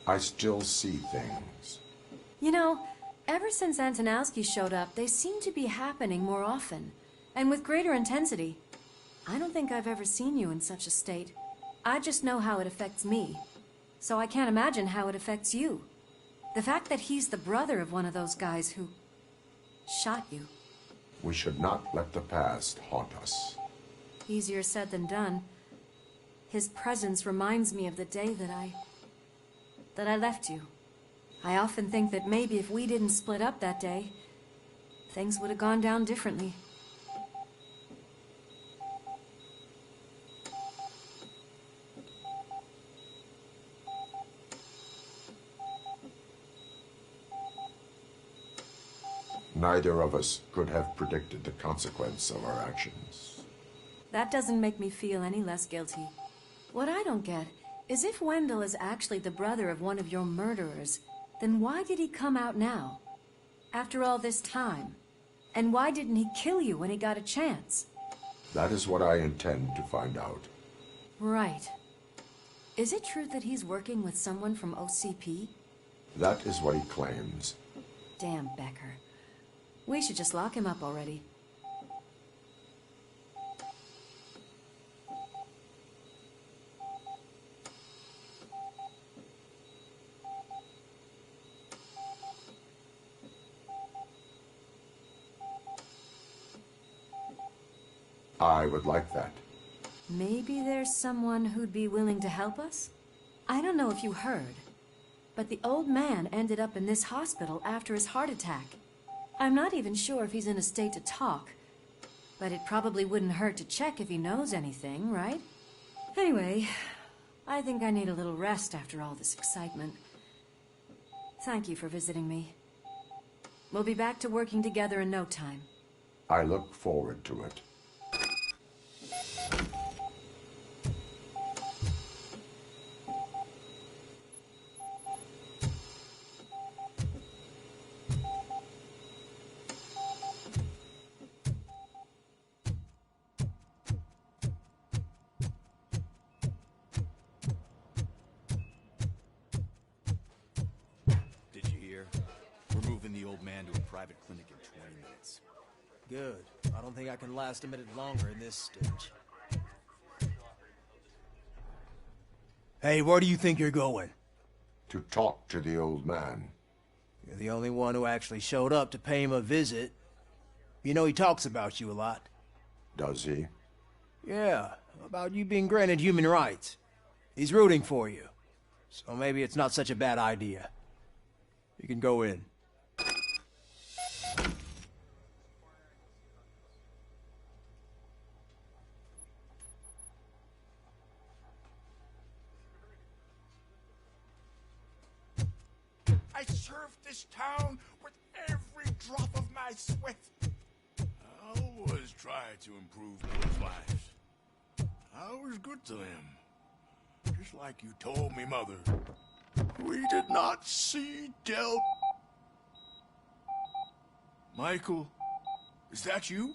I still see things. You know, ever since Antonowski showed up, they seem to be happening more often, and with greater intensity. I don't think I've ever seen you in such a state. I just know how it affects me, so I can't imagine how it affects you. The fact that he's the brother of one of those guys who shot you. We should not let the past haunt us. Easier said than done. His presence reminds me of the day that I left you. I often think that maybe if we didn't split up that day, things would have gone down differently. Neither of us could have predicted the consequence of our actions. That doesn't make me feel any less guilty. What I don't get is if Wendell is actually the brother of one of your murderers, then why did he come out now? After all this time? And why didn't he kill you when he got a chance? That is what I intend to find out. Right. Is it true that he's working with someone from OCP? That is what he claims. Damn Becker. We should just lock him up already. I would like that. Maybe there's someone who'd be willing to help us? I don't know if you heard, but the old man ended up in this hospital after his heart attack. I'm not even sure if he's in a state to talk, but it probably wouldn't hurt to check if he knows anything, right? Anyway, I think I need a little rest after all this excitement. Thank you for visiting me. We'll be back to working together in no time. I look forward to it. We're moving the old man to a private clinic in 20 minutes. Good. I don't think I can last a minute longer in this stage. Hey, where do you think you're going? To talk to the old man. You're the only one who actually showed up to pay him a visit. You know he talks about you a lot. Does he? Yeah, about you being granted human rights. He's rooting for you. So maybe it's not such a bad idea. You can go in. I served this town with every drop of my sweat. I always tried to improve people's lives. I was good to them. Just like you told me, Mother. We did not see Del... Michael, is that you?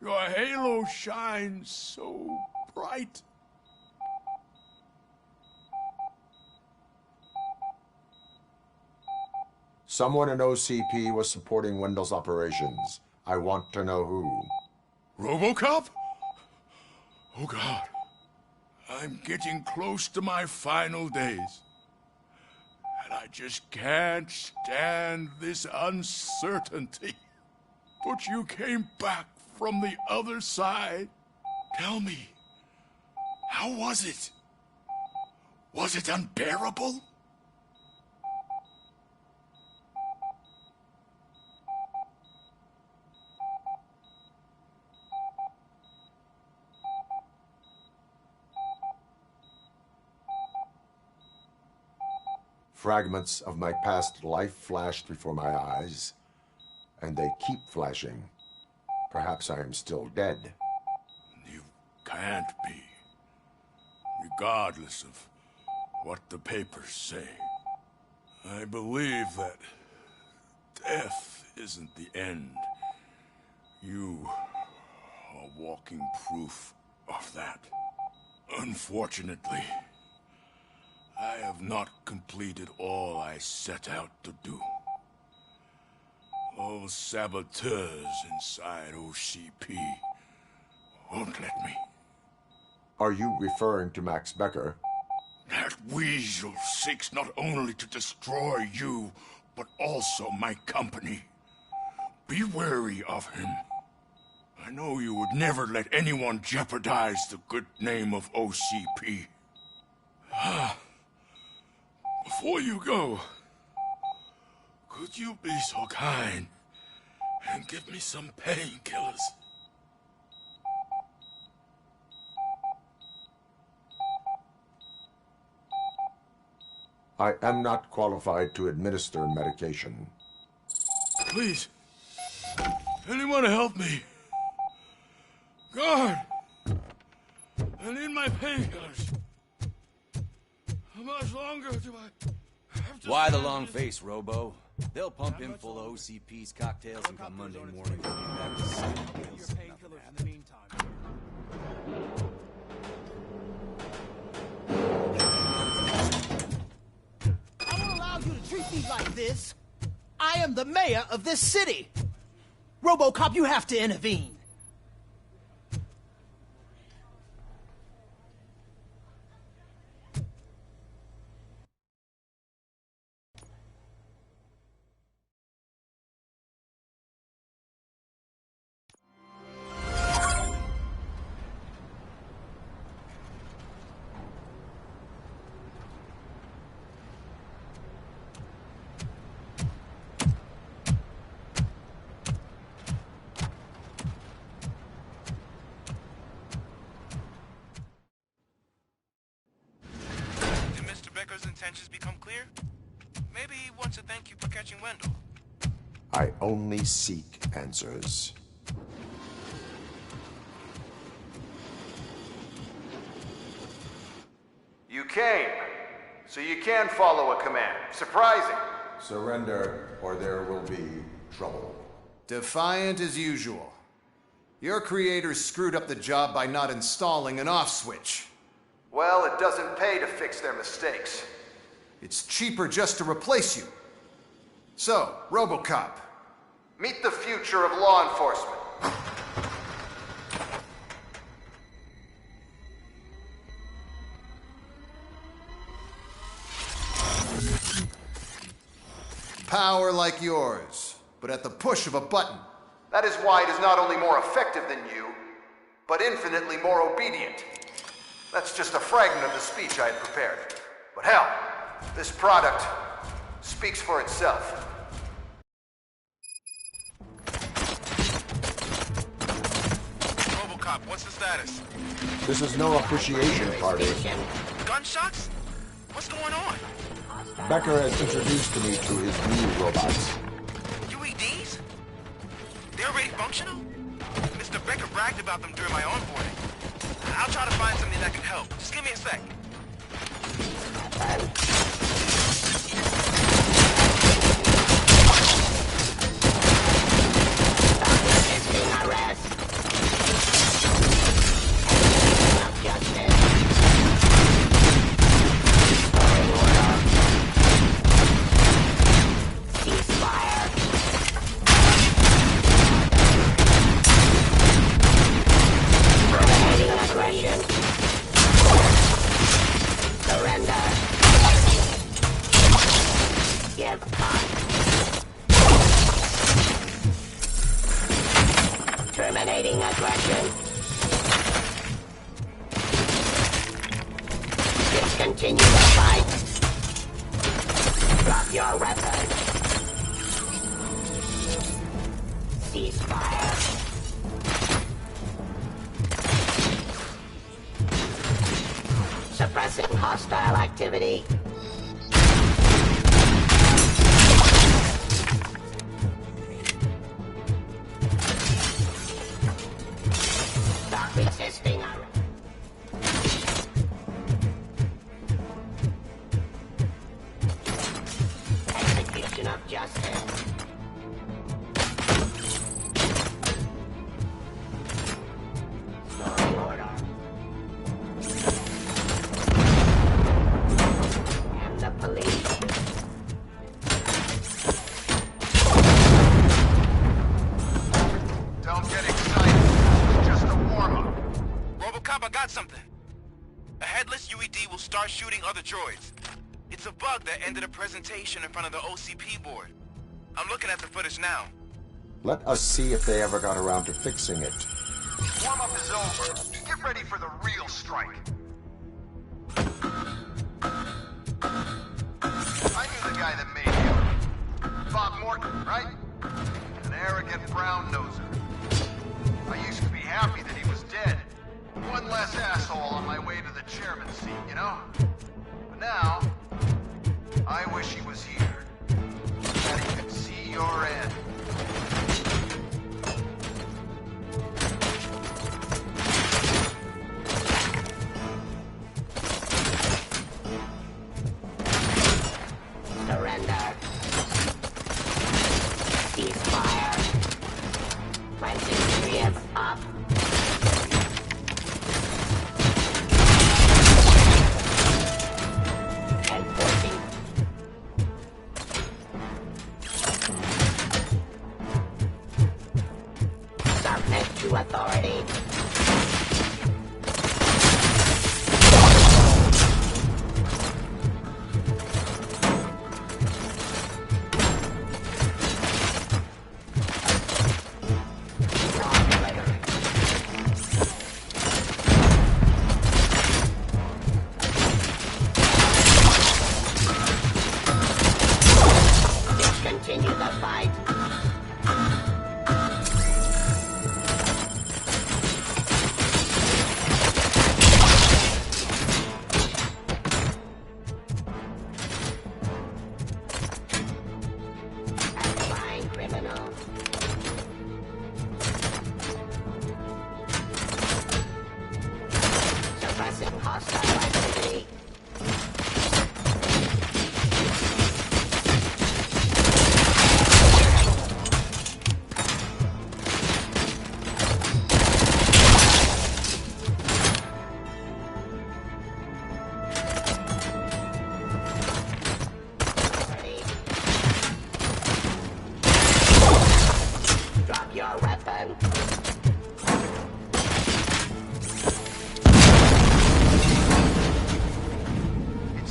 Your halo shines so bright. Someone in OCP was supporting Wendell's operations. I want to know who. RoboCop? Oh God. I'm getting close to my final days. And I just can't stand this uncertainty. But you came back from the other side. Tell me, how was it? Was it unbearable? Fragments of my past life flashed before my eyes, and they keep flashing. Perhaps I am still dead. You can't be, regardless of what the papers say. I believe that death isn't the end. You are walking proof of that. Unfortunately, I have not completed all I set out to do. Those saboteurs inside OCP won't let me. Are you referring to Max Becker? That weasel seeks not only to destroy you, but also my company. Be wary of him. I know you would never let anyone jeopardize the good name of OCP. Before you go, could you be so kind and give me some painkillers? I am not qualified to administer medication. Please, anyone help me? Guard! I need my painkillers. How much longer do I have to... Why the long face, Robo? They'll pump him full of OCP's cocktails and come Monday morning he'll be back to sleep. Your painkillers in the meantime. I won't allow you to treat me like this. I am the mayor of this city. RoboCop, you have to intervene. Intentions become clear? Maybe he wants to thank you for catching Wendell. I only seek answers. You came, so you can follow a command. Surprising. Surrender, or there will be trouble. Defiant as usual. Your creators screwed up the job by not installing an off switch. Well, it doesn't pay to fix their mistakes. It's cheaper just to replace you. So, RoboCop, meet the future of law enforcement. Power like yours, but at the push of a button. That is why it is not only more effective than you, but infinitely more obedient. That's just a fragment of the speech I had prepared. But hell, this product speaks for itself. RoboCop, what's the status? This is no appreciation party. Gunshots? What's going on? Becker has introduced to me to his new robots. UEDs? They're already functional? Mr. Becker bragged about them during my onboarding. I'll try to find something that can help. Just give me a sec. Terminating aggression. Discontinue the fight. Drop your weapon. Ceasefire. Suppressing hostile activity. Stop resisting. Execution of justice. Story order. And the police. Don't get excited. It's just a warm-up. RoboCop, I got something. A headless UED will start shooting other droids. It's a bug that ended a presentation in front of the OCP board. I'm looking at the footage now. Let us see if they ever got around to fixing it. Warm-up is over. Get ready for the real strike. I knew the guy that made you. Bob Morton, right? An arrogant brown-noser. I used to be happy that he was dead. One less asshole on my way to the chairman's seat, you know? But now, I wish he was here. That he could see your end. Surrender. Ceasefire. Planting periods up. Enforcing. Submit to authority. Discontinue the fight. Applying criminal. Suppressing hostile activity.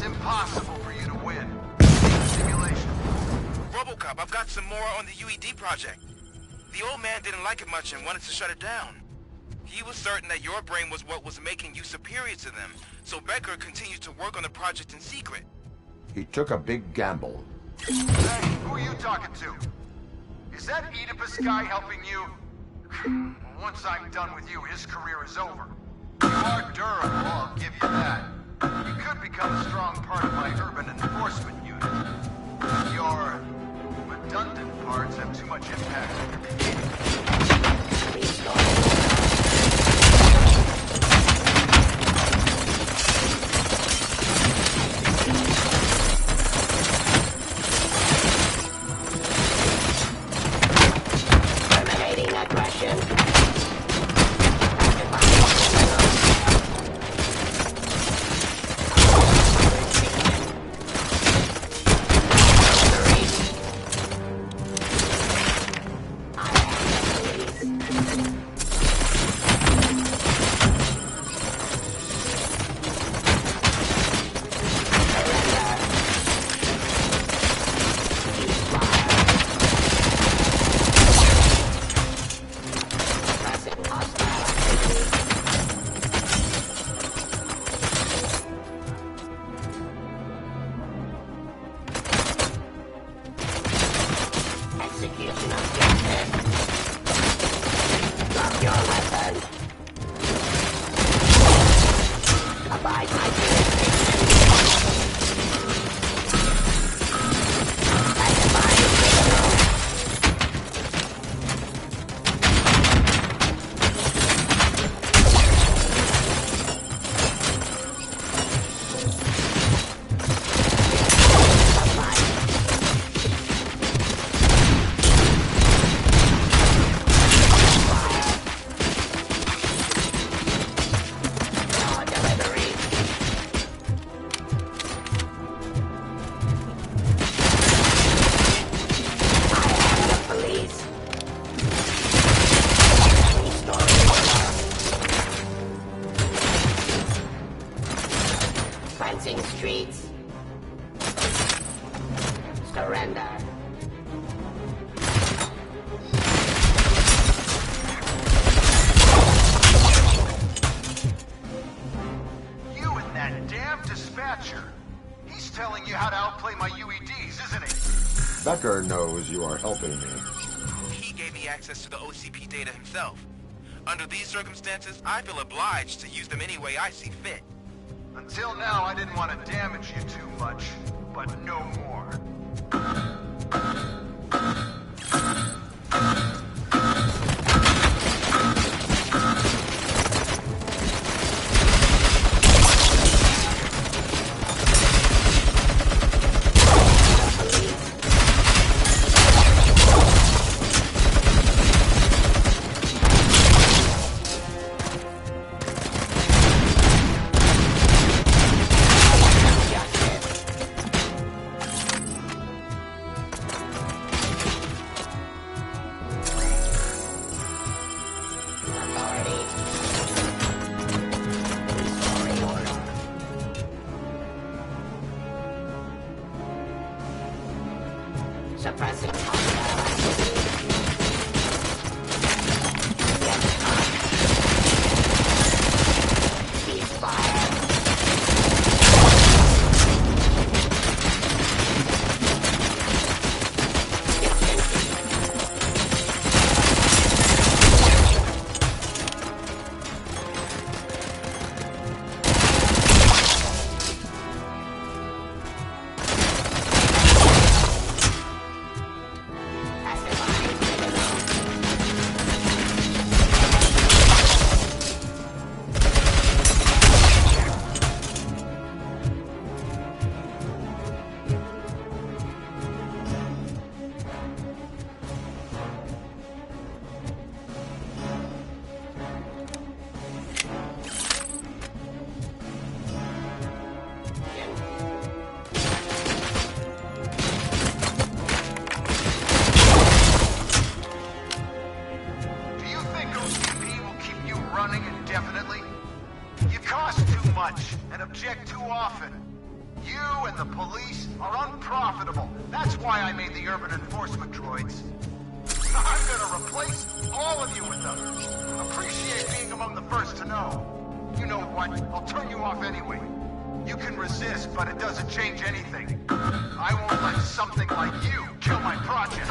impossible for you to win. Simulation. RoboCop, I've got some more on the UED project. The old man didn't like it much and wanted to shut it down. He was certain that your brain was what was making you superior to them, so Becker continued to work on the project in secret. He took a big gamble. Hey, who are you talking to? Is that Oedipus guy helping you? Once I'm done with you, his career is over. You are durable, I'll give you that. You could become a strong part of my urban enforcement unit. Your redundant parts have too much impact on your behavior. Becker knows you are helping me. He gave me access to the OCP data himself. Under these circumstances, I feel obliged to use them any way I see fit. Until now, I didn't want to damage you too much, but no more. the police are unprofitable. That's why I made the urban enforcement droids. I'm gonna replace all of you with them. Appreciate being among the first to know. You know what? I'll turn you off anyway. You can resist, but it doesn't change anything. I won't let something like you kill my project.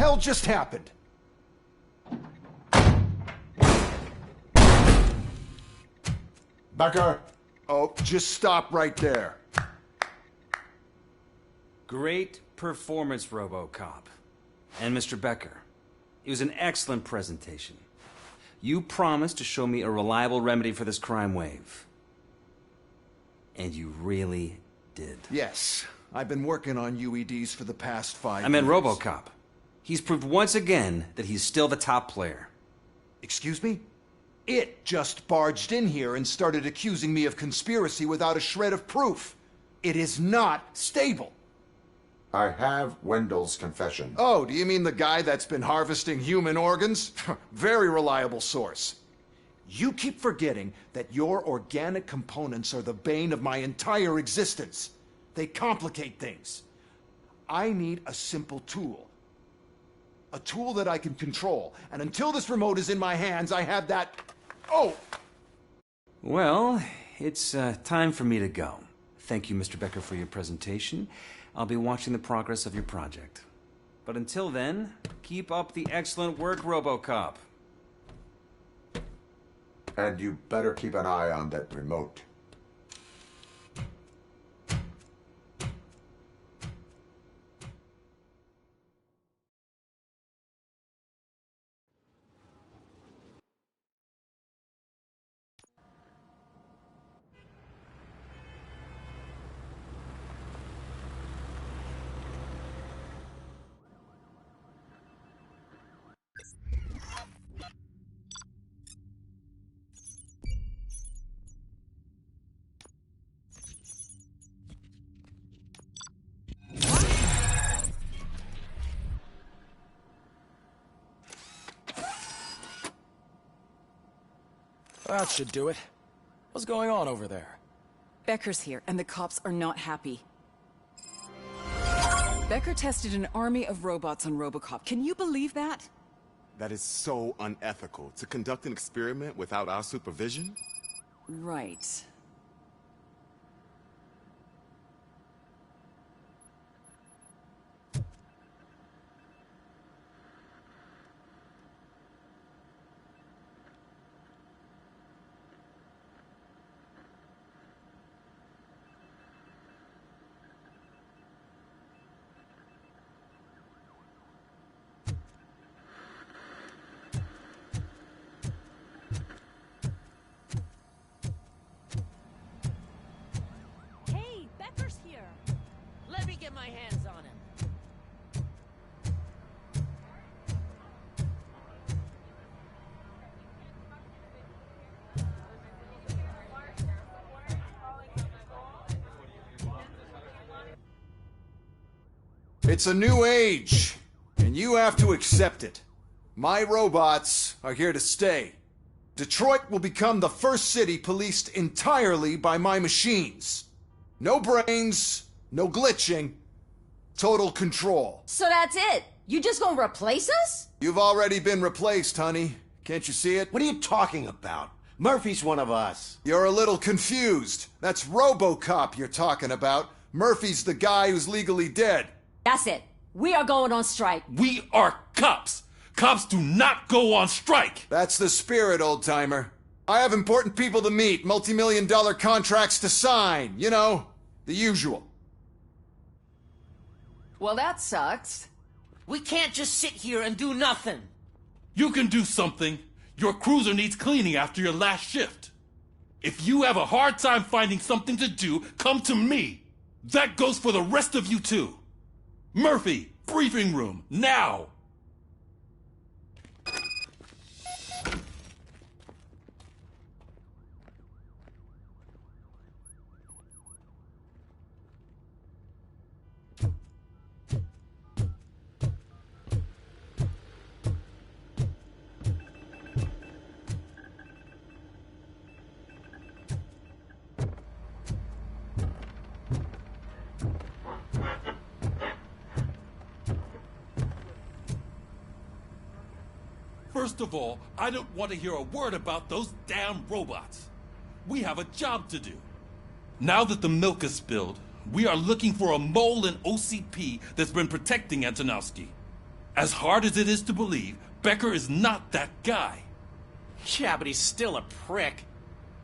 hell just happened? Becker! Oh, just stop right there. Great performance, RoboCop. And Mr. Becker, it was an excellent presentation. You promised to show me a reliable remedy for this crime wave. And you really did. Yes, I've been working on UEDs for the past 5 years. I meant RoboCop. He's proved once again that he's still the top player. Excuse me? It just barged in here and started accusing me of conspiracy without a shred of proof. It is not stable. I have Wendell's confession. Oh, do you mean the guy that's been harvesting human organs? Very reliable source. You keep forgetting that your organic components are the bane of my entire existence. They complicate things. I need a simple tool. A tool that I can control. And until this remote is in my hands, I have that... Oh! Well, it's time for me to go. Thank you, Mr. Becker, for your presentation. I'll be watching the progress of your project. But until then, keep up the excellent work, RoboCop. And you better keep an eye on that remote. That should do it. What's going on over there? Becker's here, and the cops are not happy. Becker tested an army of robots on RoboCop. Can you believe that? That is so unethical. To conduct an experiment without our supervision? Right. Let me get my hands on him. It's a new age, and you have to accept it. My robots are here to stay. Detroit will become the first city policed entirely by my machines. No brains, no glitching, total control. So that's it? You just gonna replace us? You've already been replaced, honey. Can't you see it? What are you talking about? Murphy's one of us. You're a little confused. That's RoboCop you're talking about. Murphy's the guy who's legally dead. That's it. We are going on strike. We are cops. Cops do not go on strike. That's the spirit, old-timer. I have important people to meet, multi-million-dollar contracts to sign. You know, the usual. Well, that sucks. We can't just sit here and do nothing. You can do something. Your cruiser needs cleaning after your last shift. If you have a hard time finding something to do, come to me. That goes for the rest of you too. Murphy, briefing room, now! First of all, I don't want to hear a word about those damn robots. We have a job to do. Now that the milk is spilled, we are looking for a mole in OCP that's been protecting Antonowski. As hard as it is to believe, Becker is not that guy. Yeah, but he's still a prick.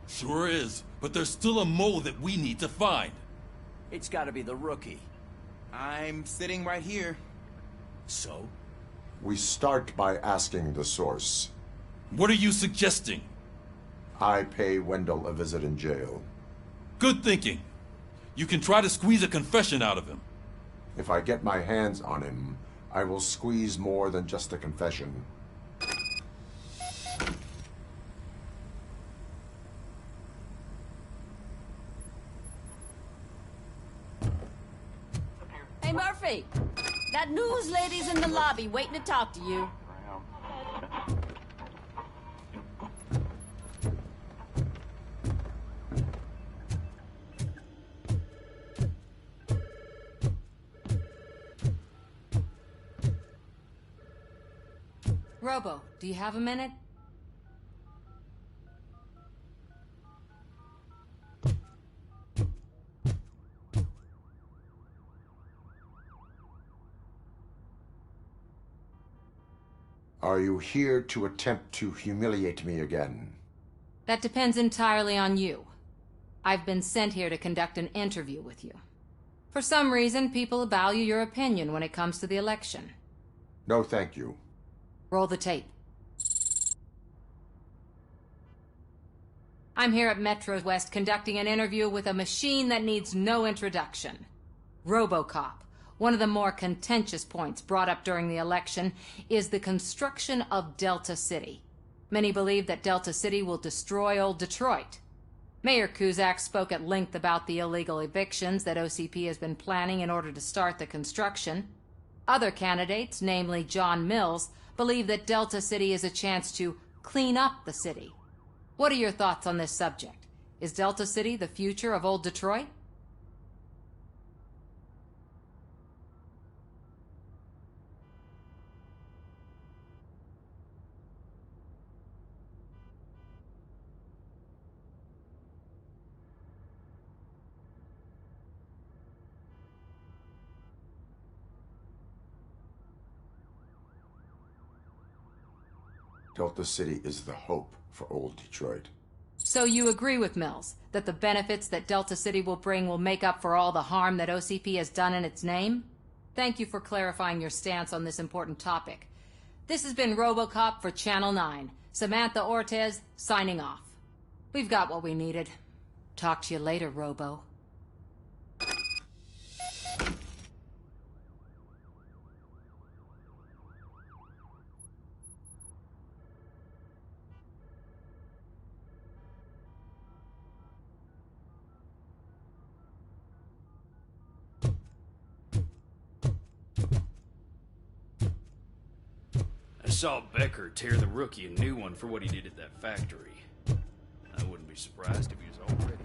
Sure is, but there's still a mole that we need to find. It's gotta be the rookie. I'm sitting right here. So? We start by asking the source. What are you suggesting? I pay Wendell a visit in jail. Good thinking. You can try to squeeze a confession out of him. If I get my hands on him, I will squeeze more than just a confession. Hey, Murphy! That news lady's in the lobby waiting to talk to you. Robo, do you have a minute? Are you here to attempt to humiliate me again? That depends entirely on you. I've been sent here to conduct an interview with you. For some reason, people value your opinion when it comes to the election. No, thank you. Roll the tape. I'm here at Metro West conducting an interview with a machine that needs no introduction. RoboCop. One of the more contentious points brought up during the election is the construction of Delta City. Many believe that Delta City will destroy old Detroit. Mayor Cusack spoke at length about the illegal evictions that OCP has been planning in order to start the construction. Other candidates, namely John Mills, believe that Delta City is a chance to clean up the city. What are your thoughts on this subject? Is Delta City the future of old Detroit? Delta City is the hope for old Detroit. So you agree with Mills that the benefits that Delta City will bring will make up for all the harm that OCP has done in its name? Thank you for clarifying your stance on this important topic. This has been RoboCop for Channel 9. Samantha Ortez, signing off. We've got what we needed. Talk to you later, Robo. I saw Becker tear the rookie a new one for what he did at that factory. I wouldn't be surprised if he was already.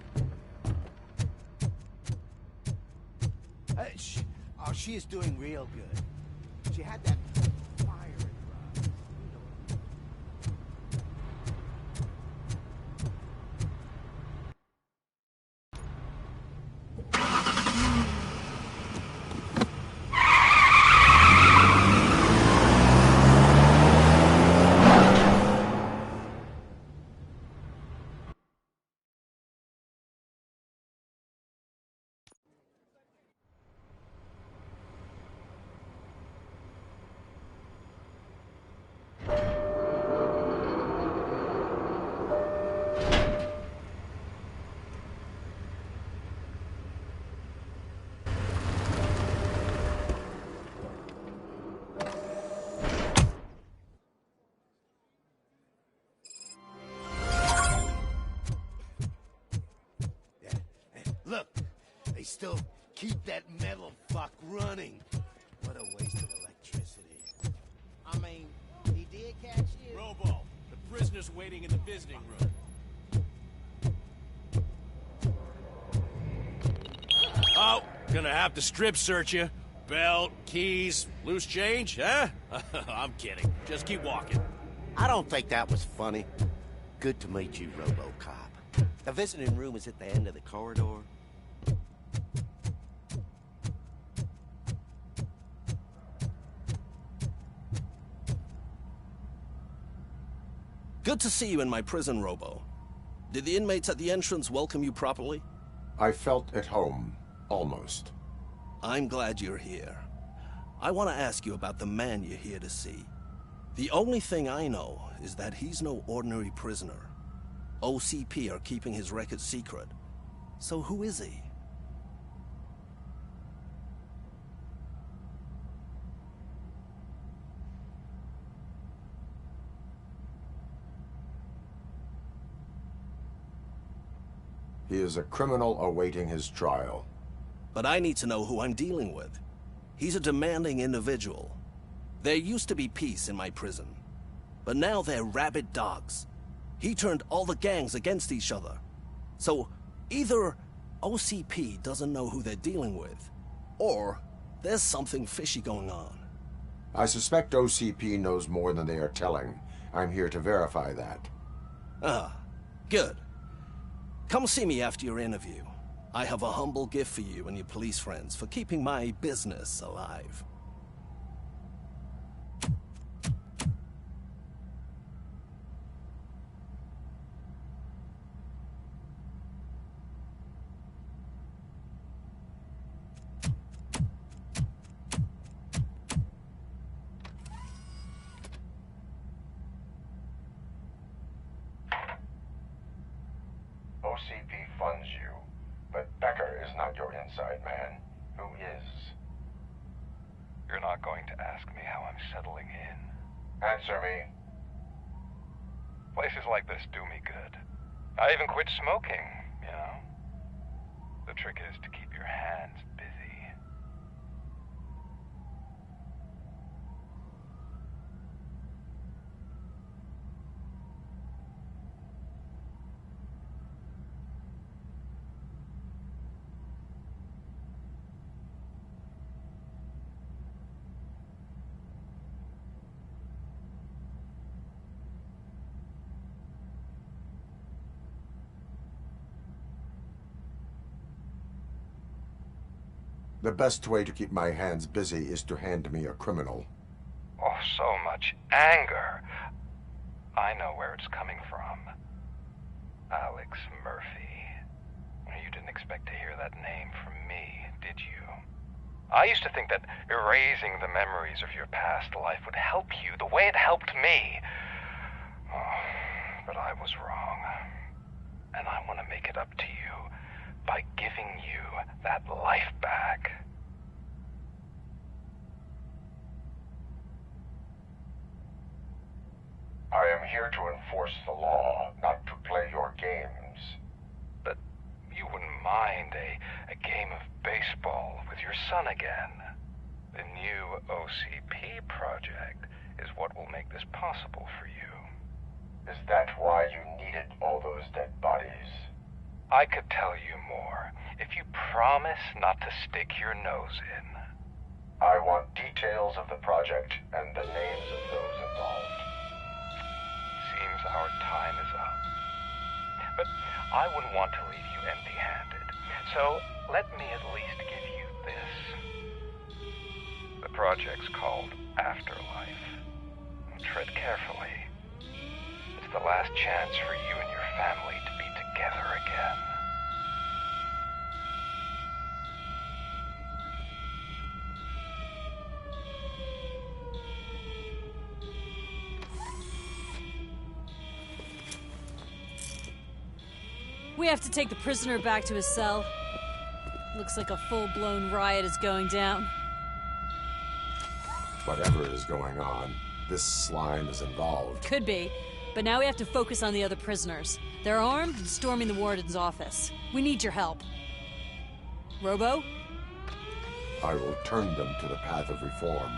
Oh, she is doing real good. She had that fire in her eyes. Look, they still keep that metal fuck running. What a waste of electricity. I mean, he did catch you. Robo, the prisoner's waiting in the visiting room. Oh, gonna have to strip search you. Belt, keys, loose change, huh? I'm kidding. Just keep walking. I don't think that was funny. Good to meet you, RoboCop. The visiting room is at the end of the corridor. Good to see you in my prison, Robo. Did the inmates at the entrance welcome you properly? I felt at home, almost. I'm glad you're here. I want to ask you about the man you're here to see. The only thing I know is that he's no ordinary prisoner. OCP are keeping his record secret. So who is he? He is a criminal awaiting his trial. But I need to know who I'm dealing with. He's a demanding individual. There used to be peace in my prison, but now they're rabid dogs. He turned all the gangs against each other. So either OCP doesn't know who they're dealing with, or there's something fishy going on. I suspect OCP knows more than they are telling. I'm here to verify that. Ah, good. Come see me after your interview. I have a humble gift for you and your police friends for keeping my business alive. OCP funds you, but Becker is not your inside man. Who is? You're not going to ask me how I'm settling in. Answer me. Places like this do me good. I even quit smoking, you know. The trick is to keep your hands busy. The best way to keep my hands busy is to hand me a criminal. Oh, so much anger. I know where it's coming from. Alex Murphy. You didn't expect to hear that name from me, did you? I used to think that erasing the memories of your past life would help you the way it helped me. Oh, but I was wrong. And I want to make it up to you by giving you that life back. I am here to enforce the law, not to play your games. But you wouldn't mind a game of baseball with your son again. The new OCP project is what will make this possible for you. Is that why you needed all those dead bodies? I could tell you more if you promise not to stick your nose in. I want details of the project and the names of those involved. Seems our time is up. But I wouldn't want to leave you empty-handed, so let me at least give you this. The project's called Afterlife. Tread carefully. It's the last chance for you and your family to be together again. We have to take the prisoner back to his cell. Looks like a full-blown riot is going down. Whatever is going on, this slime is involved. Could be, but now we have to focus on the other prisoners. They're armed and storming the warden's office. We need your help. Robo? I will turn them to the path of reform.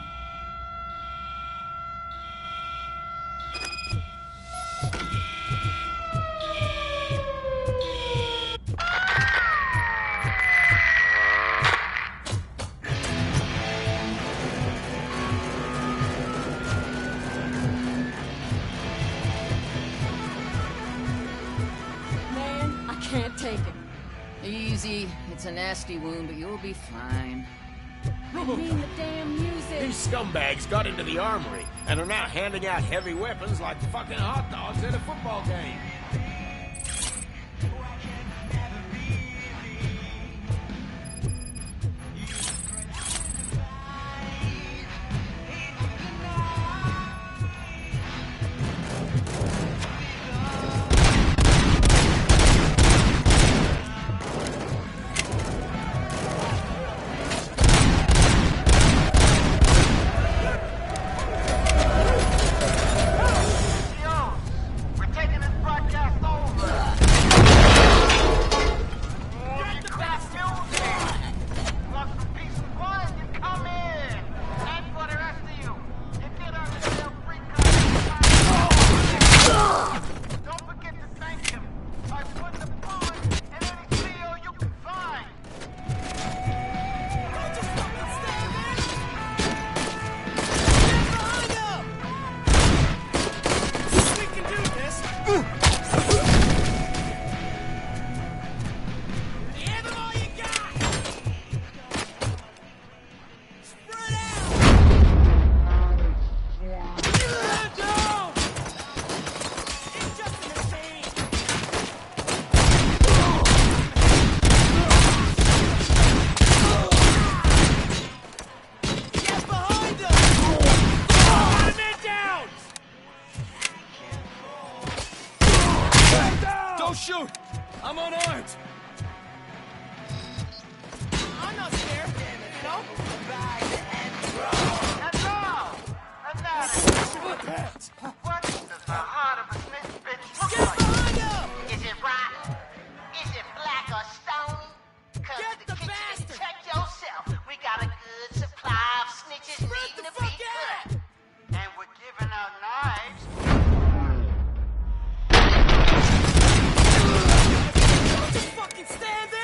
Can't take it. Easy. It's a nasty wound, but you'll be fine. I mean the damn music. These scumbags got into the armory and are now handing out heavy weapons like fucking hot dogs at a football game. Shoot! I'm unarmed! I'm not scared, no? What does the heart of a snitch bitch look like? Is it rotten? Is it black or stony? Get the bastard! Check yourself. We got a good supply of snitches needing to be cut. And we're giving out knives. Fucking stand there!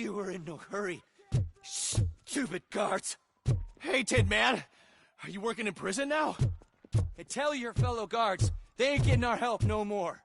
you were in no hurry. Stupid guards. Hey, Tin Man. Are you working in prison now? And tell your fellow guards, they ain't getting our help no more.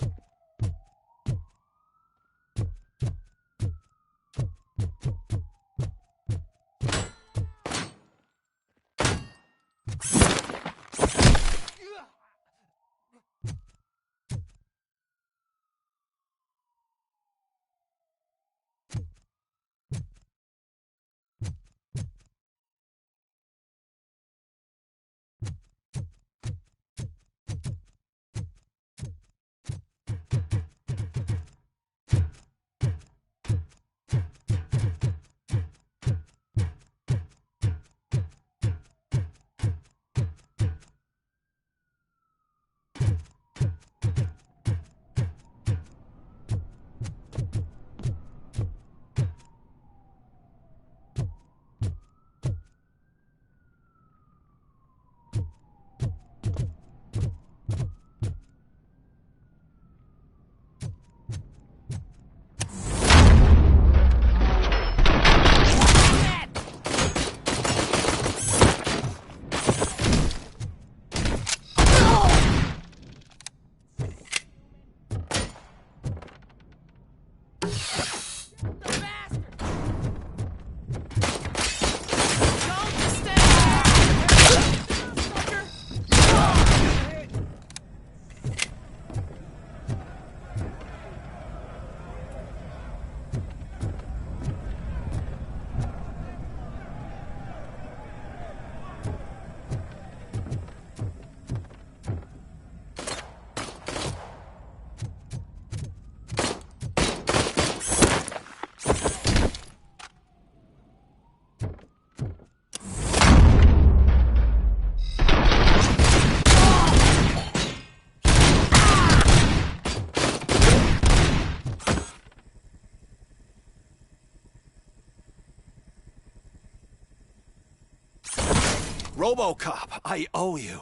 RoboCop, I owe you.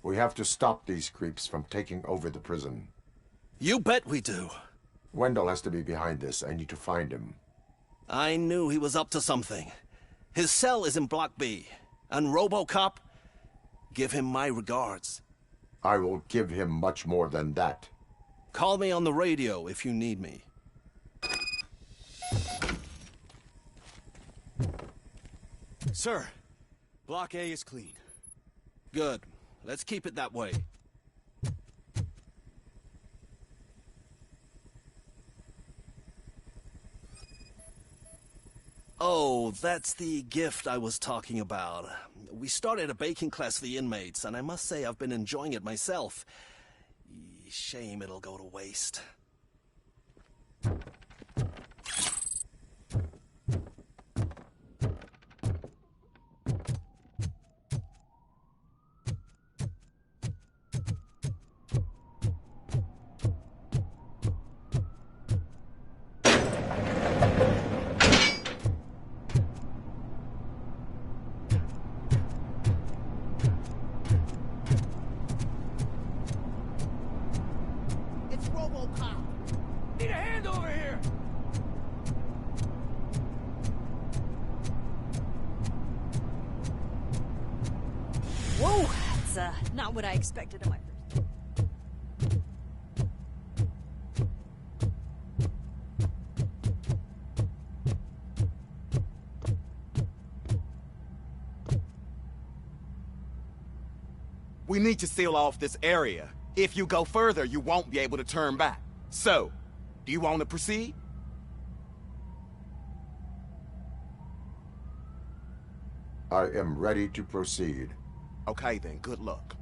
We have to stop these creeps from taking over the prison. You bet we do. Wendell has to be behind this. I need to find him. I knew he was up to something. His cell is in Block B. And RoboCop, give him my regards. I will give him much more than that. Call me on the radio if you need me. Sir, Block A is clean. Good. Let's keep it that way. Oh, that's the gift I was talking about. We started a baking class for the inmates, and I must say I've been enjoying it myself. Shame it'll go to waste. It's RoboCop. Need a hand over here. Whoa, that's not what I expected in my first. We need to seal off this area. If you go further, you won't be able to turn back. So, do you want to proceed? I am ready to proceed. Okay then, good luck.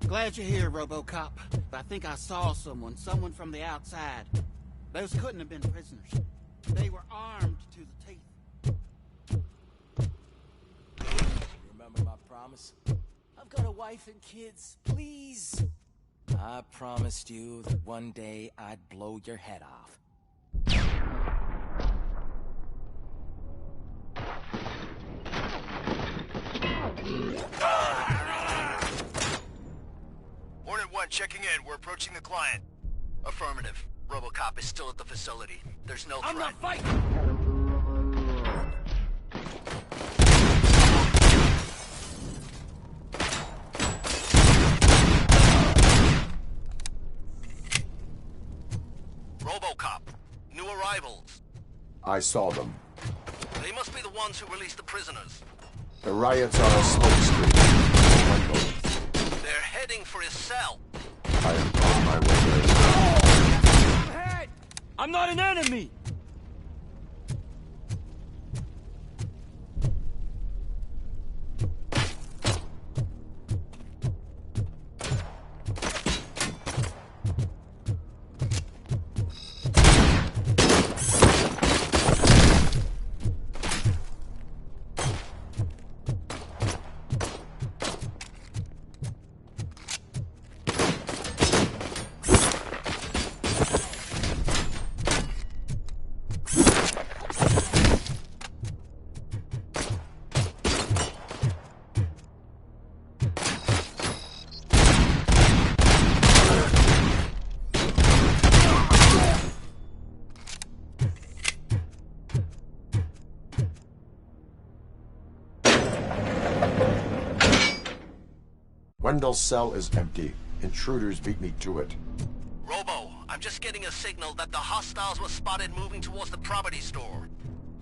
Glad you're here, RoboCop. I think I saw someone from the outside. Those couldn't have been prisoners. They were armed to the teeth. Remember my promise? I've got a wife and kids. Please. I promised you that one day I'd blow your head off. 1, checking in. We're approaching the client. Affirmative. RoboCop is still at the facility. There's no threat. I'm not fighting! RoboCop. New arrivals. I saw them. They must be the ones who released the prisoners. The riots are a smokescreen. They're heading for his cell. I am on my way there. I'm not an enemy! Wendell's cell is empty. Intruders beat me to it. Robo, I'm just getting a signal that the hostiles were spotted moving towards the property store.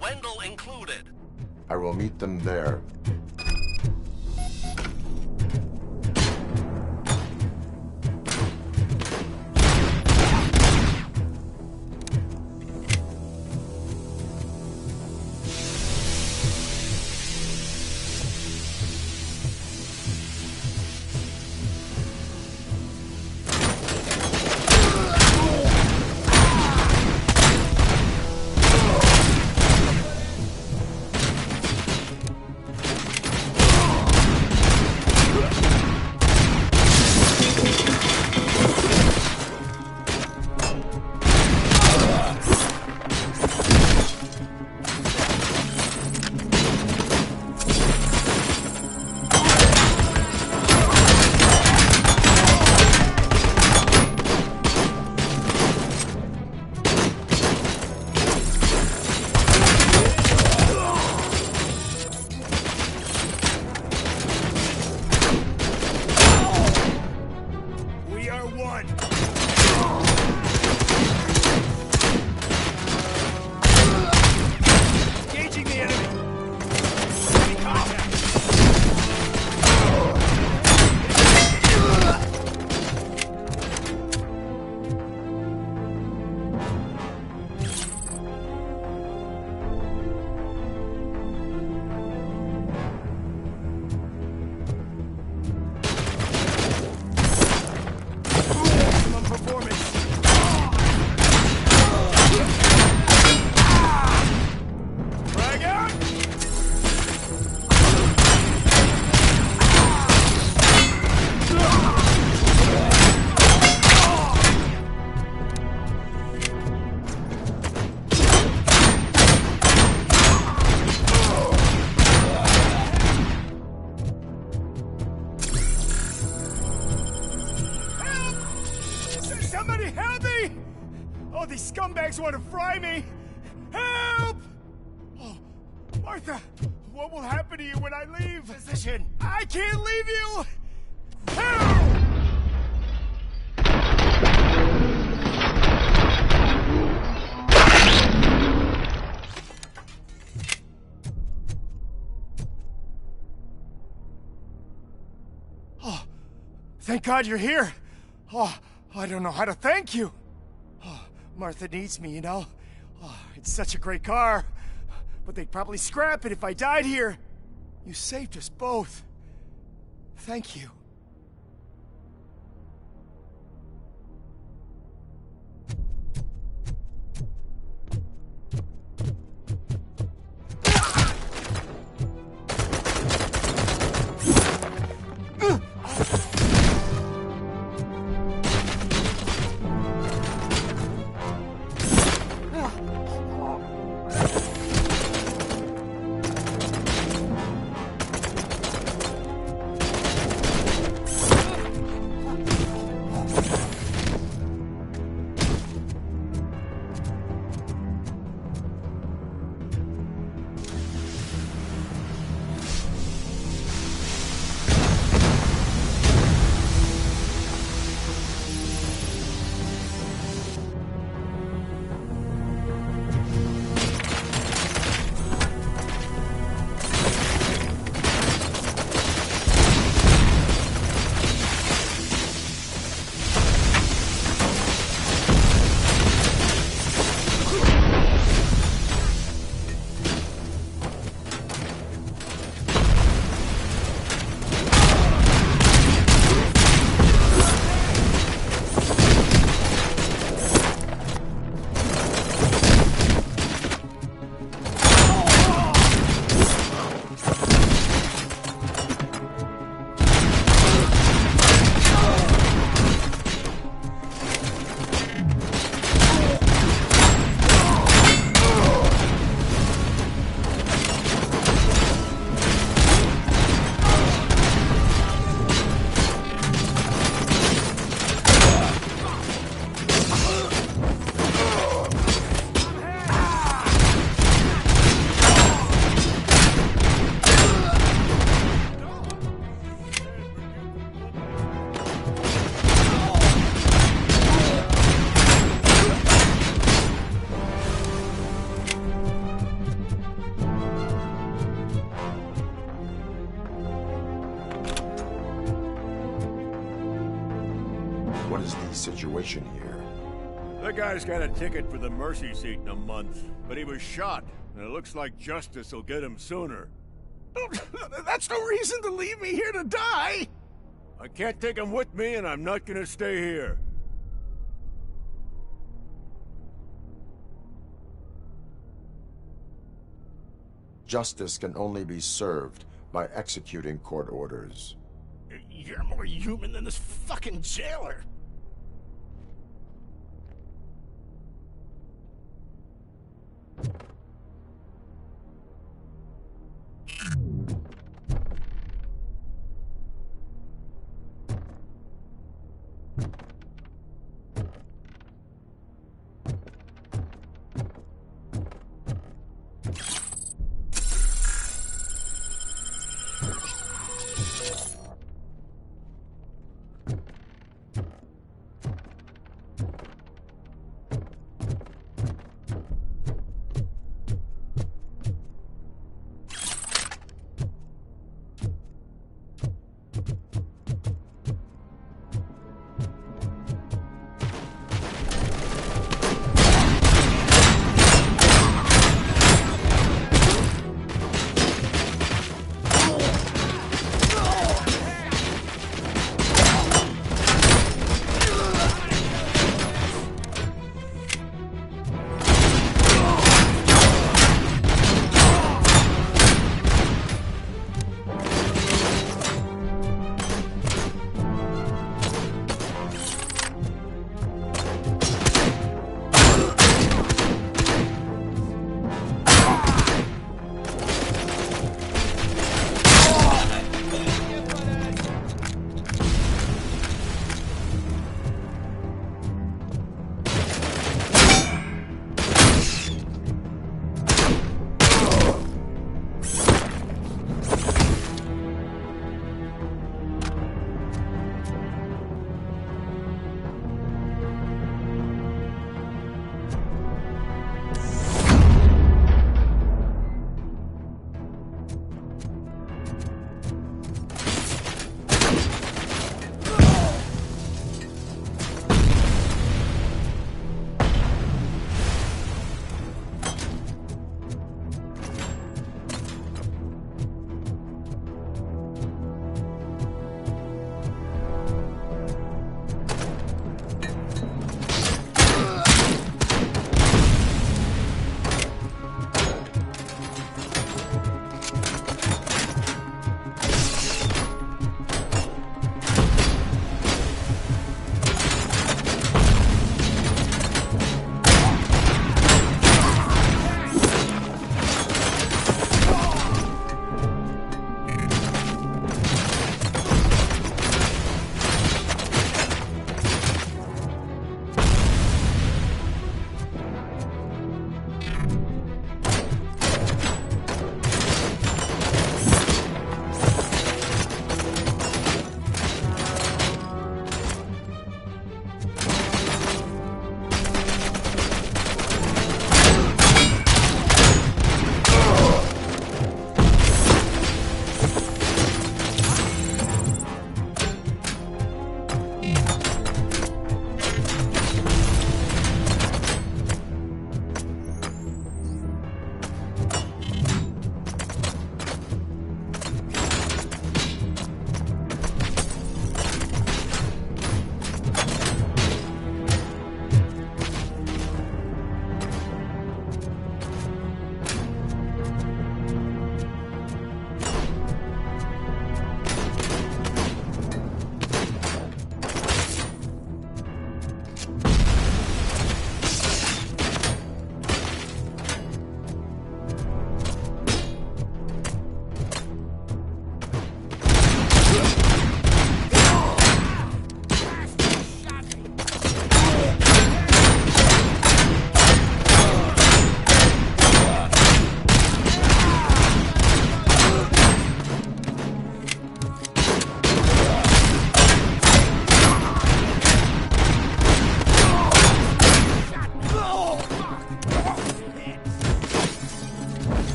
Wendell included. I will meet them there. Somebody help me! Oh, these scumbags want to fry me! Help! Oh, Martha, what will happen to you when I leave? Physician! I can't leave you! Help! Oh, thank God you're here. Oh, I don't know how to thank you. Oh, Martha needs me, you know. Oh, it's such a great car. But they'd probably scrap it if I died here. You saved us both. Thank you. What is the situation here? That guy's got a ticket for the mercy seat in a month, but he was shot, and it looks like justice will get him sooner. That's no reason to leave me here to die! I can't take him with me, and I'm not gonna stay here. Justice can only be served by executing court orders. You're more human than this fucking jailer.